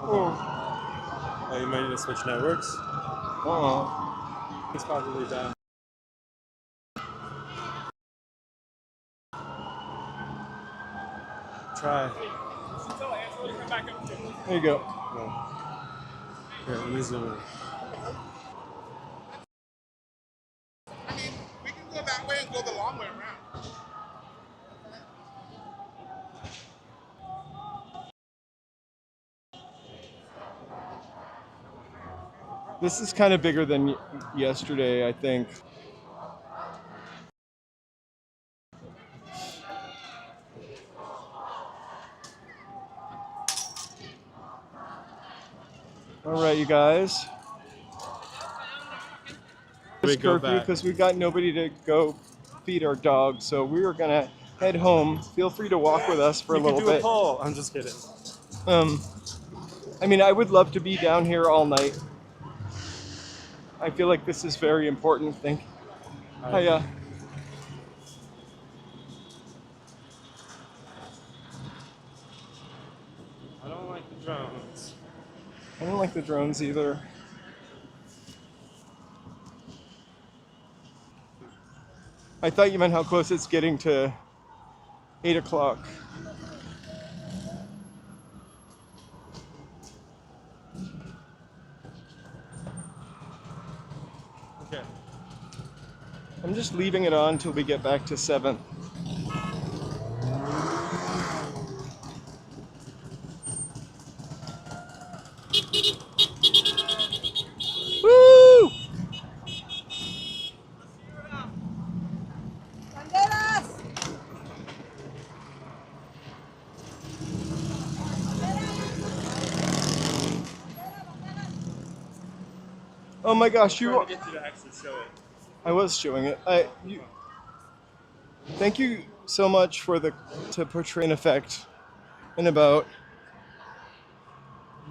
Oh. Oh, you might need to switch networks. It's probably done. Try. There you go. Oh. Here, let me zoom in. We can go that way and go the long way around. This is kind of bigger than yesterday, I think. All right, you guys. It's Go curfew back. because we got nobody to go feed our dog, so we are gonna head home. Feel free to walk with us for a You little can do bit. a poll. I'm just kidding. I mean, I would love to be down here all night. I feel like this is very important. Thank you. Hiya. I don't like the drones. I don't like the drones either. I thought you meant how close it's getting to 8 o'clock. Okay. I'm just leaving it on till we get back to 7. Woo! Oh my gosh, I'm trying to get you to actually show it. I was showing it. Thank you so much to portray an effect in about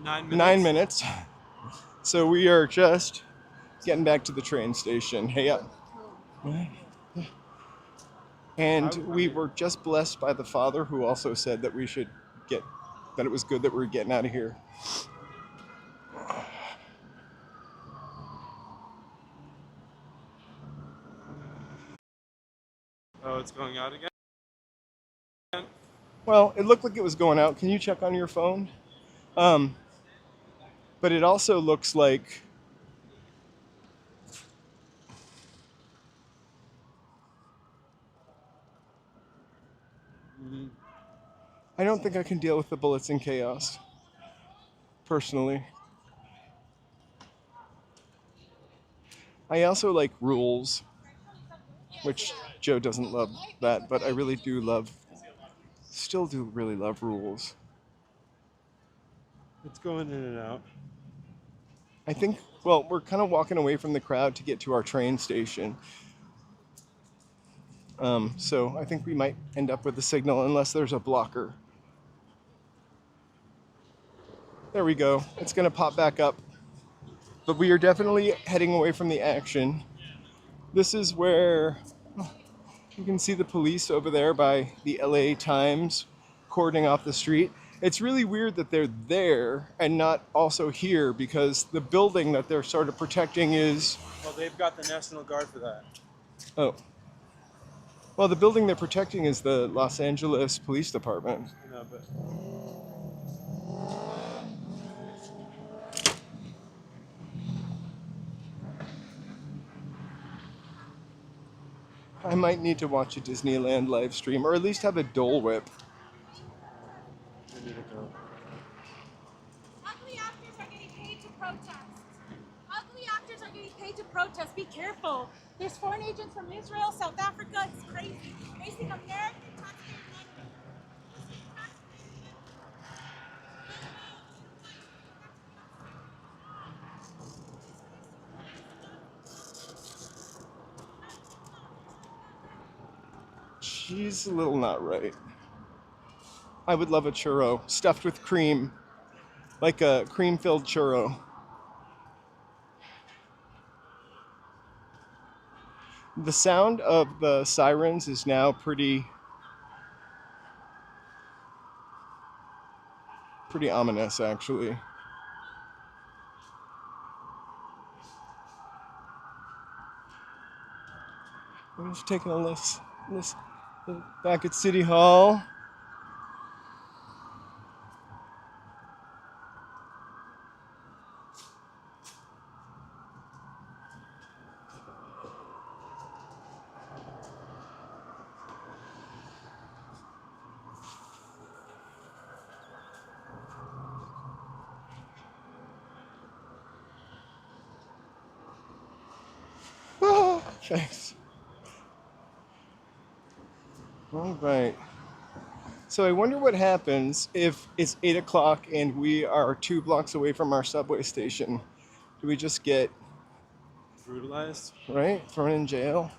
9 minutes. 9 minutes. So we are just getting back to the train station. Hey up. And we were just blessed by the father who also said that that it was good that we were getting out of here. Oh, it's going out again? Well, it looked like it was going out. Can you check on your phone? But it also looks like I don't think I can deal with the bullets and chaos, personally. I also like rules, which Joe doesn't love that, but I really still do really love rules. It's going in and out. I think, well, we're kind of walking away from the crowd to get to our train station. So I think we might end up with a signal unless there's a blocker. There we go. It's going to pop back up. But we are definitely heading away from the action. This is where you can see the police over there by the LA Times cordoning off the street. It's really weird that they're there and not also here because the building that they're sort of protecting is... Well, they've got the National Guard for that. Oh. Well, the building they're protecting is the Los Angeles Police Department. No, but... I might need to watch a Disneyland live stream or at least have a Dole Whip. okay to protest. Be careful. There's foreign agents from Israel, South Africa. It's crazy. Wasting American taxpayer money. She's a little not right. I would love a churro stuffed with cream, like a cream-filled churro. The sound of the sirens is now pretty ominous, actually. I'm just taking a list back at City Hall. Ah, thanks. All right. So I wonder what happens if it's 8 o'clock and we are 2 blocks away from our subway station. Do we just get, Brutalized. right, thrown in jail?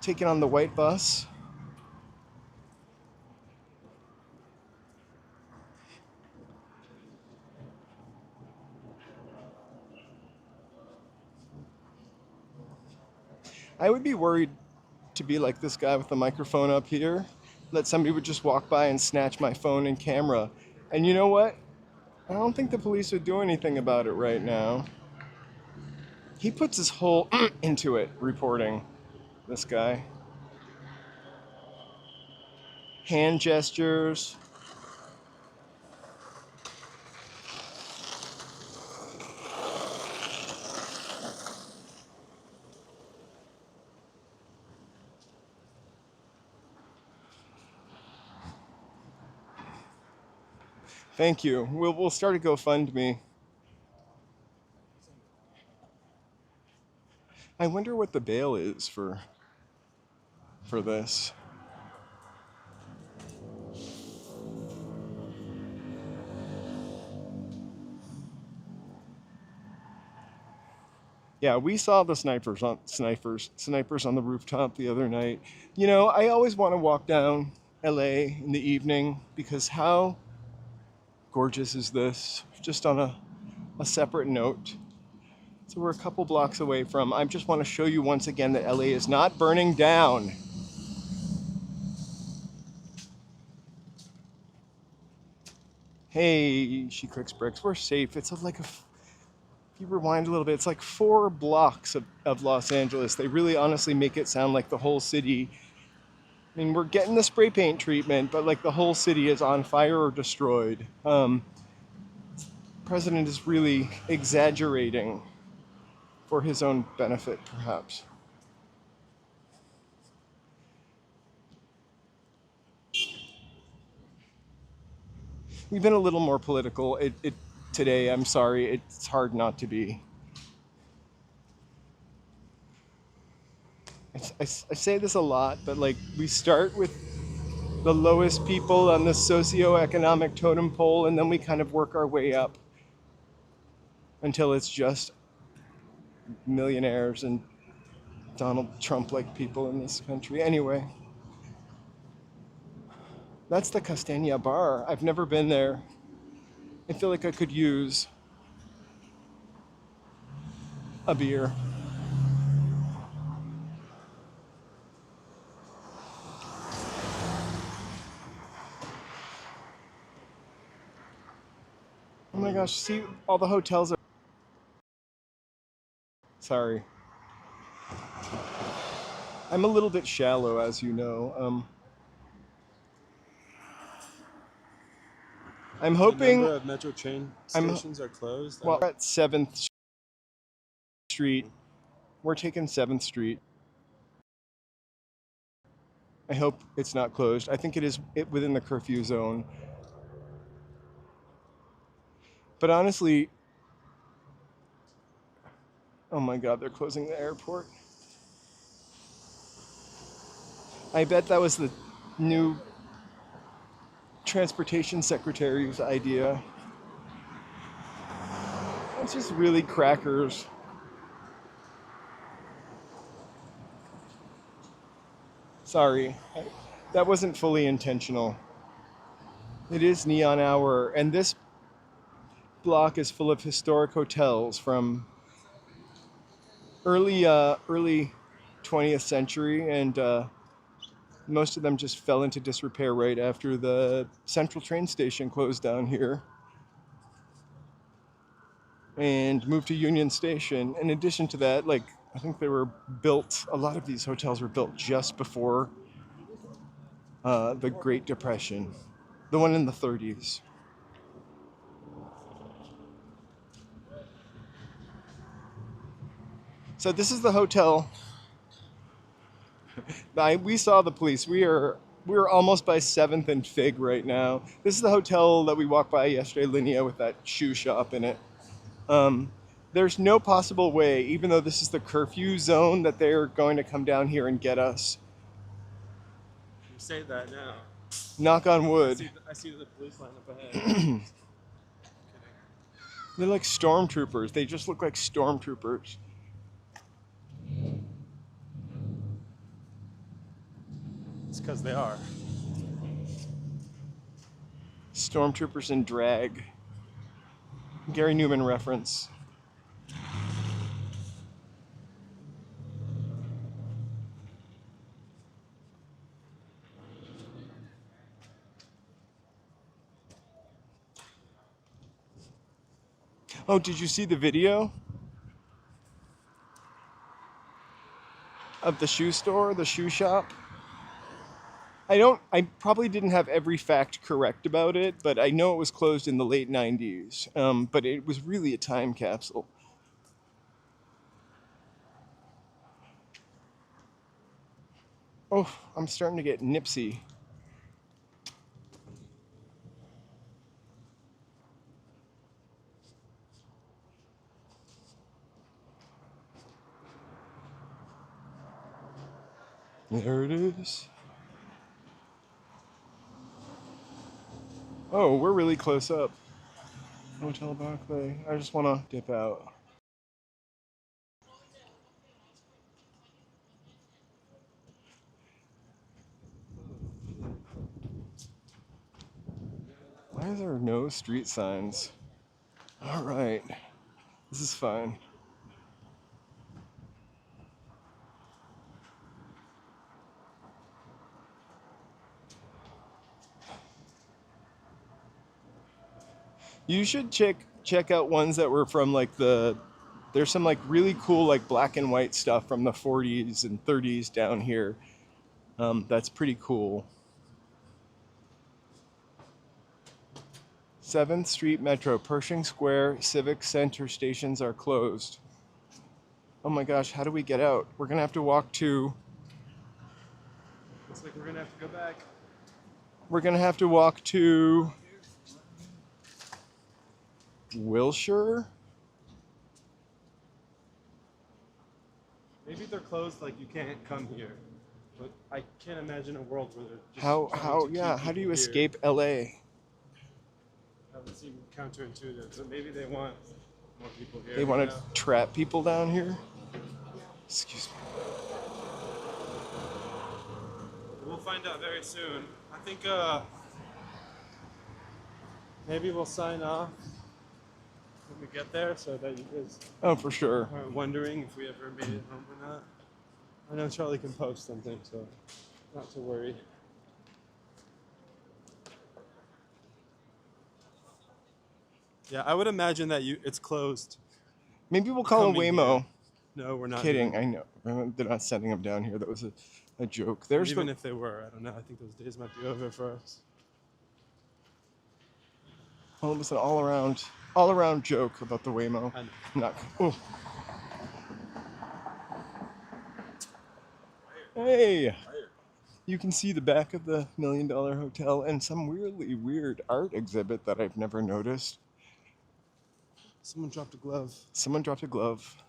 Taken on the white bus? I would be worried to be like this guy with the microphone up here, that somebody would just walk by and snatch my phone and camera. And you know what? I don't think the police would do anything about it right now. He puts his whole into it, reporting, this guy. Hand gestures. Thank you. We'll start a GoFundMe. I wonder what the bail is for this. Yeah, we saw the snipers on the rooftop the other night. You know, I always want to walk down LA in the evening because how gorgeous is this? Just on a separate note. So we're a couple blocks away from, I just want to show you once again that LA is not burning down. Hey, she clicks bricks. We're safe. It's like if you rewind a little bit, it's like 4 blocks of Los Angeles. They really honestly make it sound like the whole city. I mean, we're getting the spray paint treatment, but like the whole city is on fire or destroyed. President is really exaggerating for his own benefit, perhaps. We've been a little more political today. I'm sorry. It's hard not to be. I say this a lot, but like we start with the lowest people on the socioeconomic totem pole, and then we kind of work our way up until it's just millionaires and Donald Trump-like people in this country. Anyway, that's the Castagna Bar. I've never been there. I feel like I could use a beer. Oh my gosh, see, all the hotels are... Sorry. I'm a little bit shallow, as you know. I'm The hoping... number of metro train stations are closed. Well, we're at 7th Street. We're taking 7th Street. I hope it's not closed. I think it is within the curfew zone. But honestly, Oh my God, they're closing the airport. I bet that was the new transportation secretary's idea. It's just really crackers. Sorry, that wasn't fully intentional. It is neon hour, and this block is full of historic hotels from early 20th century, and most of them just fell into disrepair right after the central train station closed down here and moved to Union Station. In addition to that, like, I think they were built, a lot of these hotels were built just before the Great Depression, the one in the 30s. So this is the hotel. We saw the police. We're almost by 7th and Fig right now. This is the hotel that we walked by yesterday, Linea, with that shoe shop in it. There's no possible way, even though this is the curfew zone, that they're going to come down here and get us. You say that now. Knock on wood. I see the police line up ahead. They're like stormtroopers. They just look like stormtroopers. It's because they are. Stormtroopers in drag. Gary Newman reference. Oh, did you see the video of the shoe store, the shoe shop? I probably didn't have every fact correct about it, but I know it was closed in the late 90s. But it was really a time capsule. Oh, I'm starting to get nipsy. There it is. Oh, we're really close up. Hotel Barclay. I just want to dip out. Why are there no street signs? All right. This is fine. You should check out ones that were from like there's some like really cool like black and white stuff from the 40s and 30s down here. That's pretty cool. 7th Street Metro, Pershing Square, Civic Center stations are closed. Oh my gosh, how do we get out? We're gonna have to walk to... Looks like we're gonna have to go back. We're gonna have to walk to... Wilshire? Maybe they're closed, like you can't come here. But I can't imagine a world where they're just How do you escape LA? That would seem counterintuitive. So maybe they want more people here. They want to trap people down here? Excuse me. We'll find out very soon. I think maybe we'll sign off when we get there so that you guys Oh, for sure. aren't wondering if we ever made it home or not. I know Charlie can post something, so not to worry. Yeah, I would imagine that it's closed. Maybe we'll call a Coming Waymo. here. No, we're not. Kidding, doing I know. They're not sending them down here. That was a joke. There's Even the... if they were, I don't know. I think those days might be over for us. Oh, it was an all-around joke about the Waymo. I know. Not... Oh. Hey! You can see the back of the $1 Million Hotel and some weirdly weird art exhibit that I've never noticed. Someone dropped a glove. Someone dropped a glove.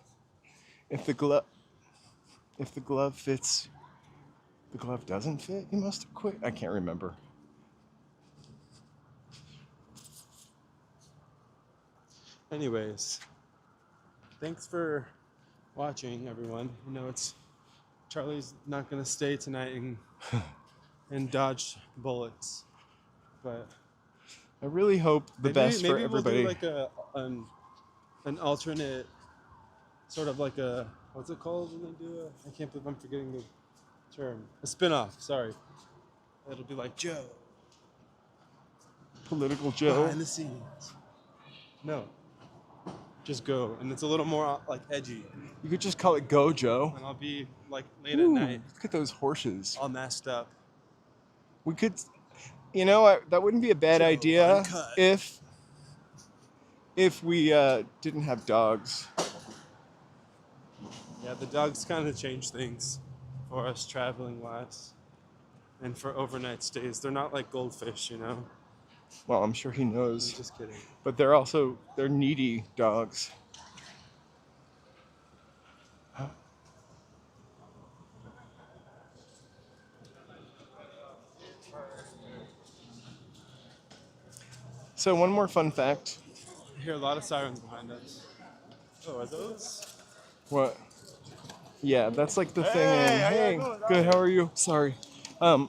If the glove fits, the glove doesn't fit. You must have quit. I can't remember. Anyways, thanks for watching, everyone. You know, it's Charlie's not gonna stay tonight and dodge bullets, but I really hope the best for maybe everybody. we'll do like an alternate sort of like a, what's it called when they do a, I can't believe I'm forgetting the term. A spin-off, sorry. It'll be like Joe. Political Joe. Behind the scenes. No. Just go. And it's a little more like edgy. You could just call it Go Joe. And I'll be like late Ooh, at night, look at those horses. all messed up. We could, you know, that wouldn't be a bad Joe, idea uncut. if we didn't have dogs. Yeah, the dogs kind of change things for us traveling wise. And for overnight stays. They're not like goldfish, you know? Well, I'm sure he I'm knows. just kidding. But they're needy dogs. Huh? So one more fun fact. I hear a lot of sirens behind us. Oh, are those? What? Yeah, that's like the thing. Hey, how you Hey, doing? good. How are you? Sorry. Are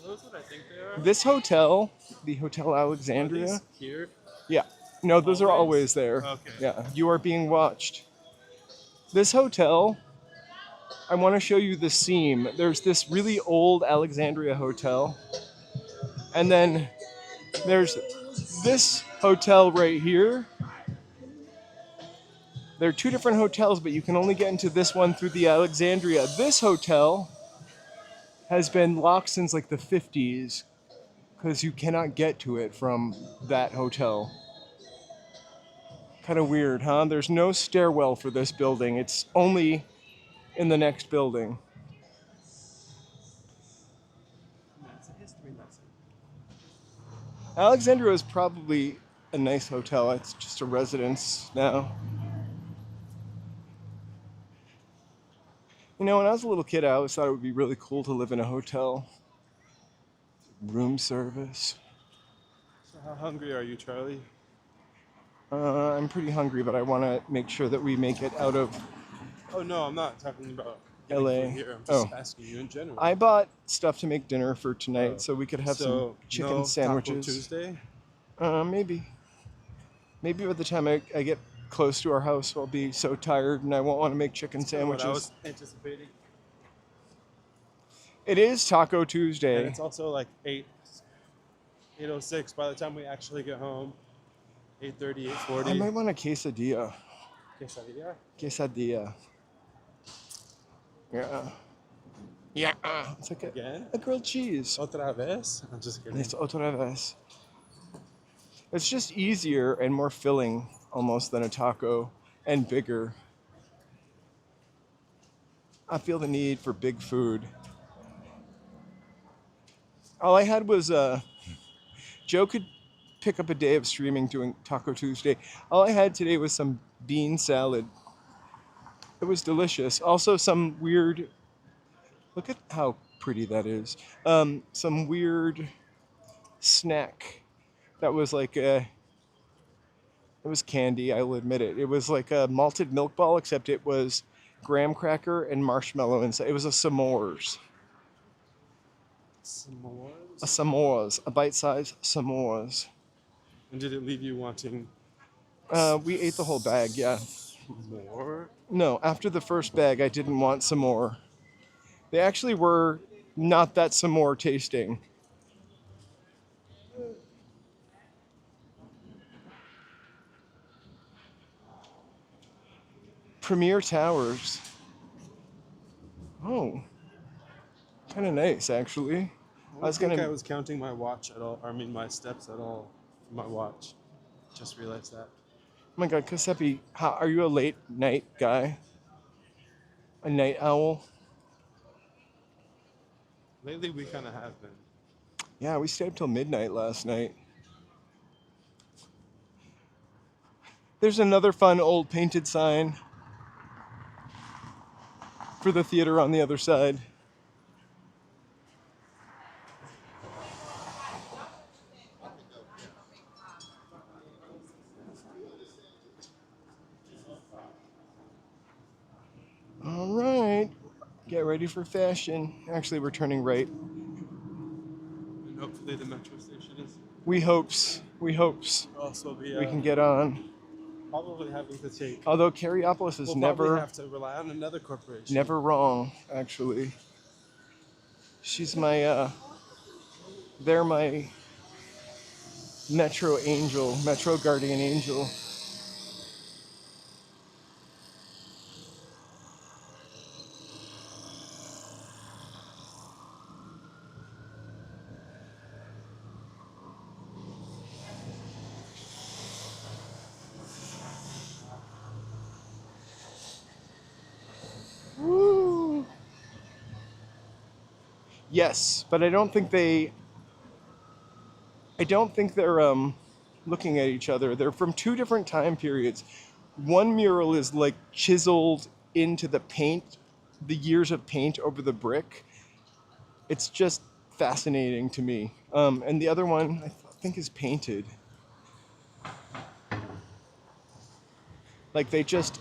those what I think they are? This hotel, the Hotel Are Alexandria. these here? Yeah. No, those are Always? always there. Okay. Yeah, you are being watched. This hotel, I want to show you the seam. There's this really old Alexandria hotel. And then there's this hotel right here. There are two different hotels, but you can only get into this one through the Alexandria. This hotel has been locked since like the 50s because you cannot get to it from that hotel. Kind of weird, huh? There's no stairwell for this building. It's only in the next building. It's a history lesson. Alexandria is probably a nice hotel. It's just a residence now. You know, when I was a little kid, I always thought it would be really cool to live in a hotel. Room service. So how hungry are you, Charlie? I'm pretty hungry, but I want to make sure that we make it out of Oh no, I'm not talking about getting LA. food here. I'm just Oh. asking you in general. I bought stuff to make dinner for tonight, Oh. so we could have So, some chicken no Taco sandwiches. Tuesday? Maybe. Maybe by the time I get close to our house, I'll be so tired and I won't want to make chicken That's kinda what sandwiches. I was anticipating. It is Taco And Tuesday. it's also like 8:06 by the time we actually get home. 8:30, 8:40. I might want a quesadilla. Quesadilla? Quesadilla. Yeah. Yeah. It's like Again? a grilled cheese. Otra vez? I'm just kidding. It's otra vez. It's just easier and more filling almost than a taco and bigger. I feel the need for big food. All I had was Joe could pick up a day of streaming doing Taco Tuesday. All I had today was some bean salad. It was delicious. Also some weird, look at how pretty that is. Some weird snack that was like it was candy, I will admit it. It was like a malted milk ball, except it was graham cracker and marshmallow inside. It was a s'mores. S'mores? A s'mores, a bite-sized s'mores. And did it leave you wanting We ate the whole bag, yeah. more? No, after the first bag, I didn't want some more. They actually were not that some more tasting. Premier Towers. Oh, kind of nice, actually. I was think I was counting my watch at all. I mean, my steps at all. My watch. Just realized that. Oh my God, Kasepi, are you a late night guy? A night owl? Lately, we kind of have been. Yeah, we stayed up till midnight last night. There's another fun old painted sign. for the theater on the other side. All right, get ready for fashion. Actually, we're turning right. And hopefully the metro station is We hopes also be we can get on. probably having to take. Although Cariopolis is We'll probably never have to rely on another corporation. never wrong, actually. She's my they're my Metro angel, Metro guardian angel. Woo! Yes, but I don't think they're looking at each other. They're from two different time periods. One mural is like chiseled into the paint, the years of paint over the brick. It's just fascinating to me. And the other one I think is painted. Like they just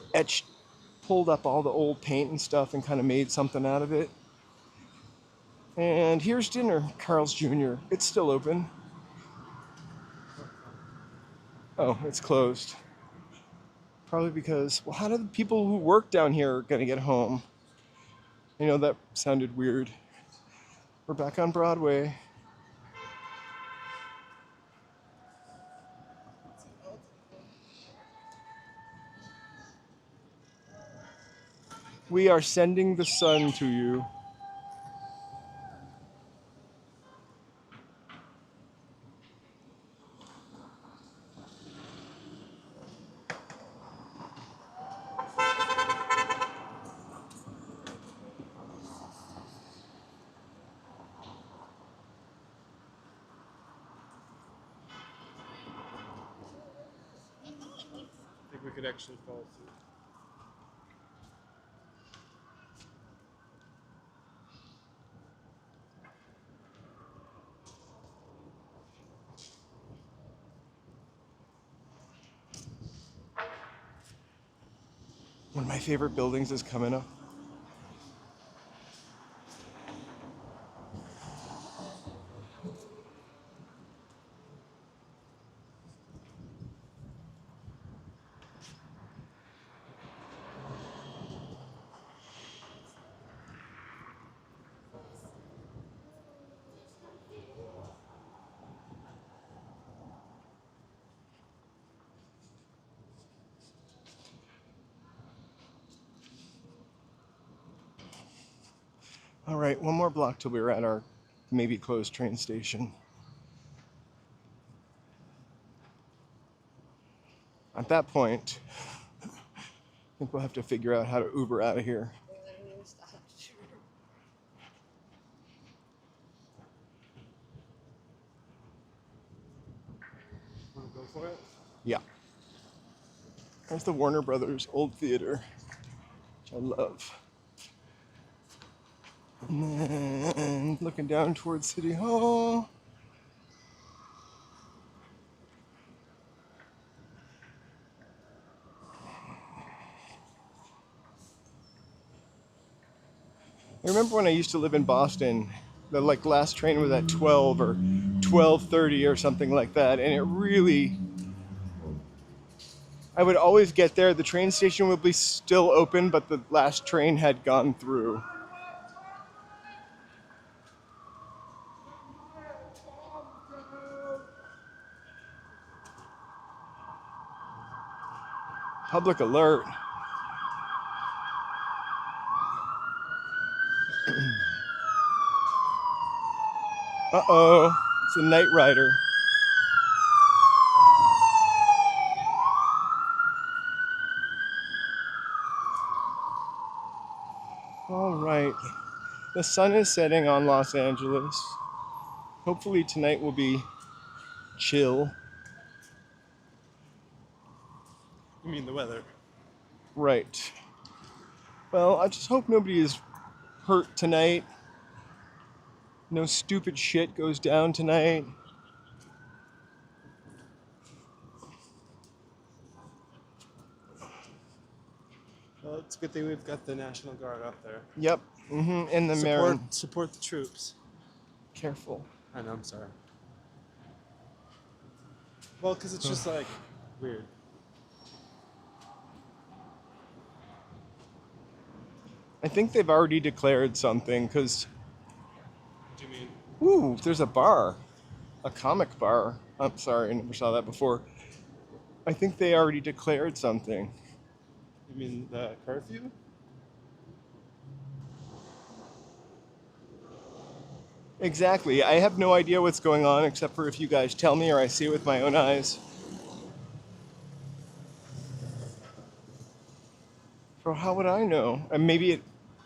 pulled up all the old paint and stuff and kind of made something out of it. And here's dinner, Carl's Jr. It's still open. Oh, it's closed. Probably because, well, how do the people who work down here gonna get home? You know, that sounded weird. We're back on Broadway. We are sending the sun to you. I think we could actually follow through. One of my favorite buildings is coming up. All right, one more block till we're at our maybe closed train station. At that point, I think we'll have to figure out how to Uber out of here. Want to go for it? Yeah. There's the Warner Brothers old theater, which I love. And then looking down towards City Hall. I remember when I used to live in Boston, the last train was at 12 or 12:30 or something like that, and it really, I would always get there, the train station would be still open, but the last train had gone through. Public alert. Uh-oh, it's a night rider. All right, the sun is setting on Los Angeles. Hopefully tonight will be chill. You mean the weather? Right. Well, I just hope nobody is hurt tonight. No stupid shit goes down tonight. Well, it's a good thing we've got the National Guard out there. Yep. And the Marin. Support the troops. Careful. I know, I'm sorry. Well, because it's just like weird. I think they've already declared something, because, What do you mean? ooh, there's a bar. A comic bar. I'm sorry, I never saw that before. I think they already declared something. You mean the curfew? Exactly. I have no idea what's going on, except for if you guys tell me or I see it with my own eyes. So how would I know? And maybe it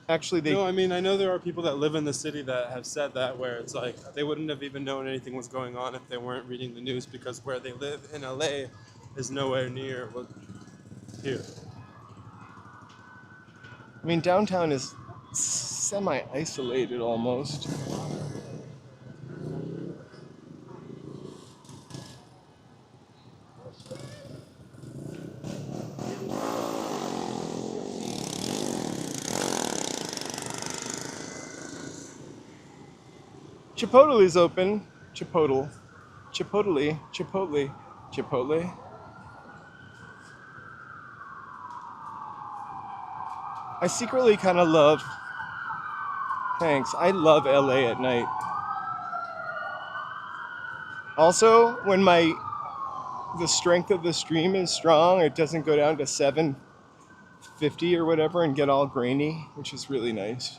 actually they. No, I mean, I know there are people that live in the city that have said that, where it's like they wouldn't have even known anything was going on if they weren't reading the news, because where they live in LA is nowhere near what here. I mean, downtown is semi-isolated almost. Chipotle is open. Chipotle. Chipotle. Chipotle. Chipotle. I secretly kind of love. Thanks. I love LA at night. Also, when the strength of the stream is strong, it doesn't go down to 750 or whatever and get all grainy, which is really nice.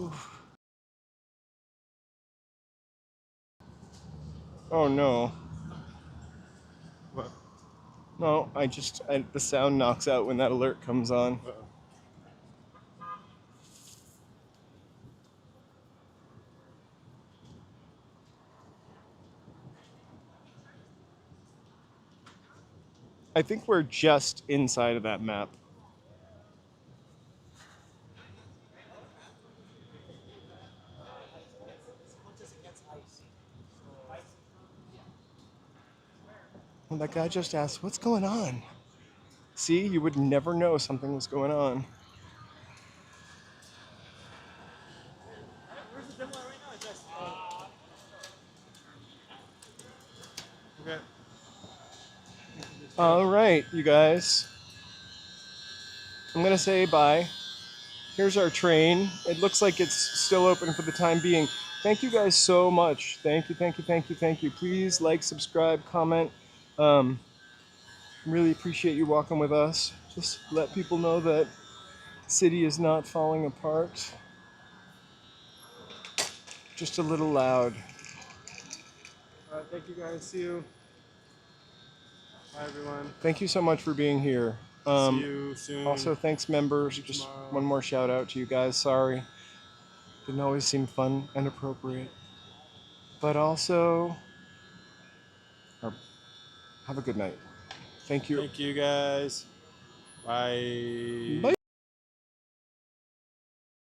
Oof. Oh no. What? No, the sound knocks out when that alert comes on. Uh-oh. I think we're just inside of that map. Well, that guy just asked, what's going on? See, you would never know something was going on. Where's the Dtla right now? Just, Okay. All right, you guys. I'm going to say bye. Here's our train. It looks like it's still open for the time being. Thank you guys so much. Thank you, thank you, thank you, thank you. Please like, subscribe, comment. Really appreciate you walking with us. Just let people know that the city is not falling apart. Just a little loud. All right, thank you guys. See you. Bye, everyone. Thank you so much for being here. See you soon. Also, thanks members. See you Just tomorrow. one more shout out to you guys. Sorry. Didn't always seem fun and appropriate. But also, have a good night. Thank you. Thank you guys. Bye. Bye.